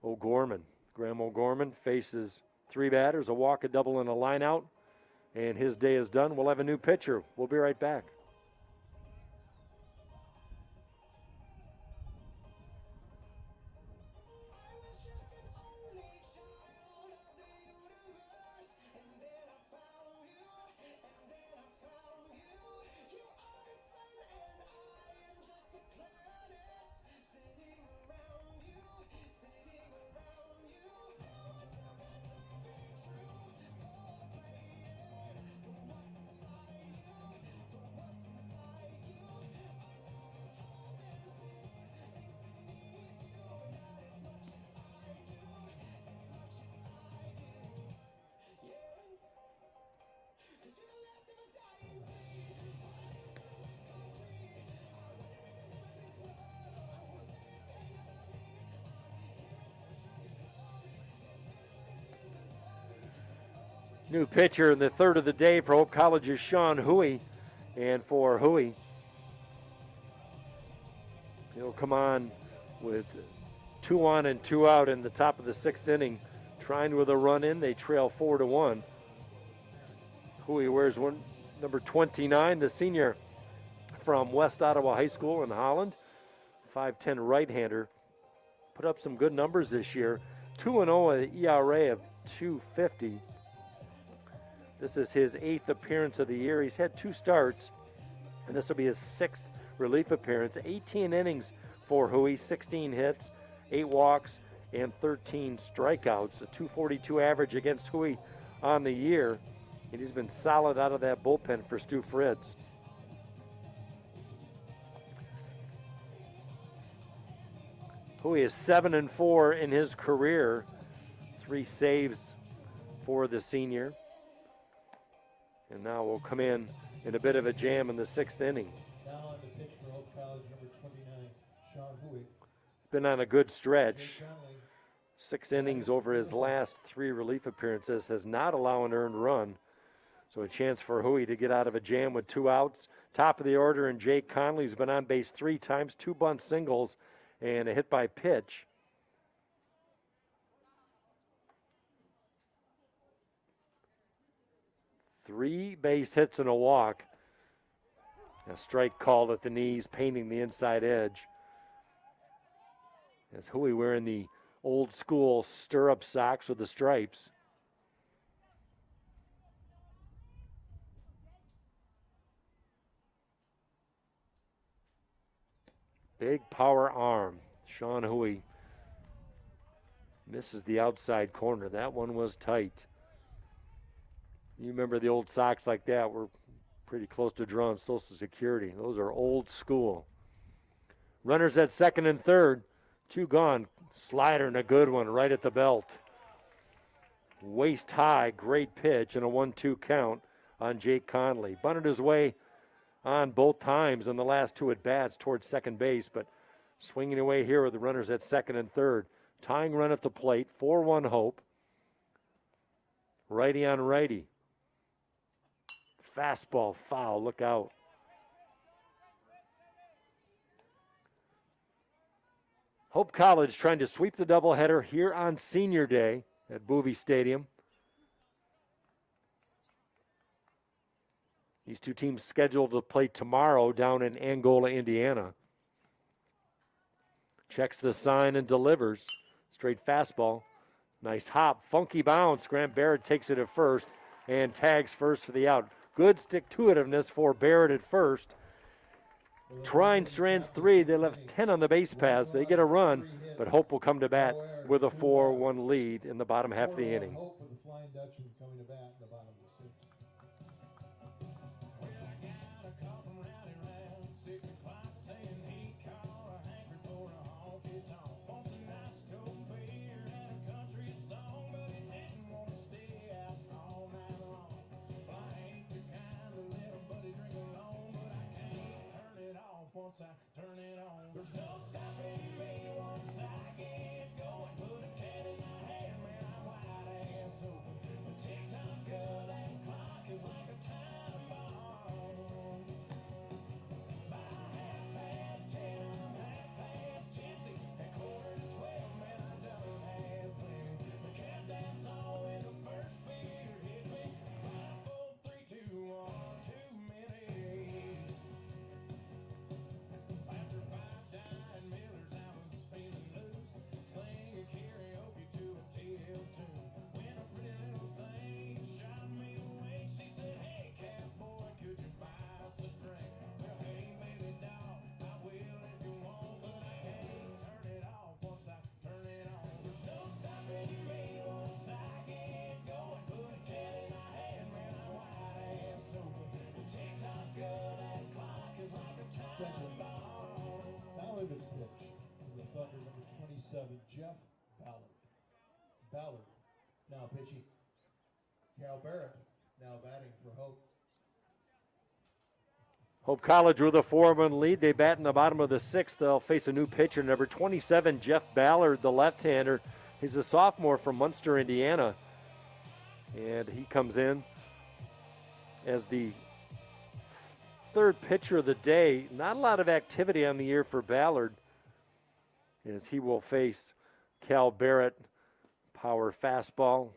O'Gorman. Graham O'Gorman faces 3 batters, a walk, a double, and a line out, and his day is done. We'll have a new pitcher. We'll be right back. New pitcher in the third of the day for Hope College is Sean Huey. And for Huey, he'll come on with 2 on and 2 out in the top of the 6th inning. Trine with a run in, they trail 4-1. Huey wears number 29, the senior from West Ottawa High School in Holland. 5'10" right-hander. Put up some good numbers this year. 2-0, an ERA of 2.50. This is his 8th appearance of the year. He's had 2 starts, and this will be his 6th relief appearance. 18 innings for Huey, 16 hits, 8 walks, and 13 strikeouts. A 2.42 average against Huey on the year, and he's been solid out of that bullpen for Stu Fritz. Huey is 7-4 in his career, 3 saves for the senior. And now we'll come in a bit of a jam in the 6th inning. Now on the pitch for Hope College, number 29, Sean Huey. Been on a good stretch. Jake Conley. 6 innings over his last 3 relief appearances, has not allowed an earned run. So a chance for Huey to get out of a jam with 2 outs. Top of the order, and Jake Conley, who's been on base 3 times, 2 bunt singles, and a hit by pitch. Three base hits and a walk. A strike called at the knees, painting the inside edge. As Huey wearing the old school stirrup socks with the stripes. Big power arm. Sean Huey misses the outside corner. That one was tight. You remember the old socks like that were pretty close to drawing Social Security. Those are old school. Runners at 2nd and 3rd. 2 gone. Slider and a good one right at the belt. Waist high, great pitch, and a 1-2 count on Jake Conley. Bunted his way on both times in the last 2 at-bats towards second base, but swinging away here with the runners at 2nd and 3rd. Tying run at the plate, 4-1 Hope. Righty on righty. Fastball foul, look out. Hope College trying to sweep the doubleheader here on Senior Day at Boovie Stadium. These 2 teams scheduled to play tomorrow down in Angola, Indiana. Checks the sign and delivers. Straight fastball. Nice hop, funky bounce. Grant Barrett takes it at first and tags first for the out. Good stick-to-itiveness for Barrett at first. Trine strands 3. They left 10 on the base paths. They get a run, but Hope will come to bat with a 4-1 lead in the bottom half of the inning. Hope with the Flying Dutchman coming to bat in the bottom of the 6th. Well, I got a call from Rowdy round 6 o'clock saying he called a hanker for a honky tonk. Wants a nice cold beer and a country song, but he didn't want to stay out all night long. Well, I ain't the kind to let a buddy drink alone, but I can't turn it off once I turn it on. There's no stopping me once I get going. Put a can in my hand, man, I'm wide ass open. The tick-tock of that clock is like a time bomb. By 10:30, I'm half past tipsy. At 11:45, man, I done had plenty. The countdown's on and the first beer hits me. 5, 4, 3, 2, 1, too many. After 5 dying Millers, I was feeling loose. Singing karaoke to a TL tune. When a pretty little thing shot me away, she said, "Hey, cowboy, could you buy us a drink?" Well, hey, baby doll, I will if you want, but I can't turn it off once I turn it on. There's no stopping me once I get going. Put a can in my hand, man, I'm wide ass sober. The tick-tock of that clock is like a time bomb. Now into the pitch for the Thunder, number 27, Jeff Ballard. Ballard now pitching. Cal Barrett now batting for Hope. Hope College with a 4-1 lead. They bat in the bottom of the 6th. They'll face a new pitcher, number 27, Jeff Ballard, the left-hander. He's a sophomore from Munster, Indiana. And he comes in as the third pitcher of the day. Not a lot of activity on the year for Ballard, as he will face Cal Barrett. Power fastball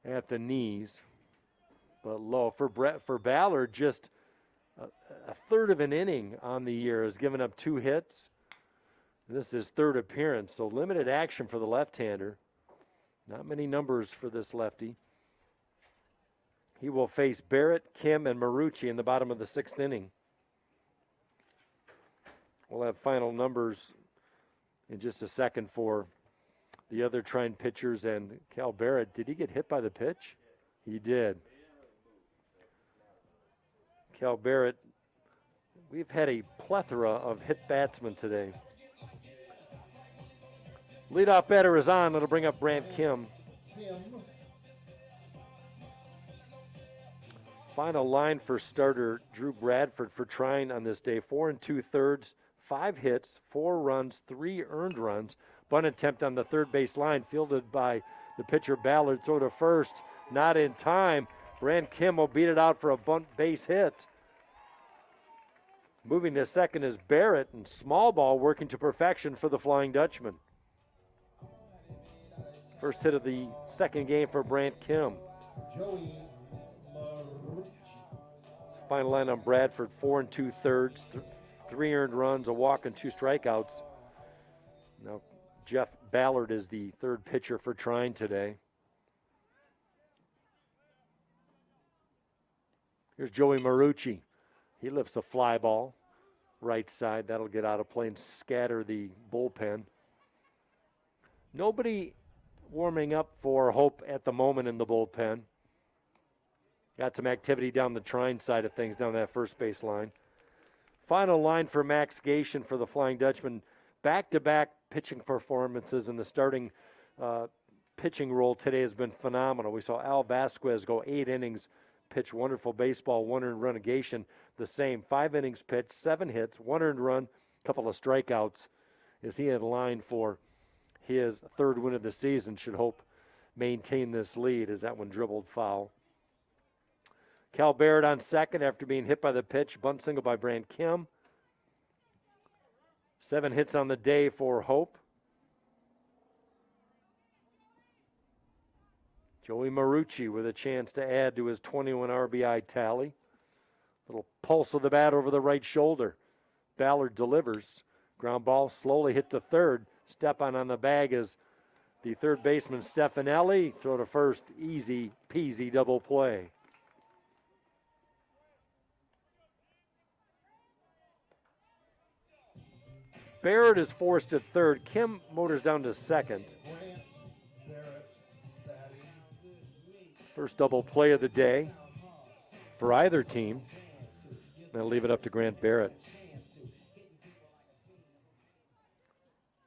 at the knees, but low. For Ballard, just a third of an inning on the year, has given up 2 hits. This is his third appearance, so limited action for the left-hander. Not many numbers for this lefty. He will face Barrett, Kim, and Marucci in the bottom of the 6th inning. We'll have final numbers in just a second for the other Trine pitchers. And Cal Barrett, did he get hit by the pitch? He did. Cal Barrett, we've had a plethora of hit batsmen today. Leadoff batter is on. It'll bring up Brant Kim. Final line for starter Drew Bradford for Trine on this day. 4 2/3, 5 hits, 4 runs, 3 earned runs. Bunt attempt on the third base line, fielded by the pitcher Ballard. Throw to first, not in time. Brant Kim will beat it out for a bunt base hit. Moving to second is Barrett, and small ball working to perfection for the Flying Dutchman. First hit of the second game for Brant Kim. Joey Marucci. Final line on Bradford, 4 2/3, 3 earned runs, a walk, and 2 strikeouts. Now Jeff Ballard is the third pitcher for Trine today. Here's Joey Marucci. He lifts a fly ball, right side. That'll get out of play and scatter the bullpen. Nobody warming up for Hope at the moment in the bullpen. Got some activity down the Trine side of things, down that first base line. Final line for Max Gation for the Flying Dutchman. Back-to-back pitching performances in the starting pitching role today has been phenomenal. We saw Al Vasquez go 8 innings, pitch wonderful baseball, 1 earned run. Gation the same, 5 innings pitched, 7 hits, 1 earned run, couple of strikeouts. Is he in line for his third win of the season? Should Hope maintain this lead as that one dribbled foul. Cal Barrett on second after being hit by the pitch. Bunt single by Brant Kim. 7 hits on the day for Hope. Joey Marucci with a chance to add to his 21 RBI tally. Little pulse of the bat over the right shoulder. Ballard delivers. Ground ball slowly hit to third. Step on the bag is the third baseman Stefanelli. Throw to first, easy peasy double play. Barrett is forced at third. Kim motors down to second. Brant Barrett batting. First double play of the day for either team. I'll leave it up to Grant Barrett.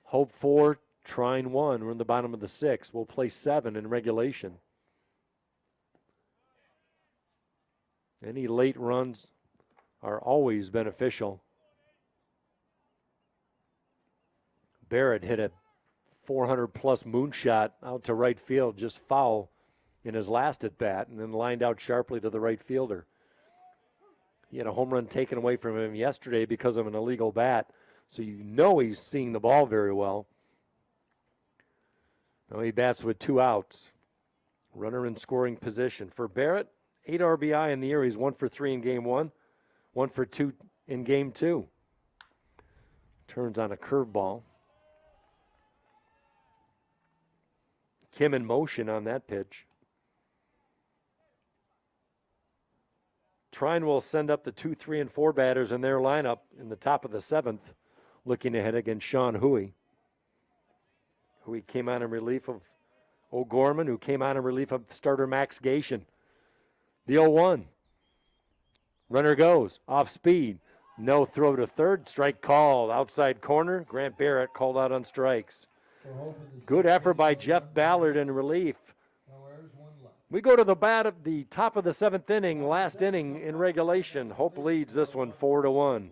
Hope 4, Trine 1. We're in the bottom of the 6th. We'll play 7 in regulation. Any late runs are always beneficial. Barrett hit a 400-plus moonshot out to right field, just foul in his last at-bat, and then lined out sharply to the right fielder. He had a home run taken away from him yesterday because of an illegal bat, so you know he's seeing the ball very well. Now he bats with 2 outs. Runner in scoring position. For Barrett, 8 RBI in the year. He's 1 for 3 in game 1, 1 for 2 in game 2. Turns on a curveball. Kim in motion on that pitch. Trine will send up the 2, 3, and 4 batters in their lineup in the top of the 7th, looking ahead against Sean Huey. Huey came on in relief of O'Gorman, who came on in relief of starter Max Gation. The 0-1. Runner goes, off speed. No throw to third. Strike called. Outside corner. Grant Barrett called out on strikes. Good effort by Jeff Ballard in relief. We go to the top of the 7th inning, last inning in regulation. Hope leads this one 4-1.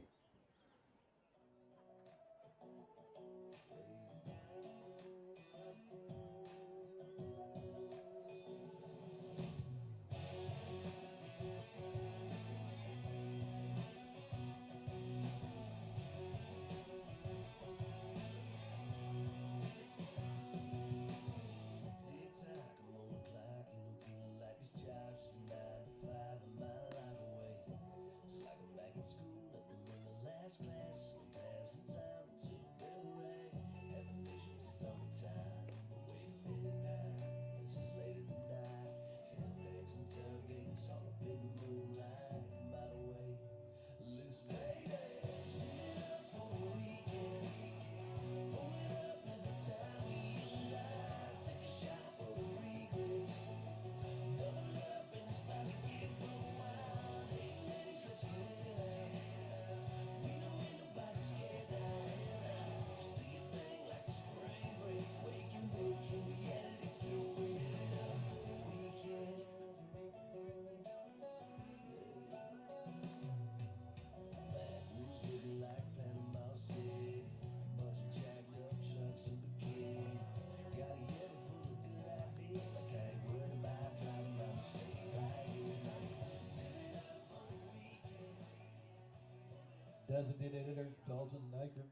Designated hitter Dalton Nyker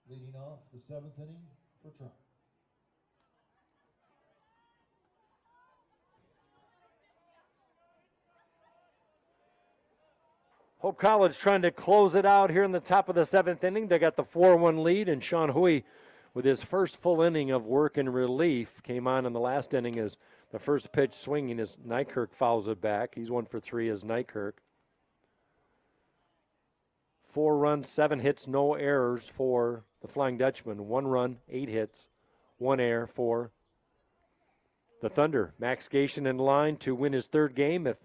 leading off the 7th inning for Trine. Hope College trying to close it out here in the top of the 7th inning. They got the 4-1 lead, and Sean Huey, with his first full inning of work and relief, came on in the last inning as the first pitch swinging as Nykirk fouls it back. He's 1 for 3 as Nykirk. 4 runs, 7 hits, no errors for the Flying Dutchman. 1 run, 8 hits, 1 error for the Thunder. Max Gation in line to win his 3rd game. If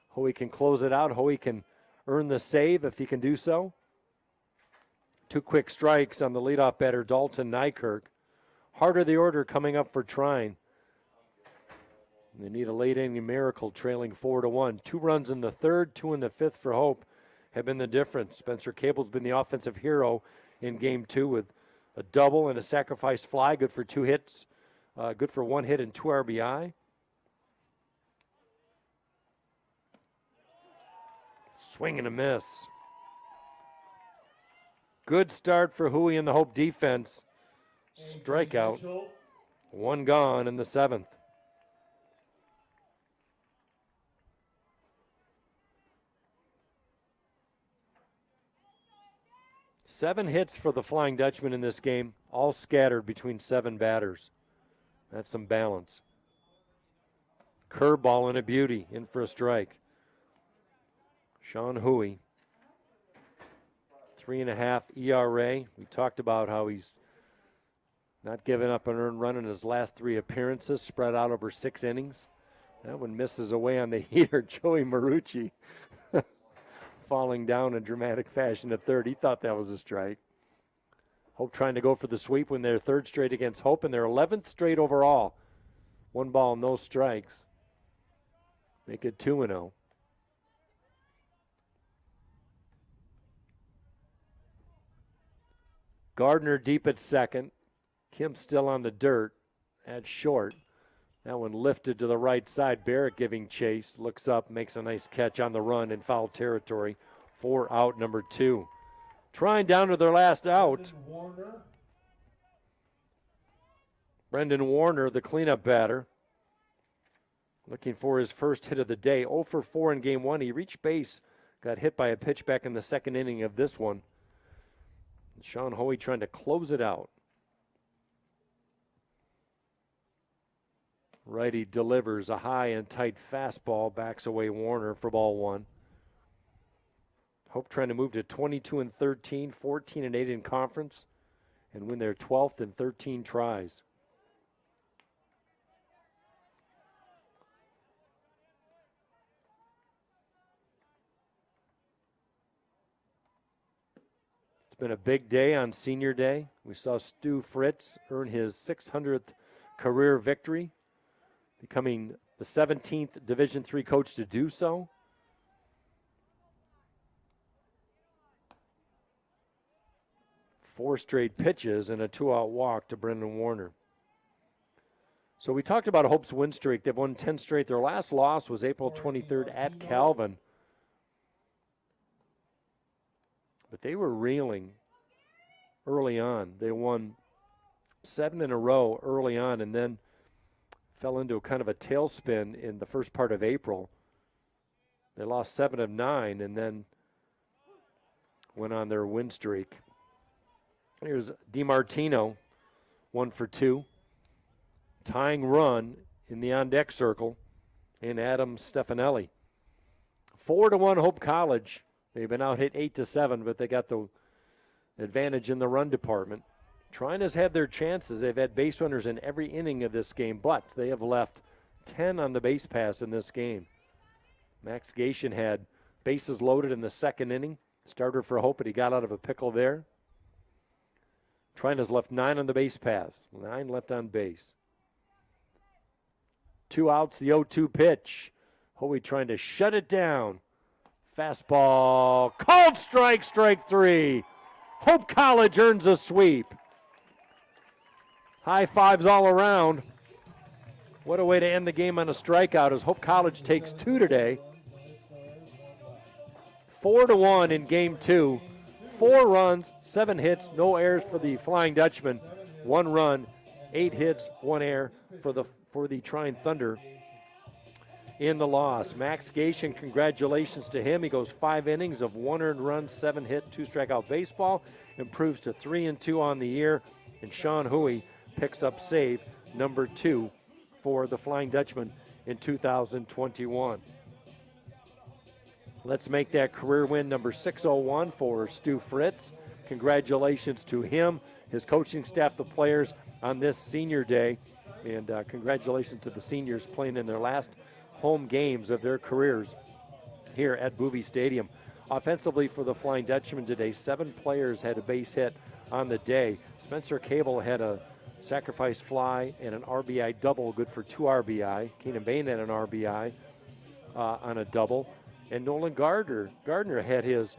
Hoey can close it out, Hoey can earn the save if he can do so. 2 quick strikes on the leadoff batter, Dalton Nykirk. Heart of the order coming up for Trine. They need a late inning miracle, trailing 4-1. 2 runs in the 3rd, 2 in the 5th for Hope have been the difference. Spencer Cable's been the offensive hero in Game 2 with a double and a sacrificed fly, good for 2 hits, good for 1 hit and 2 RBI. Swing and a miss. Good start for Huey and the Hope defense. Strikeout. 1 gone in the 7th. Seven hits for the Flying Dutchman in this game, all scattered between 7 batters. That's some balance. Curveball and a beauty, in for a strike. Sean Huey, 3.5 ERA. We talked about how he's not given up an earned run in his last 3 appearances, spread out over 6 innings. That one misses away on the heater. Joey Marucci falling down in dramatic fashion at 3rd. He thought that was a strike. Hope trying to go for the sweep when their 3rd straight against Hope and their 11th straight overall. 1 ball, no strikes. Make it 2-0. Gardner deep at 2nd. Kim still on the dirt at short. That one lifted to the right side. Barrett giving chase. Looks up, makes a nice catch on the run in foul territory for out number 2. Trying down to their last out. Brendan Warner, the cleanup batter, looking for his first hit of the day. 0 for 4 in Game 1. He reached base, got hit by a pitch back in the 2nd inning of this one. Sean Hoey trying to close it out. Righty delivers a high and tight fastball, backs away Warner for ball 1. Hope trying to move to 22-13, 14-8 in conference, and win their 12th and 13 tries. It's been a big day on Senior Day. We saw Stu Fritz earn his 600th career victory, becoming the 17th Division III coach to do so. Four straight pitches and a 2-out walk to Brendan Warner. So we talked about Hope's win streak. They've won 10 straight. Their last loss was April 23rd at Calvin. But they were reeling early on. They won 7 in a row early on and then fell into a kind of a tailspin in the first part of April. They lost 7 of 9 and then went on their win streak. Here's DiMartino, 1 for 2. Tying run in the on-deck circle in Adam Stefanelli. 4-1 Hope College. They've been out hit 8-7, but they got the advantage in the run department. Trine has had their chances. They've had base runners in every inning of this game, but they have left 10 on the base pass in this game. Max Gation had bases loaded in the 2nd inning. Starter for Hope, but he got out of a pickle there. Trine has left 9 on the base pass. 9 left on base. 2 outs, the 0-2 pitch. Hoey trying to shut it down. Fastball, called strike, strike 3. Hope College earns a sweep. High fives all around. What a way to end the game on a strikeout as Hope College takes 2 today. 4-1 in Game 2 4 runs, 7 hits, no errors for the Flying Dutchman. 1 run, 8 hits, 1 error for the Trine Thunder in the loss. Max Gation, congratulations to him. He goes 5 innings of 1 earned run, 7 hit, 2 strikeout baseball, improves to 3-2 on the year. And Sean Huey picks up save number 2 for the Flying Dutchman in 2021. Let's make that career win number 601 for Stu Fritz. Congratulations to him, his coaching staff, the players on this senior day. And congratulations to the seniors playing in their last home games of their careers here at Boovie Stadium. Offensively for the Flying Dutchman today, 7 players had a base hit on the day. Spencer Cable had a sacrifice fly and an RBI double, good for 2 RBI. Keenan Bain had an RBI on a double. And Nolan Gardner had his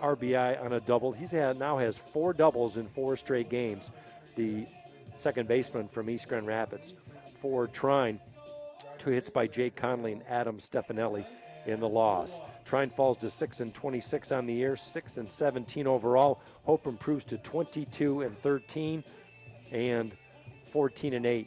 RBI on a double. Now has 4 doubles in 4 straight games. The second baseman from East Grand Rapids. For Trine, 2 hits by Jake Conley and Adam Stefanelli in the loss. Trine falls to 6-26 on the year, 6-17 overall. Hope improves to 22-13 and 14-8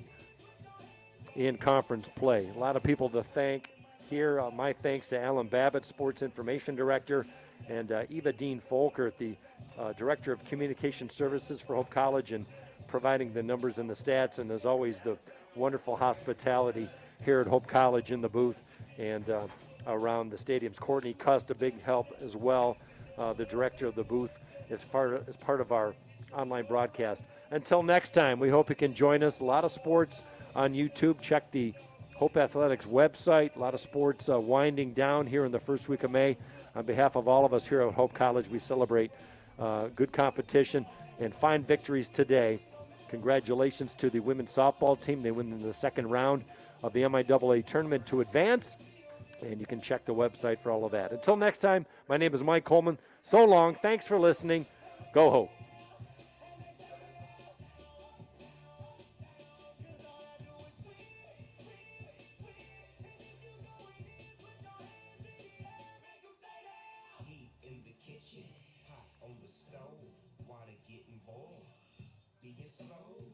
in conference play. A lot of people to thank here. My thanks to Alan Babbitt, Sports Information Director, and Eva Dean Folkert, the Director of Communication Services for Hope College, and providing the numbers and the stats, and as always, the wonderful hospitality here at Hope College in the booth and around the stadiums. Courtney Cust, a big help as well, the director of the booth, as part of our online broadcast. Until next time, we hope you can join us. A lot of sports on YouTube. Check the Hope Athletics website. A lot of sports winding down here in the first week of May. On behalf of all of us here at Hope College, we celebrate good competition and fine victories today. Congratulations to the women's softball team. They win in the second round of the MIAA tournament to advance. And you can check the website for all of that. Until next time, my name is Mike Coleman. So long. Thanks for listening. Go Hope. Heat in the kitchen, hot on the stove, water getting boiled. Being slow,